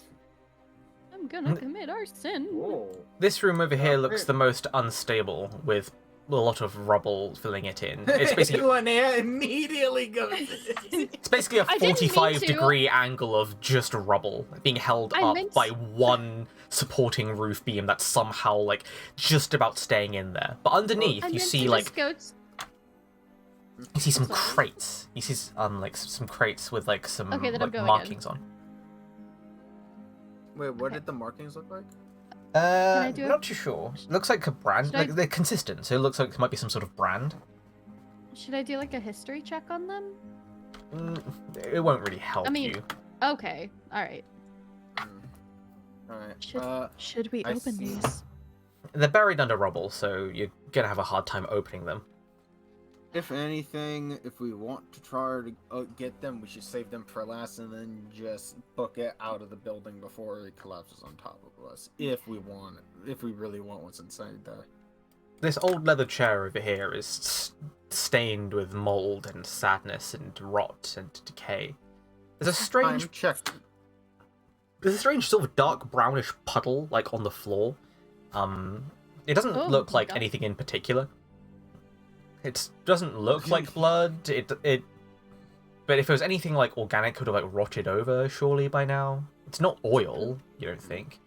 I'm gonna commit arson. Whoa. This room over here Oh, looks great. the most unstable, with a lot of rubble filling it in. It's basically Linnea immediately goes. it's basically a I didn't mean 45-degree angle of just rubble being held I up meant- by one supporting roof beam that's somehow like just about staying in there. But underneath I you meant see to like just go you see some Sorry. crates. You see like some crates with like some Okay, then I'm like, going in. markings on. Wait, what Okay. did the markings look like? I do Not too sure. Looks like a brand. Should I- Like they're consistent, so it looks like it might be some sort of brand. Should I do like a history check on them? It won't really help I mean, you. Okay, alright. Alright. Should we I open see. these? They're buried under rubble, so you're gonna have a hard time opening them. If anything, if we want to try to get them, we should save them for last and then just book it out of the building before it collapses on top of us. If we want it. If we really want what's inside there. This old leather chair over here is stained with mold and sadness and rot and decay. There's a strange, I'm checked. there's a strange sort of dark brownish puddle like on the floor. It doesn't Oh look my like God. anything in particular. It doesn't look like blood. But if it was anything like organic, it would have like rotted over surely by now. It's not oil, you don't think?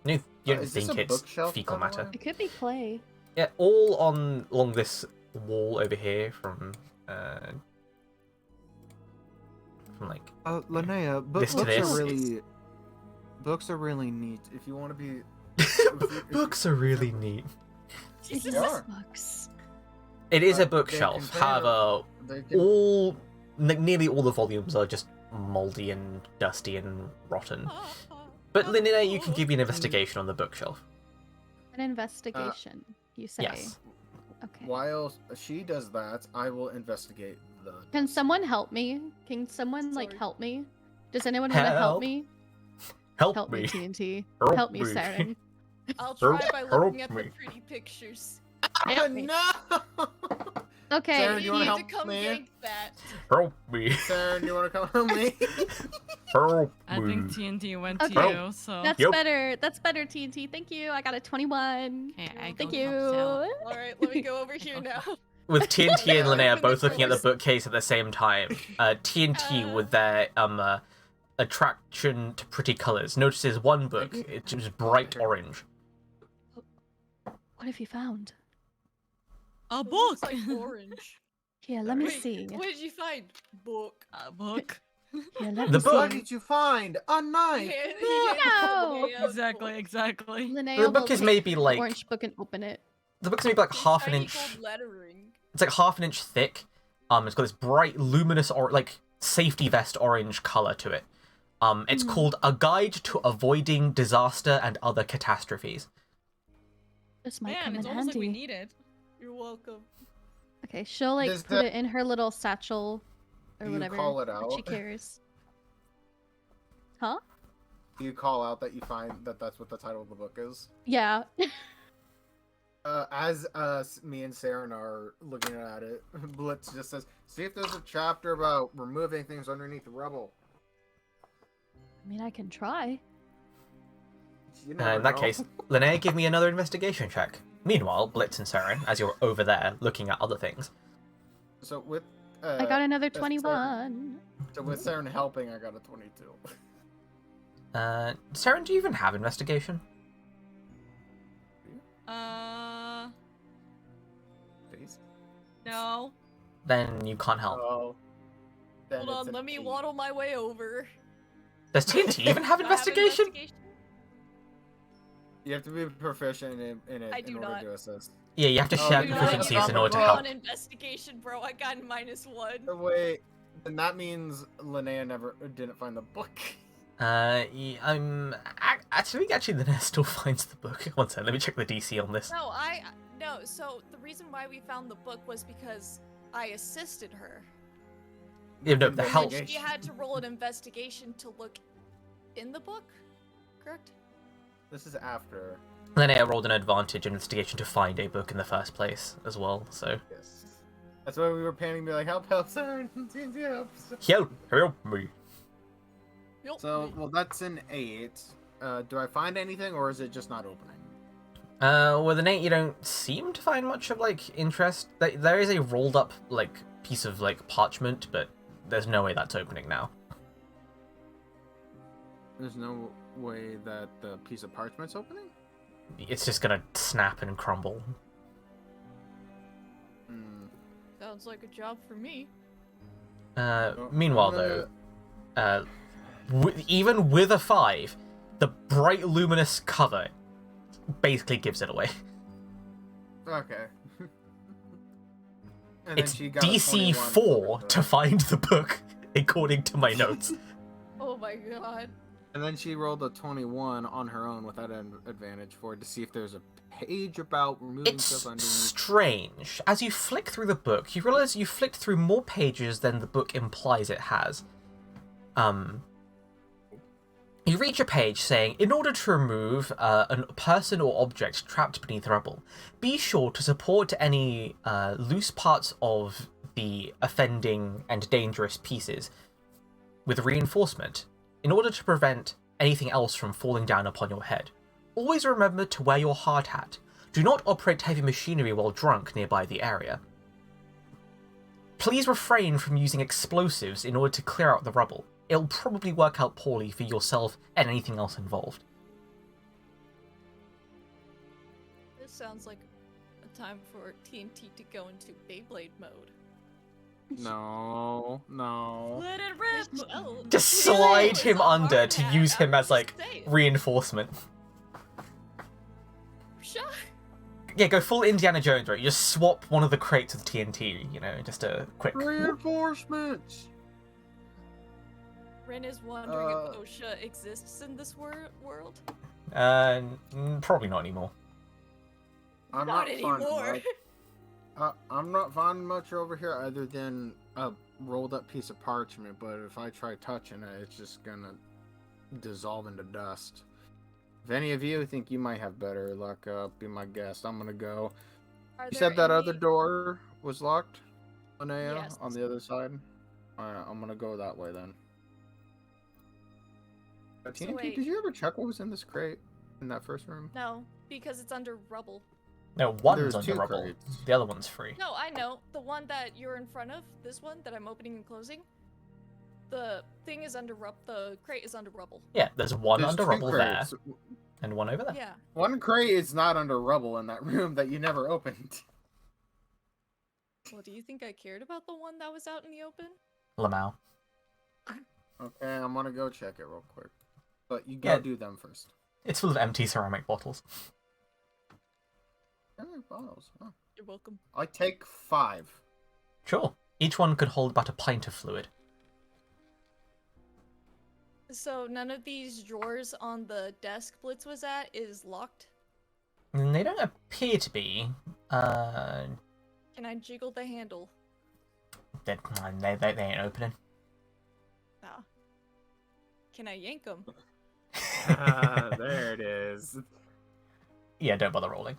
You don't Is this think a it's bookshelf, fecal by the matter? way? It could be clay. Yeah, all along this wall over here from like Linnea, This to books this. are really neat. If you want to be books are really neat. They are. Books. It is a They bookshelf. contain However, They can- all nearly all the volumes are just moldy and dusty and rotten. But Linnea, you can give me an investigation on the bookshelf. An investigation, you say? Yes. Okay. While she does that, I will investigate the. Can someone help me? Can someone like Sorry. help me? Does anyone want to help Help. me? Help me. TNT. Help Help me, me. Saren. I'll Help- try by help looking at the me. pretty pictures. Help me. No! Okay. Saren, You you wanna need to help come me? gank that. Help me. Saren, you want to come help me? Help I think me. TNT went Okay. to you, so. That's Yep. better. That's better, TNT. Thank you. I got a 21. Okay, I Thank go you. help Sal. Alright, let me go over here now. With TNT and Linnea Open both the looking at the doors. bookcase at the same time, TNT with their attraction to pretty colors notices one book. It's just bright orange. What have you found? A It book! looks like orange. Here, let me Wait, see. What did you find? Book. A book. Here, let The me book- What see. did you find? A knife! No! Exactly. Linnea The will book is take maybe the like orange book and open it. the book's maybe like half an Shiny inch. gold lettering. It's like half an inch thick. It's got this bright, luminous, or like safety vest orange color to it. It's called A Guide to Avoiding Disaster and Other Catastrophes. This might Man, come it's in almost handy. like we need it. You're welcome. Okay, she'll like Does put that- it in her little satchel or Do you whatever call it that she out? carries. Huh? Do you call out that you find that that's what the title of the book is? Yeah. As me and Saren are looking at it, Blitz just says, "See if there's a chapter about removing things underneath the rubble." I mean, I can try. You never In that know. case, Linnea, give me another investigation check. Meanwhile, Blitz and Saren, as you're over there looking at other things. So with I got another that's 21. So with Saren helping, I got a 22. Saren, do you even have investigation? Please. No. Then you can't help. Oh. Then Hold it's on, an let me 8. waddle my way over. Does TNT even have Do I have investigation? You have to be proficient in it I do in order not. to assist. Yeah, you have to Oh, share you proficiencies in don't. order to Oh. help. On investigation, bro. I got -1. Wait, then that means Linnea never didn't find the book. I'm actually Linnea still finds the book. One second, let me check the DC on this. No. So the reason why we found the book was because I assisted her. Yeah, no, the And help. then She had to roll an investigation to look in the book, correct? This is after. Linnea rolled an advantage investigation to find a book in the first place as well. So Yes. That's why we were panicking, be like, "Help, Saren, help me. Yup. So, well, that's an 8. Do I find anything, or is it just not opening? With an 8, you don't seem to find much of like interest. There is a rolled up like piece of like parchment, but there's no way that's opening now. There's no way that the piece of parchment's opening? It's just gonna snap and crumble. Hmm. Sounds like a job for me. Meanwhile, though, even with a 5, the bright luminous cover basically gives it away. Okay. And then It's she got a DC 21 4 for to the- find the book, according to my notes. Oh my god. And then she rolled a 21 on her own without an advantage for it to see if there's a page about removing It's stuff underneath. strange. As you flick through the book, you realize you flicked through more pages than the book implies it has. You reach a page saying, in order to remove a person or object trapped beneath rubble, be sure to support any loose parts of the offending and dangerous pieces with reinforcement, in order to prevent anything else from falling down upon your head. Always remember to wear your hard hat. Do not operate heavy machinery while drunk nearby the area. Please refrain from using explosives in order to clear out the rubble. It'll probably work out poorly for yourself and anything else involved. This sounds like a time for TNT to go into Beyblade mode. No. Let it rip! Oh, Just really? slide It's him a under hard to hat, use him I'm as, like, just saying. reinforcement. Shut. Yeah, go full Indiana Jones, right? You just swap one of the crates with TNT, you know, just a quick... Reinforcements! Ren is wondering if Uh, OSHA exists in this world. Probably not anymore. I'm Not finding anymore. much- I'm not finding much over here other than a rolled up piece of parchment, but if I try touching it, it's just gonna dissolve into dust. If any of you think you might have better luck, be my guest. I'm gonna go. Are You there said that other any- door was locked, Linnea, Yes. on the other side? Alright, I'm gonna go that way then. TNT, wait. did you ever check what was in this crate? In that first room? No, because it's under rubble. No, one's There's under 2 rubble. crates. The other one's free. No, I know. The one that you're in front of, this one that I'm opening and closing, the thing is under the crate is under rubble. Yeah, there's one There's under 2 rubble there, crates. and one over there. Yeah. One crate is not under rubble in that room that you never opened. Well, do you think I cared about the one that was out in the open? Lamau. Okay, I'm gonna go check it real quick. But you go Yeah. do them first. It's full of empty ceramic bottles. Bottles. Huh. You're welcome. I take 5. Sure. Each one could hold about a pint of fluid. So none of these drawers on the desk Blitz was at is locked? They don't appear to be. Can I jiggle the handle? They ain't opening. Ah. Can I yank them? There it is. Yeah, don't bother rolling.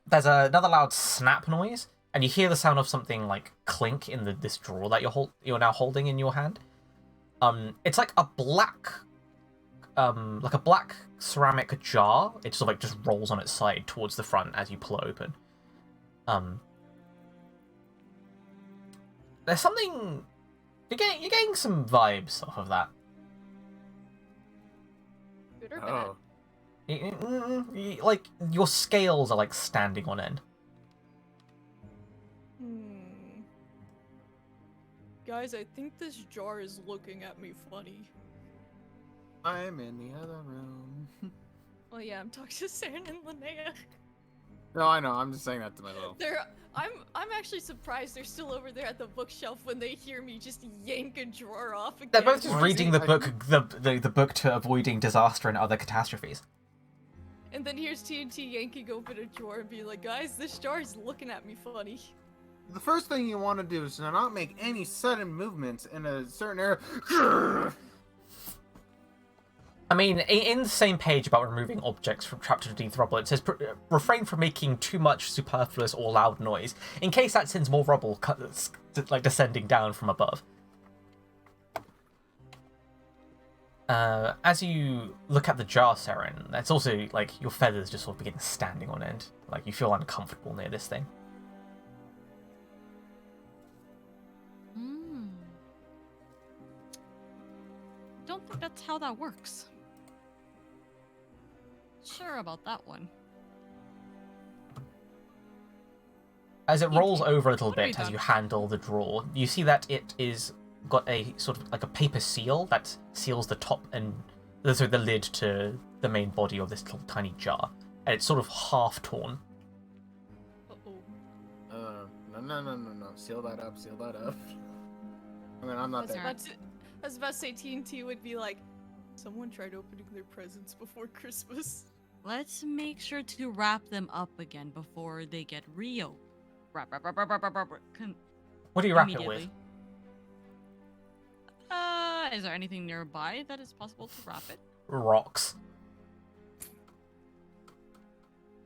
There's another loud snap noise, and you hear the sound of something like clink in this drawer that you're now holding in your hand. It's like a black ceramic jar. It sort of like just rolls on its side towards the front as you pull it open. There's something you're getting some vibes off of that. Good or bad? Oh. Like your scales are like standing on end. Guys, I think this jar is looking at me funny. I'm in the other room. Well, yeah, I'm talking to Saren and Linnea. No, I know. I'm just saying that to myself. I'm actually surprised they're still over there at the bookshelf when they hear me just yank a drawer off again. They're both just Well, reading see, the book, the book to avoiding disaster and other catastrophes. And then here's TNT yanking open a drawer and being like, guys, this jar is looking at me funny. The first thing you want to do is to not make any sudden movements in a certain area. I mean, in the same page about removing objects from trapped underneath rubble, it says refrain from making too much superfluous or loud noise, in case that sends more rubble like descending down from above. As you look at the jar, Saren, it's also like your feathers just sort of begin standing on end. Like you feel uncomfortable near this thing. Don't think that's how that works. Sure about that one. As it rolls over a little What have bit you as you done? handle the drawer, you see that it is got a sort of like a paper seal that seals the top and the lid to the main body of this little tiny jar, and it's sort of half torn. Uh-oh. No. Seal that up. I mean, I'm not there. I was about to say TNT would be like, someone tried opening their presents before Christmas. Let's make sure to wrap them up again before they get reopened. Wrap. What do you wrap it with? Immediately. Is there anything nearby that is possible to wrap it? Rocks.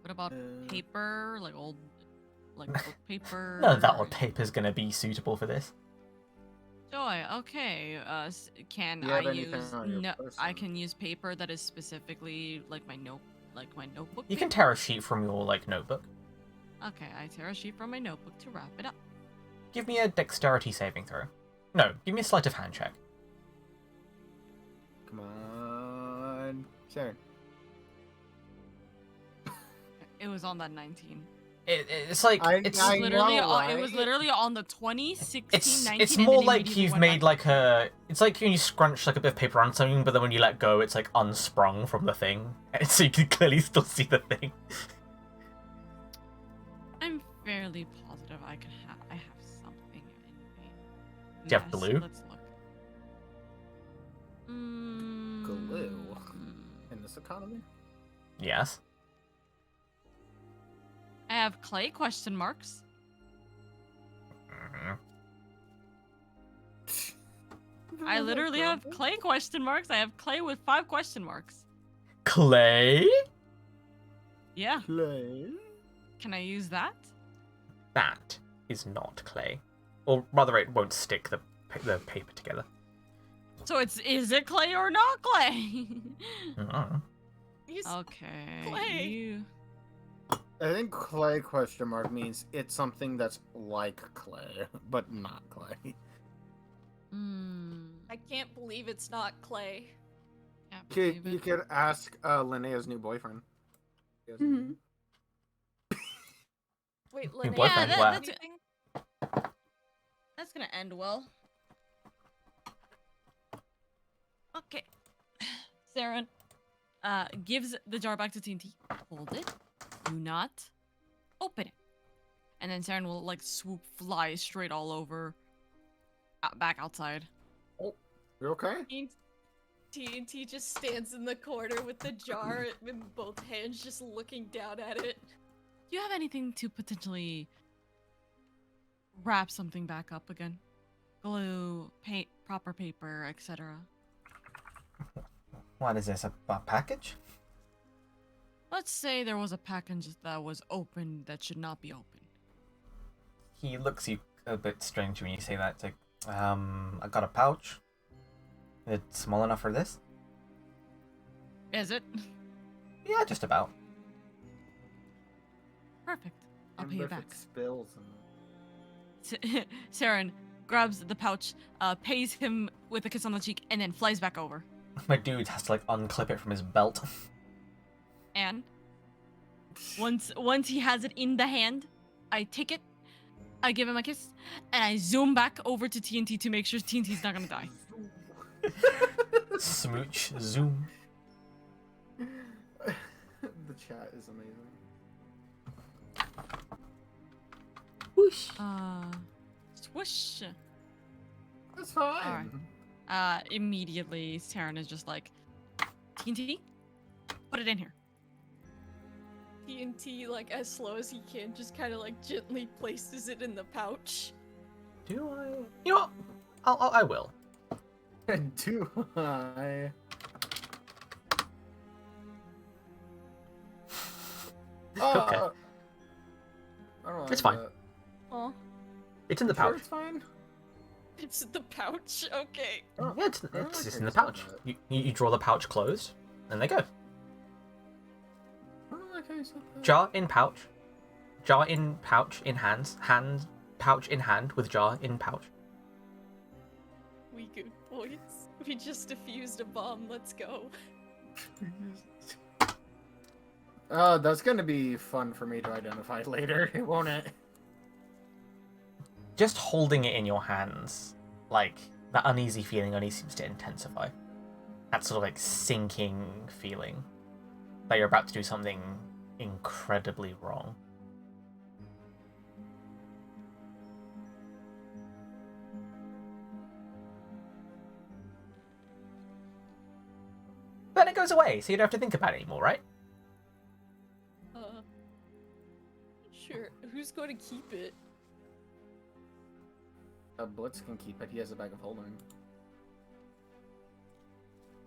What about paper, like old, like book paper? None of that old paper's gonna be suitable for this. Joy, okay. Can Do you I have anything use? on your No, I person? can use paper that is specifically like my notebook. You can paper? tear a sheet from your notebook. Okay, I tear a sheet from my notebook to wrap it up. Give me a dexterity saving throw. No, give me a sleight of hand check. Come on, Sharon. It was on that 19. It's like it's I Literally, know, it was right? literally on the 20, 16, 19. it's and more then like immediately you've went made back. like a. It's like when you scrunch like a bit of paper on something, but then when you let go, it's like unsprung from the thing, and so you can clearly still see the thing. I'm fairly positive I have something in me. Do you have glue? Let's look. Glue in this economy. Yes. I have clay question marks. I literally have clay question marks. I have clay with 5 question marks. Clay? Yeah. Clay. Can I use that? That is not clay, or rather, it won't stick the paper together. So is it clay or not clay? Mm. He's Okay. Clay. You... I think clay question mark means it's something that's like clay, but not clay. I can't believe it's not Clay. Can't believe You it. could ask Linnea's new boyfriend. He has a- Mhm. Wait, Your Linnea, boyfriend, that- wow. that's- anything? That's gonna end well. Okay. Saren gives the jar back to TNT. Hold it. Do not open it. And then Saren will like fly straight all over back outside. Oh, you okay? TNT just stands in the corner with the jar in both hands, just looking down at it. Do you have anything to potentially wrap something back up again? Glue, paint, proper paper, etc. What is this? A package? Let's say there was a package that was open that should not be open. He looks you a bit strange when you say that. It's like, I got a pouch. It's small enough for this? Is it? Yeah, just about. Perfect. I'll And pay you if back. it spills and... Saren grabs the pouch, pays him with a kiss on the cheek, and then flies back over. My dude has to like unclip it from his belt. And once he has it in the hand, I take it, I give him a kiss, and I zoom back over to TNT to make sure TNT's not gonna die. Smooch, zoom. The chat is amazing. Whoosh. Swoosh. That's fine. Immediately, Saren is just like, TNT, put it in here. TNT, like, as slow as he can, just kind of, like, gently places it in the pouch. Do I? You know what? I will. Do I? Okay. I don't like It's fine. that. Oh, It's in the Sure pouch. it's fine? it's the pouch? Okay. Oh, Yeah, it's I don't just like in the how you pouch. said that. You draw the pouch closed, and they go. I don't like how you said that. Jar in pouch. Jar in pouch in hands. Hand pouch in hand with jar in pouch. We good boys. We just defused a bomb. Let's go. That's gonna be fun for me to identify later, won't it? Just holding it in your hands, like, that uneasy feeling only seems to intensify. That sort of like sinking feeling that you're about to do something incredibly wrong. Then it goes away, so you don't have to think about it anymore, right? Sure. Who's going to keep it? Blitz can keep it. He has a bag of holding.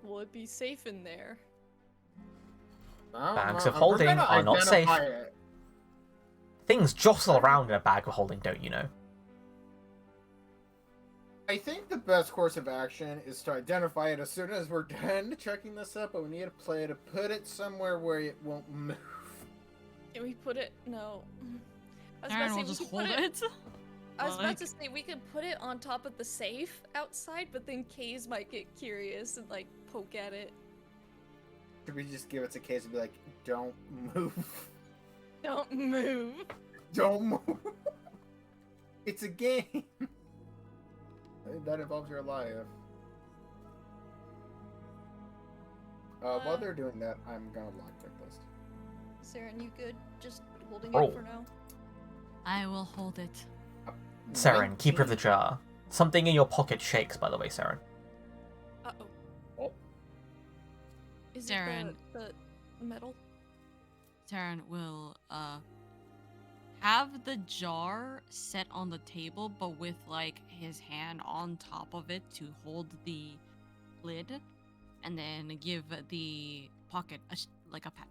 Will it be safe in there? I don't Bags know. of holding We're gonna are not safe. identify it. Things jostle around in a bag of holding, don't you know? I think the best course of action is to identify it as soon as we're done checking this up, but we need a play to put it somewhere where it won't move. Can we put it? No. I was Saren will about to just say, we hold could put it. I was Like- about to say we could put it on top of the safe outside, but then Kays might get curious and like poke at it. Could we just give it to Case and be like, don't move? Don't move. Don't move. It's a game. That involves your life. While they're doing that, I'm gonna lockpick this. Saren, you good? Just holding Oh. it for now. I will hold it. Saren, keeper of the jar. Something in your pocket shakes, by the way, Saren. Uh-oh. Oh. Is Saren. it the metal? Saren will have the jar set on the table, but with like his hand on top of it to hold the lid, and then give the pocket like a pat.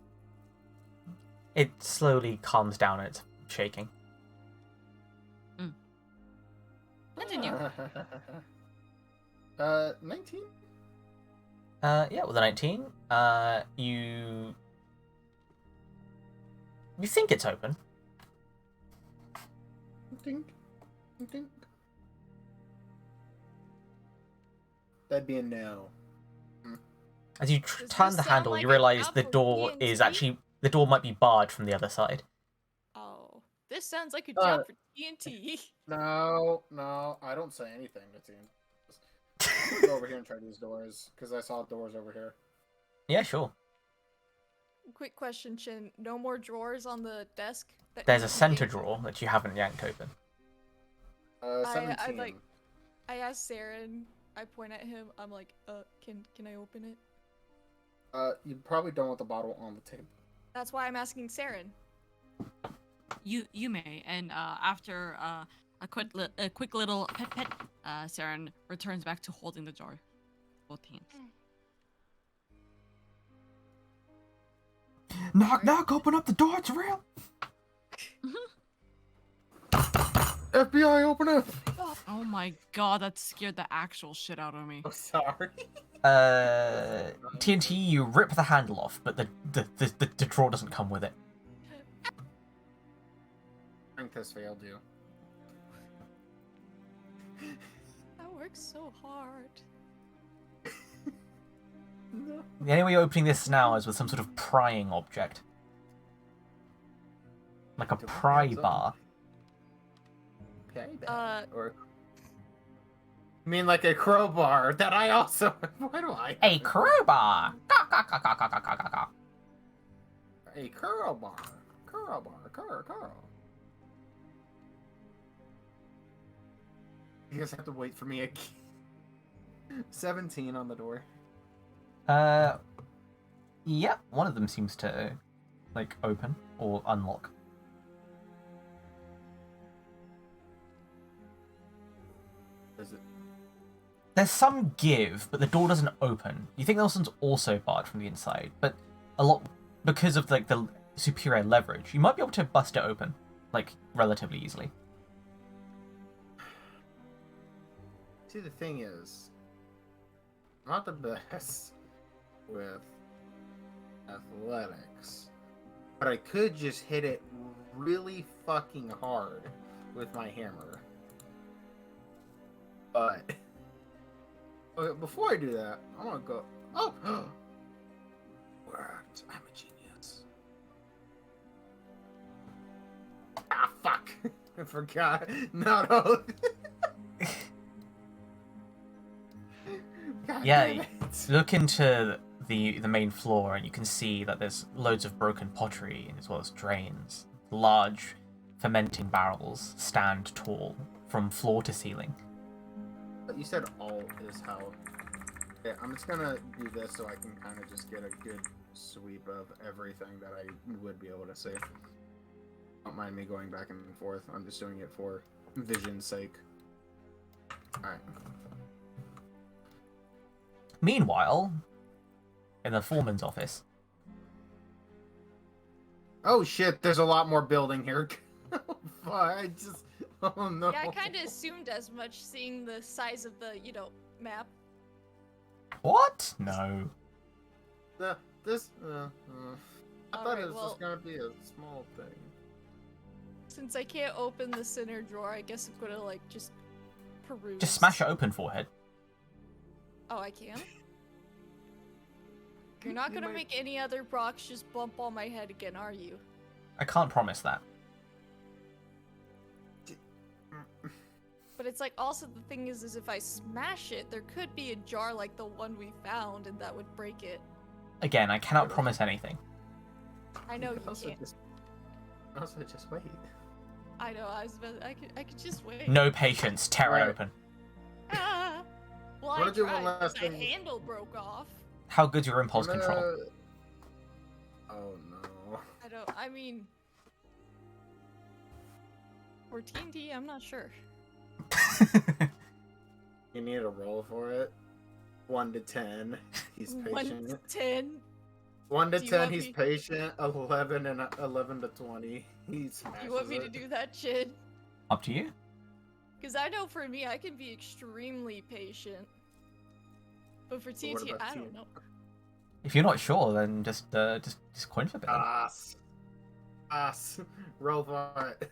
It slowly calms down and it's shaking. Continue. 19? Yeah, with a 19, you think it's open. Dink. Dink. That'd be a no. As you Does turn this the sound handle, like you an realize app the for door is TNT? actually the door might be barred from the other side. Oh. This sounds like a job for TNT. No, I don't say anything to team. I'm gonna go over here and try these doors, because I saw doors over here. Yeah, sure. Quick question, Chin. No more drawers on the desk? That There's you a can center take? drawer that you haven't yanked open. 17. I asked Saren, I point at him. I'm like, can I open it? You probably don't want the bottle on the table. That's why I'm asking Saren. You may, and after a quick little pet, Saren returns back to holding the jar, both hands. Knock, knock, open up the door, it's real. FBI, open it! Oh my god, that scared the actual shit out of me. Oh, sorry. TNT, you rip the handle off, but the drawer doesn't come with it. Strength has failed you. That works so hard. No. The only way you're opening this now is with some sort of prying object. Like a pry bar. Okay, Uh, or... I mean like a crowbar that I also... Why do I... A crowbar! Caw, caw, caw, caw, caw, caw, caw, caw. A crowbar. Crowbar. You guys have to wait for me again. 17 on the door. Yeah, one of them seems to, like, open or unlock. Is it? There's some give, but the door doesn't open. You think this one's also barred from the inside, but a lot, because of, like, the superior leverage, you might be able to bust it open, like, relatively easily. See, the thing is, I'm not the best with athletics, but I could just hit it really fucking hard with my hammer. But okay, before I do that, I want to go. Oh, worked. I'm a genius. Ah, fuck! I forgot. No. God Yeah, damn it. look into the main floor and you can see that there's loads of broken pottery as well as drains. Large fermenting barrels stand tall from floor to ceiling. You said all is how. Okay, I'm just gonna do this so I can kind of just get a good sweep of everything that I would be able to see. Don't mind me going back and forth. I'm just doing it for vision's sake. Alright. Meanwhile, in the foreman's office, Oh shit, there's a lot more building here. I just... Oh no. Yeah, I kind of assumed as much seeing the size of the, map. what? No. I thought Alright, it was well- just gonna be a small thing. Since I can't open the center drawer, I guess I'm gonna, just peruse. Just smash it open, forehead. Oh, I can? You're not You gonna might- make any other rocks just bump on my head again, are you? I can't promise that. But it's like, also the thing is if I smash it, there could be a jar like the one we found, and that would break it. Again, I cannot promise anything. I know you Also can't. just wait. I know, I could just wait. No patience, tear it Right. open. Ah! Well, Wanna I do one tried, last the thing? handle broke off. How good's your impulse I'm control? gonna- Oh no. I mean... For TNT, I'm not sure. You need a roll for it. 1 to 10. He's 1 patient. to 10. 1 to Do you 10. want He's me- patient. 11 and 11 to 20. He smashes You want me to it. do that shit? Up to you. Because I know for me, I can be extremely patient. But for what TNT, about I don't you? know. If you're not sure, then just coin flip it. Ass. Roll for it.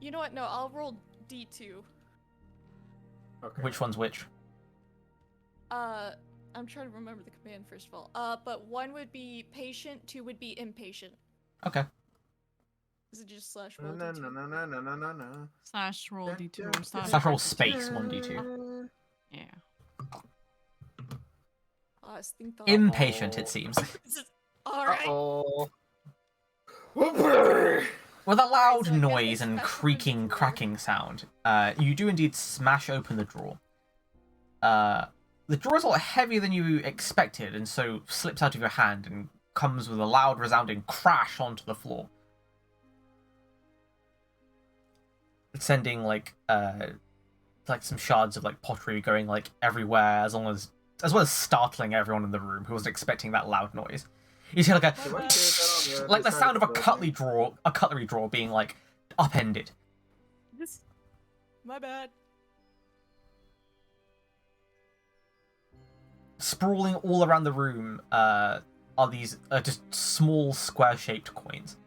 You know what? No, I'll roll D2. Okay. Which one's which? I'm trying to remember the command first of all. But 1 would be patient, 2 would be impatient. Okay. Is it just slash No, roll no, D2? no, no, no, no, no, no, no. Slash roll D2 or slash. Slash roll space 1d2. Yeah. I was thinking. Impatient, it seems. Alright. Uh-oh. With a loud so I guess noise it's and back to the creaking, drawer. cracking sound, you do indeed smash open the drawer. the drawer is a lot heavier than you expected, and so slips out of your hand and comes with a loud, resounding crash onto the floor, sending like some shards of like pottery going like everywhere, as well as startling everyone in the room who wasn't expecting that loud noise. You see like like the sound of a cutlery drawer being like upended. My bad. Sprawling all around the room are these just small square-shaped coins.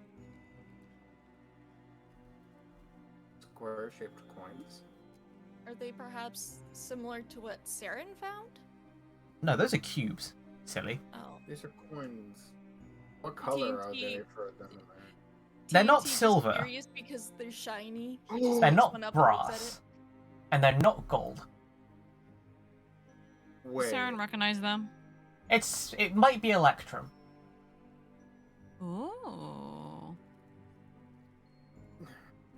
Square-shaped coins? Are they perhaps similar to what Saren found? No, those are cubes. Silly. Oh. These are coins. What color are they TNT. for them? They're not TNT, just silver. curious because they're shiny. He They're just They're picks not one up and looks at brass. And they're not gold. Wait. Saren recognize them. It might be Electrum. Oh.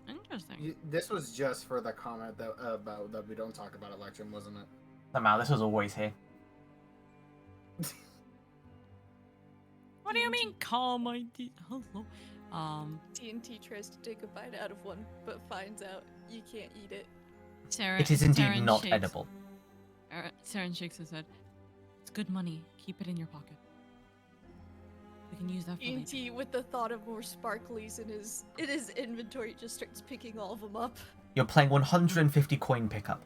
Interesting. This was just for the comment that we don't talk about Electrum, wasn't it? Somehow, this was always here. What do you mean, call my hello? TNT tries to take a bite out of one, but finds out you can't eat it. Saren, It is indeed Saren not shakes, edible. Saren shakes his head. It's good money. Keep it in your pocket. We can use that for later. TNT, with the thought of more sparklies in his inventory, just starts picking all of them up. You're playing 150 coin pickup.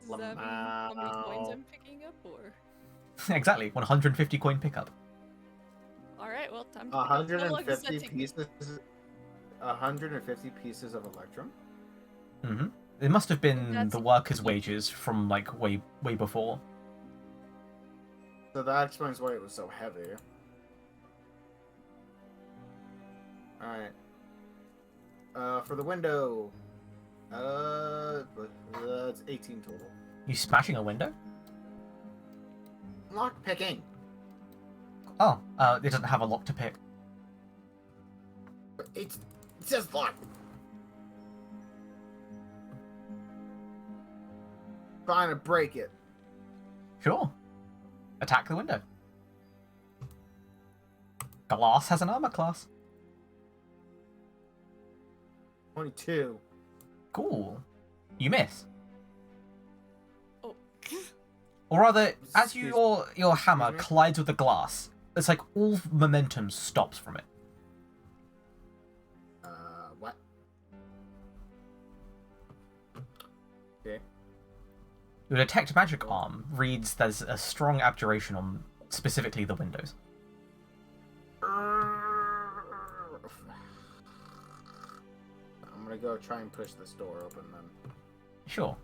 Does that mean how many coins I'm picking up, or? Exactly, 150 coin pickup. All right, well, time to pick up. How long does that 150 take? pieces. 150 pieces of Electrum. Mm-hmm. It must have been That's- the workers' wages from like way before. So that explains why it was so heavy. Alright. For the window. That's 18 total. You smashing a window? Lock picking. Oh, it doesn't have a lock to pick. It says lock. Trying to break it. Sure. Attack the window. Glass has an armor class. 22. Cool. You miss. Oh. Or rather, as Excuse- your hammer excuse me? collides with the glass, it's like all momentum stops from it. What? Okay. Your detect magic arm reads there's a strong abjuration on specifically the windows. I'm gonna go try and push this door open then. Sure.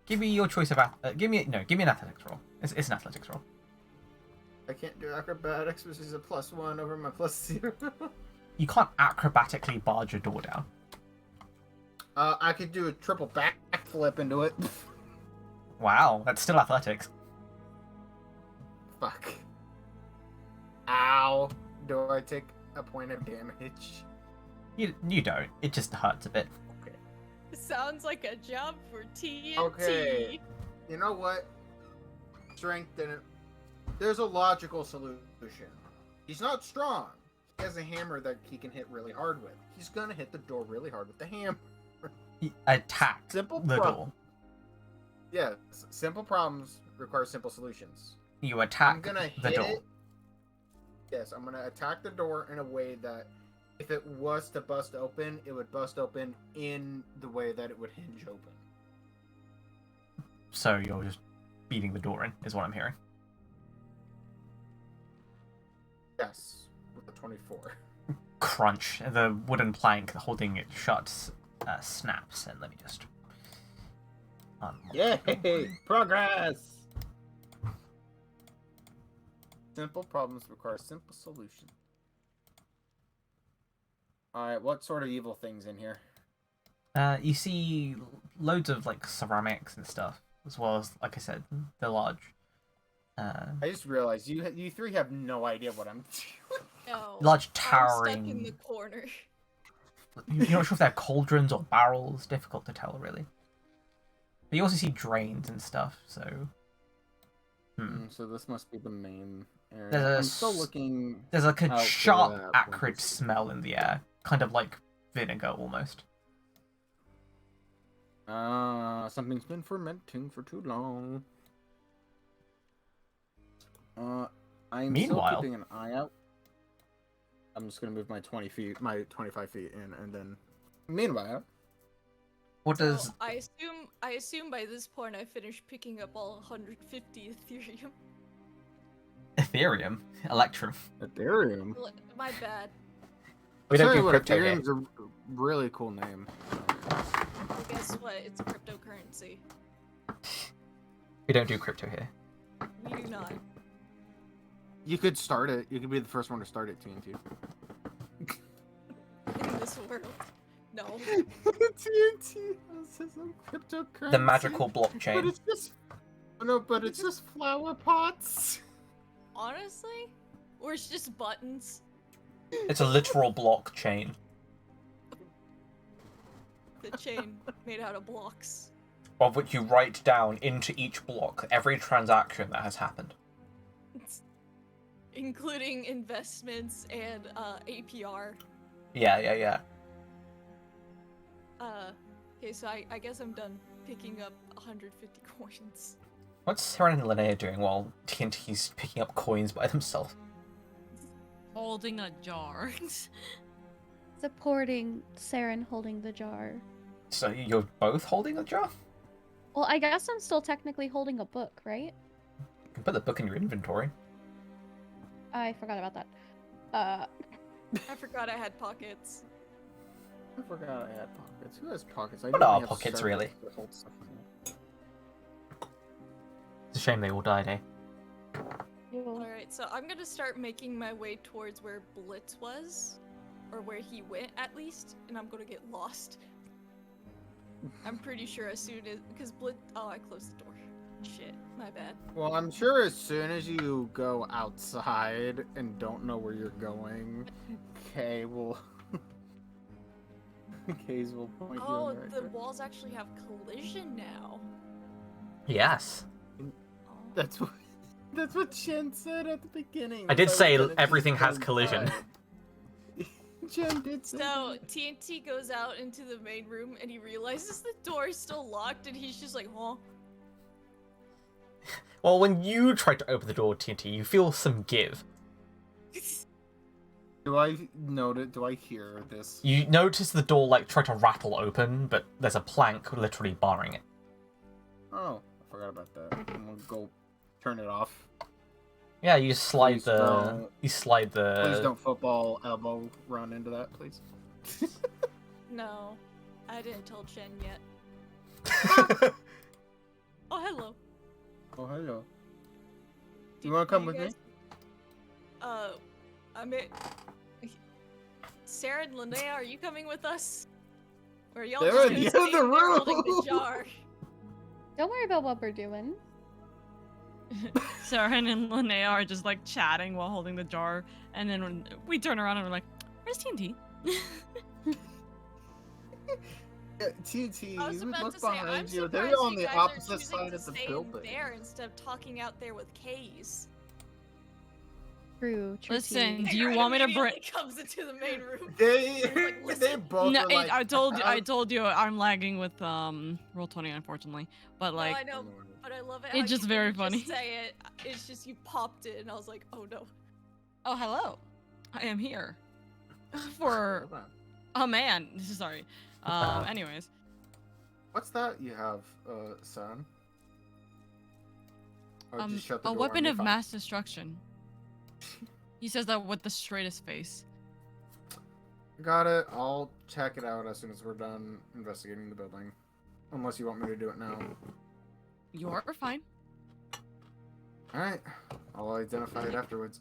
Give me your choice of give me an athletics roll. It's an athletics roll. I can't do acrobatics, which is a +1 over my +0. You can't acrobatically barge a door down. I could do a triple backflip into it. Wow, that's still athletics. Fuck. Ow. Do I take a point of damage? You don't. It just hurts a bit. Okay. Sounds like a job for TNT. Okay. You know what? Strength didn't. There's a logical solution. He's not strong. He has a hammer that he can hit really hard with. He's gonna hit the door really hard with the hammer. Attack Simple the pro- door. Yeah, simple problems require simple solutions. You I'm attack gonna the hit door. it. Yes, I'm gonna attack the door in a way that if it was to bust open, it would bust open in the way that it would hinge open. So you're just beating the door in, is what I'm hearing. Yes, with the 24. Crunch. The wooden plank holding it shut snaps, and let me just. Yay! Progress! Simple problems require simple solution. Alright, what sort of evil things in here? You see loads of like ceramics and stuff, as well as, like I said, the large. I just realized you three have no idea what I'm doing. No, Large I'm stuck in towering. the corner. You're not sure if they're cauldrons or barrels. Difficult to tell, really. But you also see drains and stuff, so... So this must be the main area. There's a I'm still looking. There's like a out for sharp, that acrid place. smell in the air. Kind of like vinegar, almost. Something's been fermenting for too long. I'm Meanwhile- still keeping an eye out. I'm just gonna move my 25 feet in, and then. Meanwhile, What does... So I assume by this point I finished picking up all 150 Ethereum. Ethereum? Electrum. Ethereum. My bad. We don't Tell do you what, crypto here. Ethereum's a really cool name. Well, guess what? It's cryptocurrency. We don't do crypto here. We do not. You could start it. You could be the first one to start it, TNT. In this world. No. TNT has some cryptocurrency. The magical But blockchain. it's just. No, but it's just flower pots. Honestly? Or it's just buttons. It's a literal blockchain. The chain made out of blocks. Of which you write down into each block every transaction that has happened. Including investments and APR. Yeah. Okay, so I guess I'm done picking up 150 coins. What's Saren and Linnea doing while TNT's picking up coins by themselves? Holding a jar. Supporting Saren holding the jar. So you're both holding a jar? Well, I guess I'm still technically holding a book, right? You can put the book in your inventory. I forgot about that. I forgot I had pockets. I forgot I had pockets. Who has pockets? What are pockets, really? It's a shame they all died, eh? Alright, so I'm gonna start making my way towards where Blitz was. Or where he went, at least. And I'm gonna get lost. I'm pretty sure as soon as... Because Blitz... Oh, I closed the door. Shit, my bad. Well, I'm sure as soon as you go outside and don't know where you're going, Kay will... Kay's will point you Oh, in the right the direction. walls actually have collision now. Yes. Oh. That's what Jen said at the beginning. I did That's say why we said it everything just has collision. inside. Jen did say So that. TNT goes out into the main room and he realizes the door is still locked and he's just like, huh? Well, when you try to open the door, TNT, you feel some give. Do I note it? Do I hear this? You notice the door, like, try to rattle open, but there's a plank literally barring it. Oh, I forgot about that. I'm gonna go turn it off. Yeah, you slide Please the... don't. You slide the... Please don't football elbow run into that, please. No, I didn't tell Jen yet. Oh, hello. Oh, hello. You wanna come with me? I mean, Sarah and Linnea, are you coming with us? Or are y'all They're just in gonna the stay other here holding the room. jar? Don't worry about what we're doing. Saren and Linnea are just like chatting while holding the jar, and then when we turn around and we're like, "Where's TNT?" Yeah, TT, I was you about look to say, I'm behind you. surprised They're on you the guys are opposite choosing side to of the stay building. there instead of talking out there with K's. True. Listen, tea. do you want me to bring? Immediately comes into the main room. They, Like, they listen. both No, are like, I told you, I'm lagging with Roll20, unfortunately. But No, like, I know, but I love it. It's how just you very didn't funny. Just say it. It's just you popped it, and I was like, oh no. oh hello, I am here for Hold on. a man. Sorry. Anyways, What's that you have, son? Or just shut the a door weapon and you're of fine? mass destruction. He says that with the straightest face. Got it. I'll check it out as soon as we're done investigating the building. Unless you want me to do it now. You're fine. Alright. I'll identify it afterwards.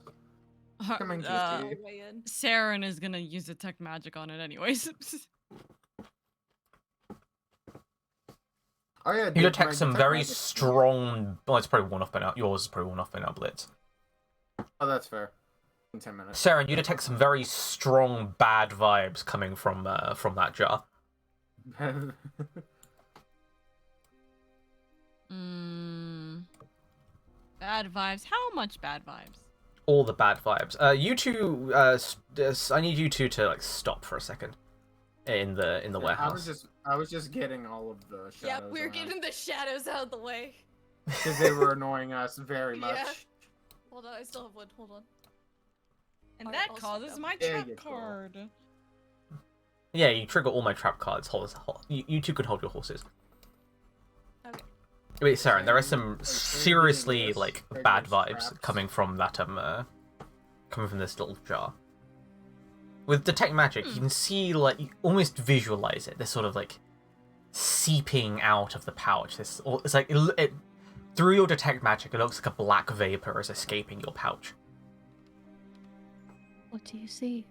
Coming to Uh, see. Way in. Saren is gonna use detect magic on it anyways. Oh yeah, You did detect my some detect very magic- strong... Well, it's probably worn off by now. Yours is probably worn off by now, Blitz. Oh, that's fair. In 10 minutes. Saren, you detect some very strong bad vibes coming from that jar. Bad vibes. How much bad vibes? All the bad vibes. You two, I need you two to like stop for a second in the warehouse. I was just getting all of the shadows. Yeah, we're getting the shadows out of the way. because they were annoying us very much. Yeah. Hold on, I still have one. Hold on. And Alright, that I'll causes stop. my There trap you go. card. Yeah, you trigger all my trap cards. You two can hold your horses. Okay. Wait, Saren, there are So, some like, seriously this, like triggers bad vibes traps. coming from that coming from this little jar. With detect magic, you can see like you almost visualize it. This sort of like seeping out of the pouch. It's like it through your detect magic, it looks like a black vapor is escaping your pouch. What do you see?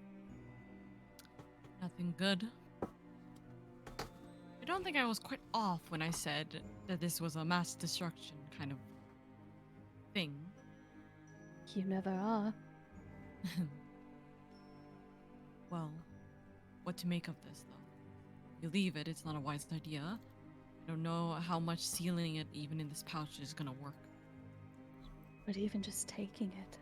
Nothing good. I don't think I was quite off when I said that this was a mass destruction kind of thing. You never are. Well, what to make of this, though? You leave it, it's not a wise idea. I don't know how much sealing it even in this pouch is gonna work. But even just taking it.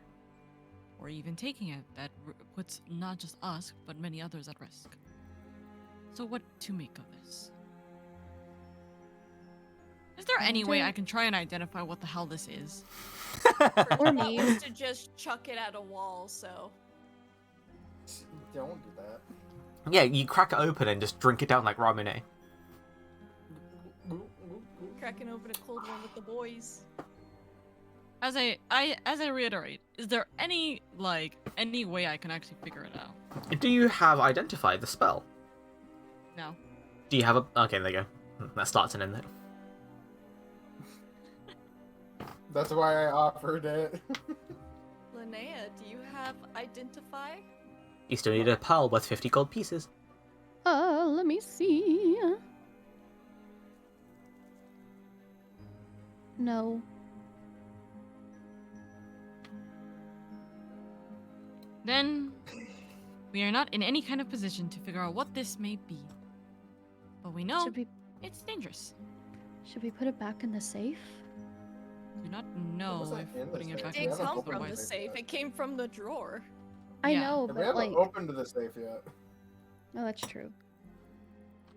Or even taking it, that puts not just us, but many others at risk. So what to make of this? Is there any way I can try and identify what the hell this is? Or That me. was to just chuck it at a wall, so. Don't do that. Yeah, you crack it open and just drink it down like ramen. Cracking open a cold one with the boys. As I reiterate, is there any way I can actually figure it out? Do you have identified the spell? No. Do you have a... Okay, there you go. That starts and ends. That's why I offered it. Linnea, do you have identify? You still need a pearl worth 50 gold pieces. Let me see. No. Then we are not in any kind of position to figure out what this may be. But we know it's dangerous. Should we put it back in the safe? Do not know wasn't in if the putting it safe. back It in did the haven't come safe opened from or the it. safe. It came from the drawer. I Yeah. know, We but haven't like, opened the safe yet. oh, that's true.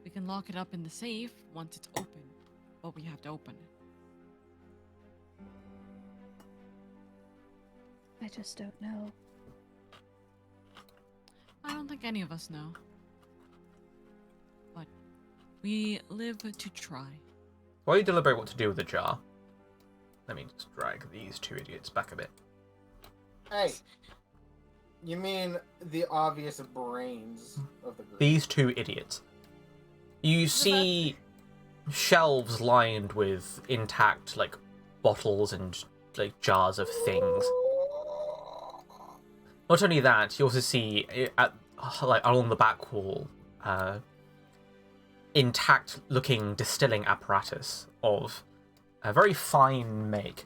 we can lock it up in the safe once it's open, but we have to open it. I just don't know. I don't think any of us know. But we live to try. While you deliberate what to do with the jar, let me just drag these two idiots back a bit. Hey, you mean the obvious brains of the group? These two idiots. You see shelves lined with intact, like, bottles and, like, jars of things. Not only that, you also see, along the back wall, intact-looking distilling apparatus of a very fine make.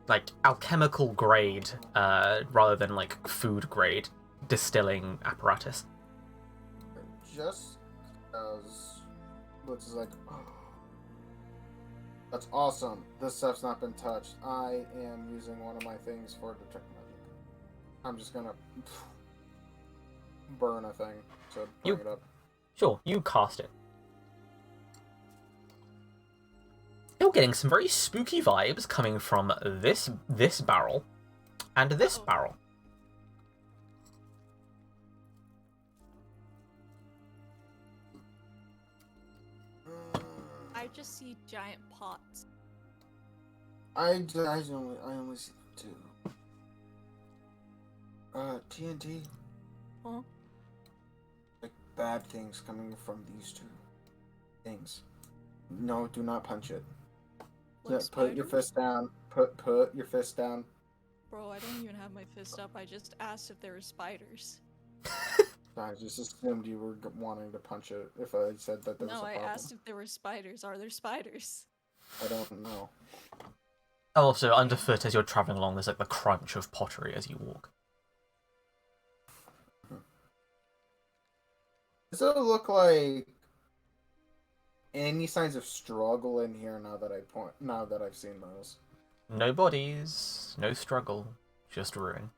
Like, alchemical grade, rather than, like, food grade distilling apparatus. Just as Blitz is like, oh, that's awesome. This stuff's not been touched. I am using one of my things for detect magic. I'm just gonna burn a thing to bring it up. Sure, you cast it. You're getting some very spooky vibes coming from this barrel and this barrel. I just see giant pots. I only see two. TNT. Huh? Like bad things coming from these two things. No, do not punch it. Like Put your spiders? fist down. Put your fist down. Bro, I don't even have my fist up. I just asked if there were spiders. I just assumed you were wanting to punch it if I said that there was No, a I problem. asked if there were spiders. Are there spiders? I don't know. Also, underfoot as you're traveling along, there's like the crunch of pottery as you walk. Does it look like Any signs of struggle in here now that I've seen those? No bodies, no struggle, just ruin.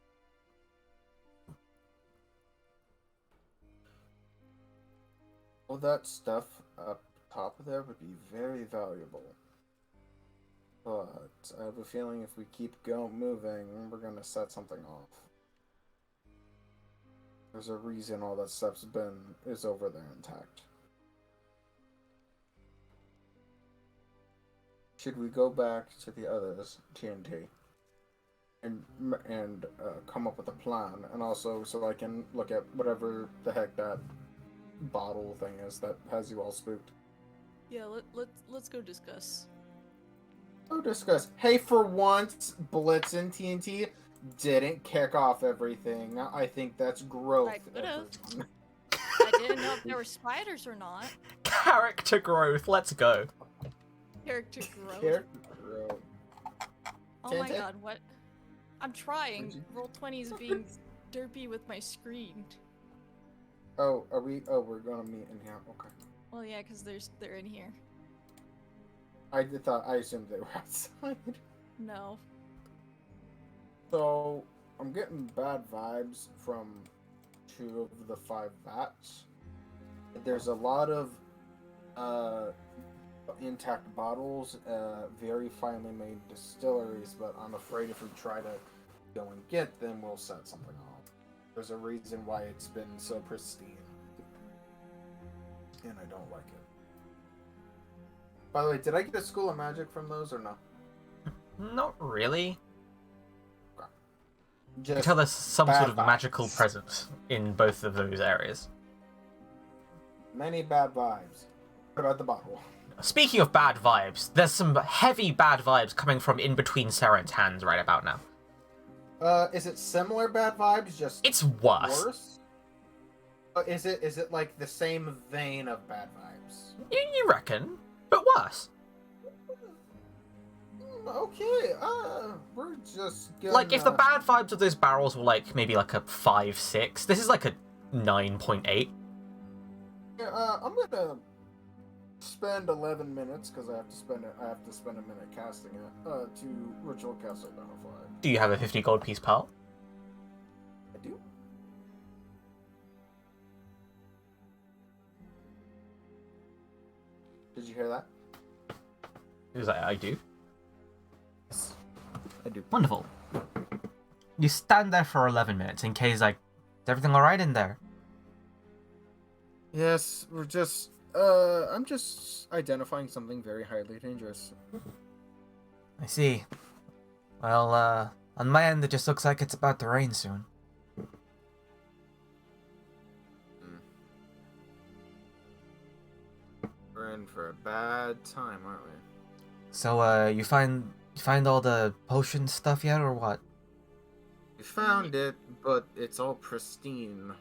Well, that stuff up top of there would be very valuable. But I have a feeling if we keep moving, we're gonna set something off. There's a reason all that stuff's is over there intact. Should we go back to the others, TNT, and come up with a plan, and also so I can look at whatever the heck that bottle thing is that has you all spooked? Yeah, let's go discuss. Oh, discuss. Hey, for once, Blitz and TNT didn't kick off everything. I think that's growth. I could've. everyone. I didn't know if there were spiders or not. Character growth, let's go. Character growth. Character growth. Oh my TNT? god, what? I'm trying. Roll20 is being derpy with my screen. Oh, are we? Oh, we're gonna meet in here. Okay. Well, yeah, because they're in here. I assumed they were outside. No. So, I'm getting bad vibes from 2 of the 5 vats. There's a lot of intact bottles, very finely made distilleries, but I'm afraid if we try to go and get them, we'll set something off. There's a reason why it's been so pristine. And I don't like it. By the way, did I get a School of Magic from those or no? Not really. You can Just tell there's some bad sort of vibes. magical presence in both of those areas. Many bad vibes. What about the bottle? Speaking of bad vibes, there's some heavy bad vibes coming from in between Saren's hands right about now. Is it similar bad vibes? Just It's worse. worse? Is it like the same vein of bad vibes? You reckon, but worse. Okay, we're just gonna... Like, if the bad vibes of those barrels were like maybe like a 5, 6, this is like a 9.8. Yeah, I'm gonna spend 11 minutes because I have to spend a minute casting it to ritual cast identify. Do you have a 50 gold piece pal? I do. Did you hear that? He was like, I do. Yes, I do. Wonderful. You stand there for 11 minutes in case, like, is everything alright in there? Yes, I'm just identifying something very highly dangerous. I see. Well, on my end, it just looks like it's about to rain soon. We're in for a bad time, aren't we? So, you find all the potion stuff yet, or what? We found it, but it's all pristine.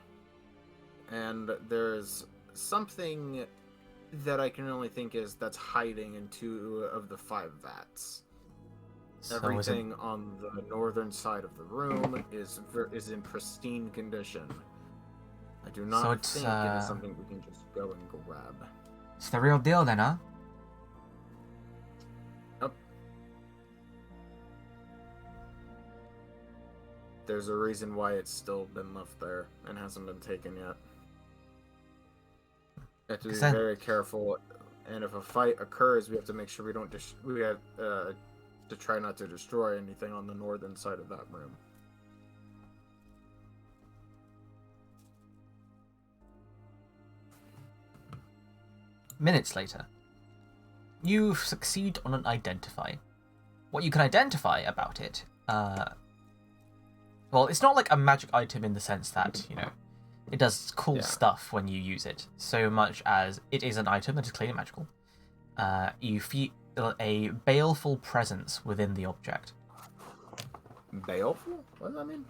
And there's something that I can only think is that's hiding in 2 of the 5 vats. So Everything on the northern side of the room is in pristine condition. I do not So it's, think it is something we can just go and grab. it's the real deal then, huh? Yep. There's a reason why it's still been left there and hasn't been taken yet. We have to be Is that- very careful, and if a fight occurs, we have to make sure we don't. We have to try not to destroy anything on the northern side of that room. Minutes later, you succeed on an identify. What you can identify about it, well, it's not like a magic item in the sense that, you know, it does cool Yeah. stuff when you use it, so much as it is an item that is clearly magical. You feel a baleful presence within the object. Baleful? What does that mean?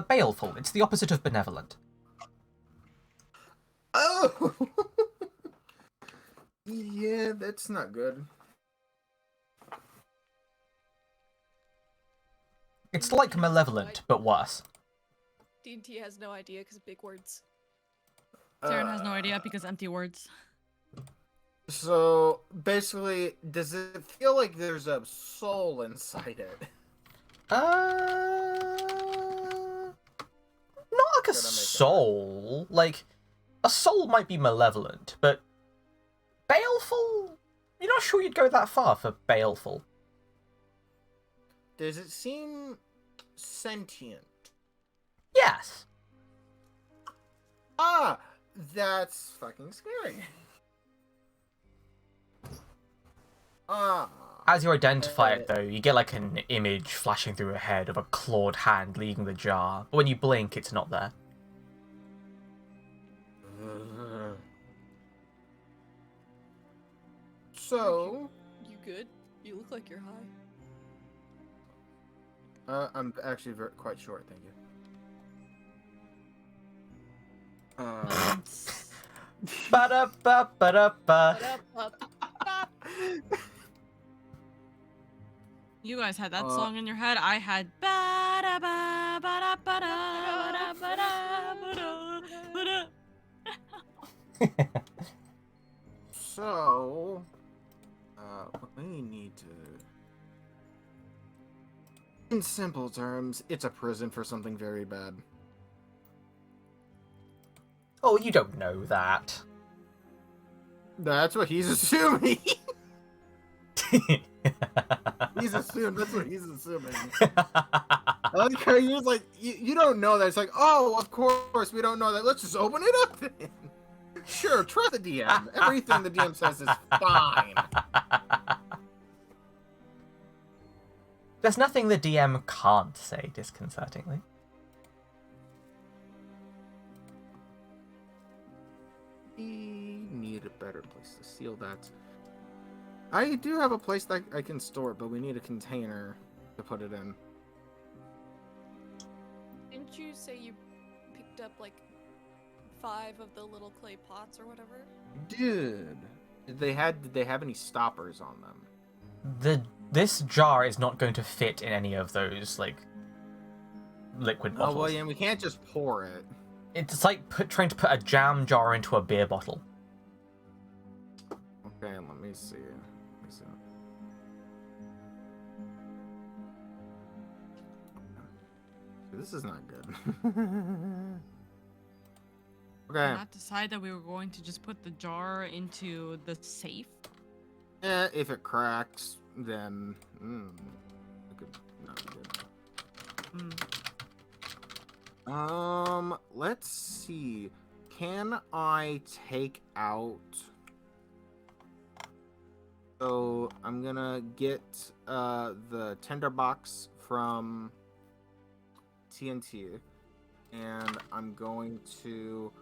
Baleful, it's the opposite of benevolent. Oh! Yeah, that's not good. It's like malevolent, but worse. D&T has no idea because big words. Saren has no idea because empty words. So basically, does it feel like there's a soul inside it? Not like a Gotta make it soul. Like, a soul might be malevolent, but baleful? You're not sure you'd go that far for baleful. Does it seem sentient? Yes. Ah, that's fucking scary. Ah. As you identify it, though, you get like an image flashing through your head of a clawed hand leading the jar. But when you blink, it's not there. So, You good? You look like you're high. I'm actually quite short, thank you. Ba-da-ba-ba-da-ba. You guys had that song in your head. I had ba da ba ba da ba da ba da ba da ba da. So, we need to. In simple terms, it's a prison for something very bad. Oh, you don't know that. That's what he's assuming. He's assuming. That's what he's assuming. I like how he was like, you don't know that. It's like, oh, of course we don't know that. Let's just open it up then. Sure, trust the DM. Everything the DM says is fine. There's nothing the DM can't say disconcertingly. We need a better place to seal that. I do have a place that I can store it, but we need a container to put it in. Didn't you say you picked up like 5 of the little clay pots or whatever? Did they have any stoppers on them? This jar is not going to fit in any of those like liquid bottles. Oh, well, yeah, we can't just pour it. It's like trying to put a jam jar into a beer bottle. Okay, let me see. This is not good. Did Okay. not decide that we were going to just put the jar into the safe. Yeah, if it cracks, then it could not be good. Let's see. Can I take out? So I'm gonna get the tinderbox from TNT, and I'm going to.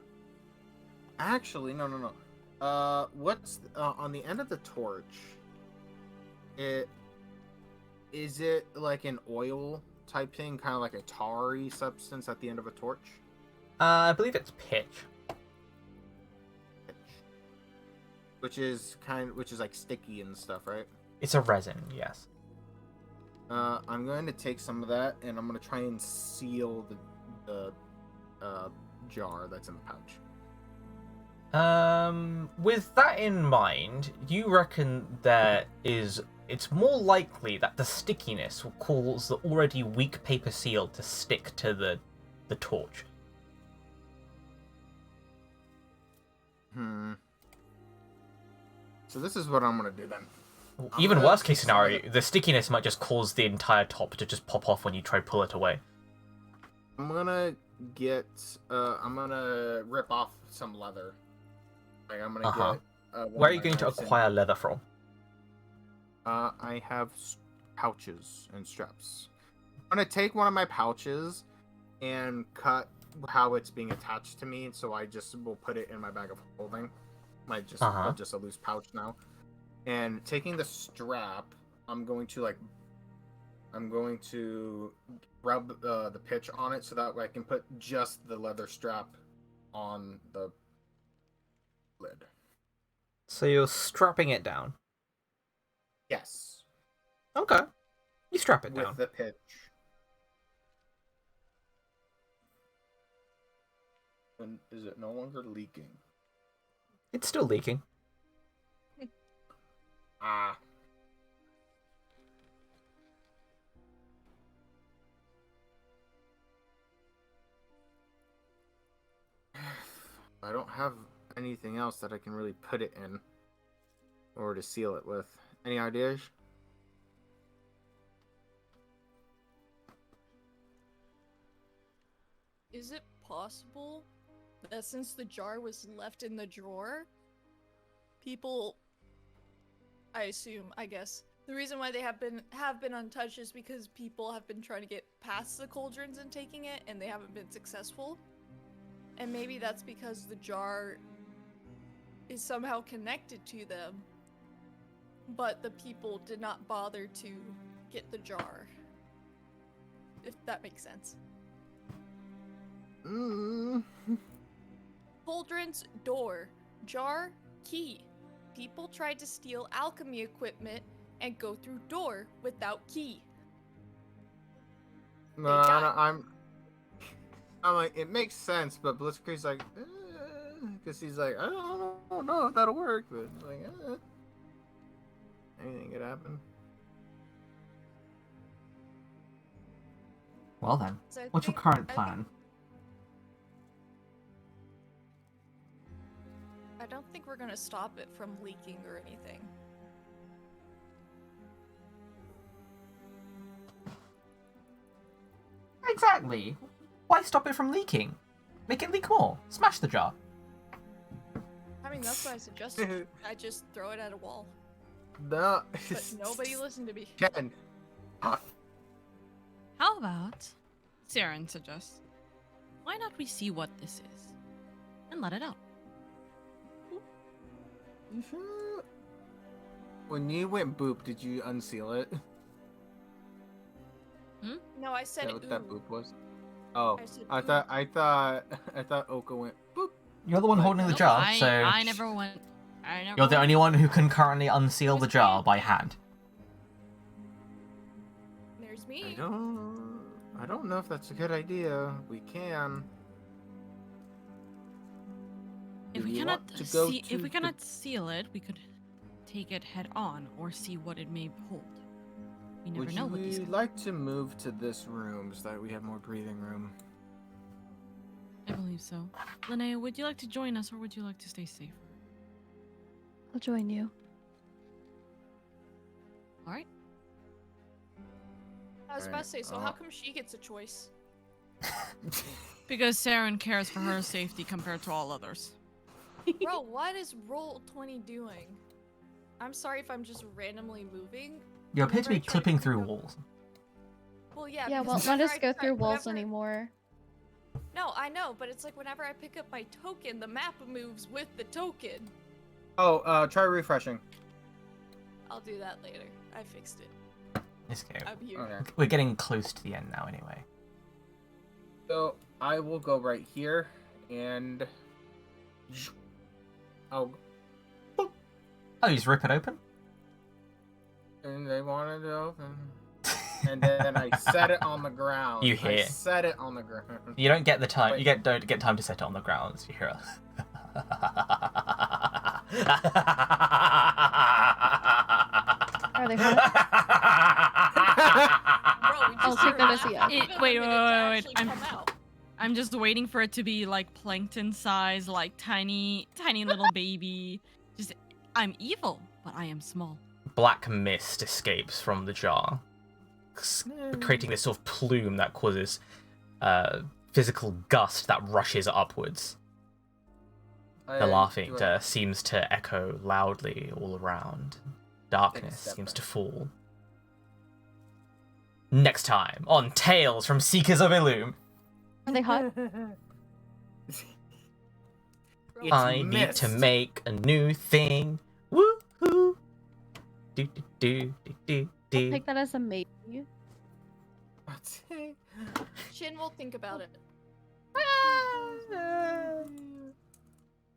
Actually, no. What's on the end of the torch? Is it like an oil type thing, kind of like a tarry substance at the end of a torch? I believe it's pitch. Which is like sticky and stuff, right? It's a resin, yes. I'm going to take some of that, and I'm going to try and seal the jar that's in the pouch. With that in mind, you reckon it's more likely that the stickiness will cause the already weak paper seal to stick to the torch. So this is what I'm going to do then. Even worst case scenario, the stickiness might just cause the entire top to just pop off when you try to pull it away. I'm going to I'm going to rip off some leather. Like, I'm going to get... Where are you going to acquire leather from? I have pouches and straps. I'm going to take one of my pouches and cut how it's being attached to me, so I just will put it in my bag of holding. Just a loose pouch now. And taking the strap, I'm going to rub the pitch on it so that I can put just the leather strap on the lid. So you're strapping it down. Yes. Okay. You strap it down. With the pitch. And is it no longer leaking? It's still leaking. Ah. I don't have anything else that I can really put it in or to seal it with. Any ideas? Is it possible that since the jar was left in the drawer, people, I assume, I guess, the reason why they have been untouched is because people have been trying to get past the cauldrons and taking it, and they haven't been successful. And maybe that's because the jar is somehow connected to them, but the people did not bother to get the jar. If that makes sense. Cauldrons, door. Jar, key. People tried to steal alchemy equipment and go through door without key. No, I'm like, it makes sense, but Blitzkrieg's like, because he's like, I don't know if that'll work, but it's like, anything could happen. Well then, So I what's your think- current I plan? I don't think we're gonna stop it from leaking or anything. Exactly. Why stop it from leaking? Make it leak more. Smash the jar. I mean, that's what I suggested. I just throw it at a wall. No. But nobody listened to me. Ken. How about, Saren suggests, why not we see what this is and let it out? You sure? When you went boop, did you unseal it? No, I Is said that what that ooh. boop was? Oh, I said I thought Oka went boop. You're the one holding the Nope, jar, I, so I never went. I never. you're the went. only one who can currently unseal the Was jar me. by hand. There's me. I don't know if that's a good idea. We can. If Do we you cannot want to go see, to if we the- cannot seal it, we could take it head on or see what it may hold. We never Would know what these. you like to move to this room so that we have more breathing room? I believe so. Linnea, would you like to join us, or would you like to stay safer? I'll join you. All right. I was about to say, so how Alright, come she gets a choice? Because Saren cares for her safety compared to all others. Bro, what is Roll20 doing? I'm sorry if I'm just randomly moving. You appear to be Whenever I try clipping pick through up- walls. Well, yeah. Yeah, because well, let whenever us I go try- through walls whenever- anymore. No, I know, but it's like whenever I pick up my token, the map moves with the token. Oh, try refreshing. I'll do that later. I fixed it. Let's go. I'm here. Okay. We're getting close to the end now, anyway. So I will go right here and. Oh, Oh, you just rip it open? and they wanted to open. And then I set it on the ground. You I hear. set it on the ground. You don't get the time. Wait. You don't get time to set it on the ground. So you hear Are they hurt? Bro, we just I'll take that as a yes. Give it a Wait, minute wait, to wait, actually I'm- come out. I'm just waiting for it to be like plankton size, like tiny little baby. Just, I'm evil, but I am small. Black mist escapes from the jar, creating this sort of plume that causes physical gust that rushes upwards. The laughing seems to echo loudly all around. Darkness step seems back. to fall. Next time on Tales from Seekers of Illum, Are they hot? Bro, It's I need to mist. make a new thing. Woohoo! Do do do do do I'll do. take that as a maybe. Shin will think about it.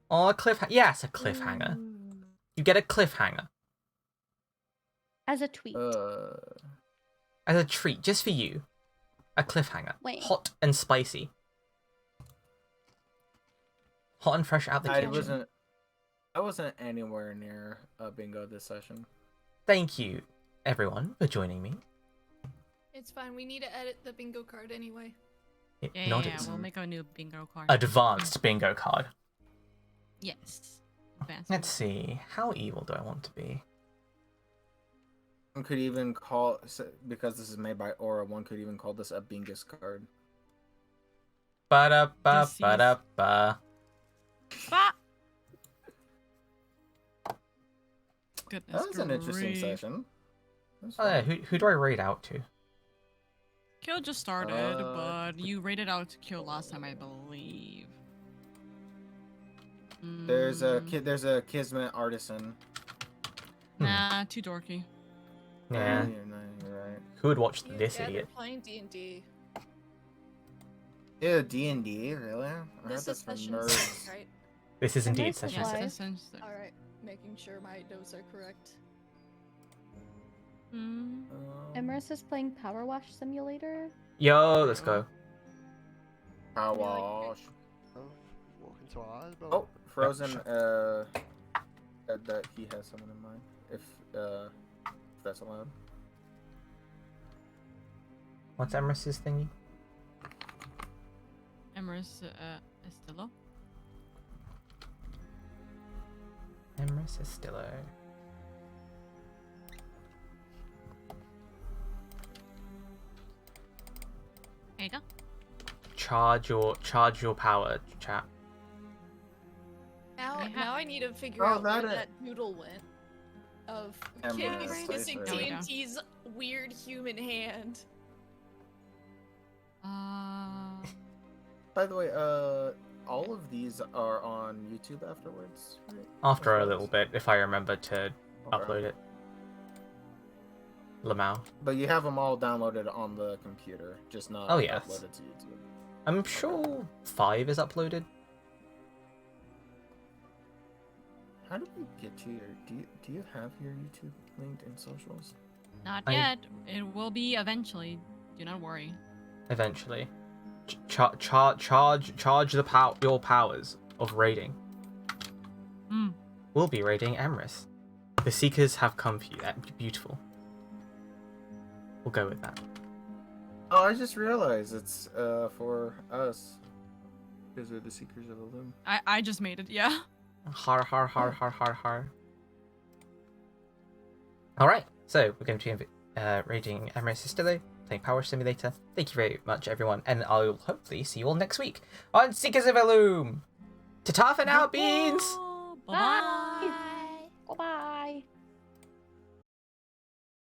Oh, a cliffhanger. Yes, a cliffhanger. You get a cliffhanger As a tweet. as a treat just for you. A cliffhanger. Wait. Hot and spicy. Hot and fresh out the I kitchen. wasn't anywhere near bingo this session. thank you, everyone, for joining me. It's fine. We need to edit the bingo card anyway. Yeah, Not yeah, we'll make a new bingo card. advanced bingo card. Yes. Advanced. Let's see. How evil do I want to be? One could even call, because this is made by Aura, one could even call this a Bingus card. Ba-da-ba, ba-da-ba. Bah! Goodness That was an interesting grief. session. That was Oh yeah, fun. who do I raid out to? Kill just started, but you rated out to Kill last time, I believe. There's a there's a Kismet artisan. Nah, too dorky. Yeah. You're right. Who would watch Yeah, this yeah, idiot? they're playing D&D. Ew, D&D, really? I heard This that's is for session nerds. 6, right? This is indeed Nice session advice. 6. Yes, essentially. Alright, making sure my notes are correct. Emrys is playing Power Wash Simulator. Yo, let's go. Power Really? wash. Walk into our eyes, but Oh, Frozen, sure. said that he has someone in mind. If that's allowed. What's Emrys's thingy? Emrys Estillo. Emrys Estillo. There you go. Charge your power, chat. Now, I have- now I need to figure Oh, out where that it- that doodle went. Of Emma, Kitty's that's missing right. There we go. TNT's weird human hand. Uh, By the way, all of these are on YouTube afterwards, right? After a little bit, if I remember to Okay. upload it. Lamau. But you have them all downloaded on the computer, just not Oh, yes. uploaded to YouTube. I'm sure 5 is uploaded. How do we get to your? Do you have your YouTube linked in socials? Not I- yet. It will be eventually. Do not worry. Eventually. Charge your powers of raiding. Hmm. We'll be raiding Emrys. The Seekers have come for you. That'd be beautiful. We'll go with that. Oh, I just realized it's for us. Because we're the Seekers of Illum. I just made it. Yeah. Har har har har har har. Alright, so we're going to be raiding Emrys Estillo, playing Power Simulator. Thank you very much, everyone, and I'll hopefully see you all next week on Seekers of Illum. Ta-ta for now, beans! Bye.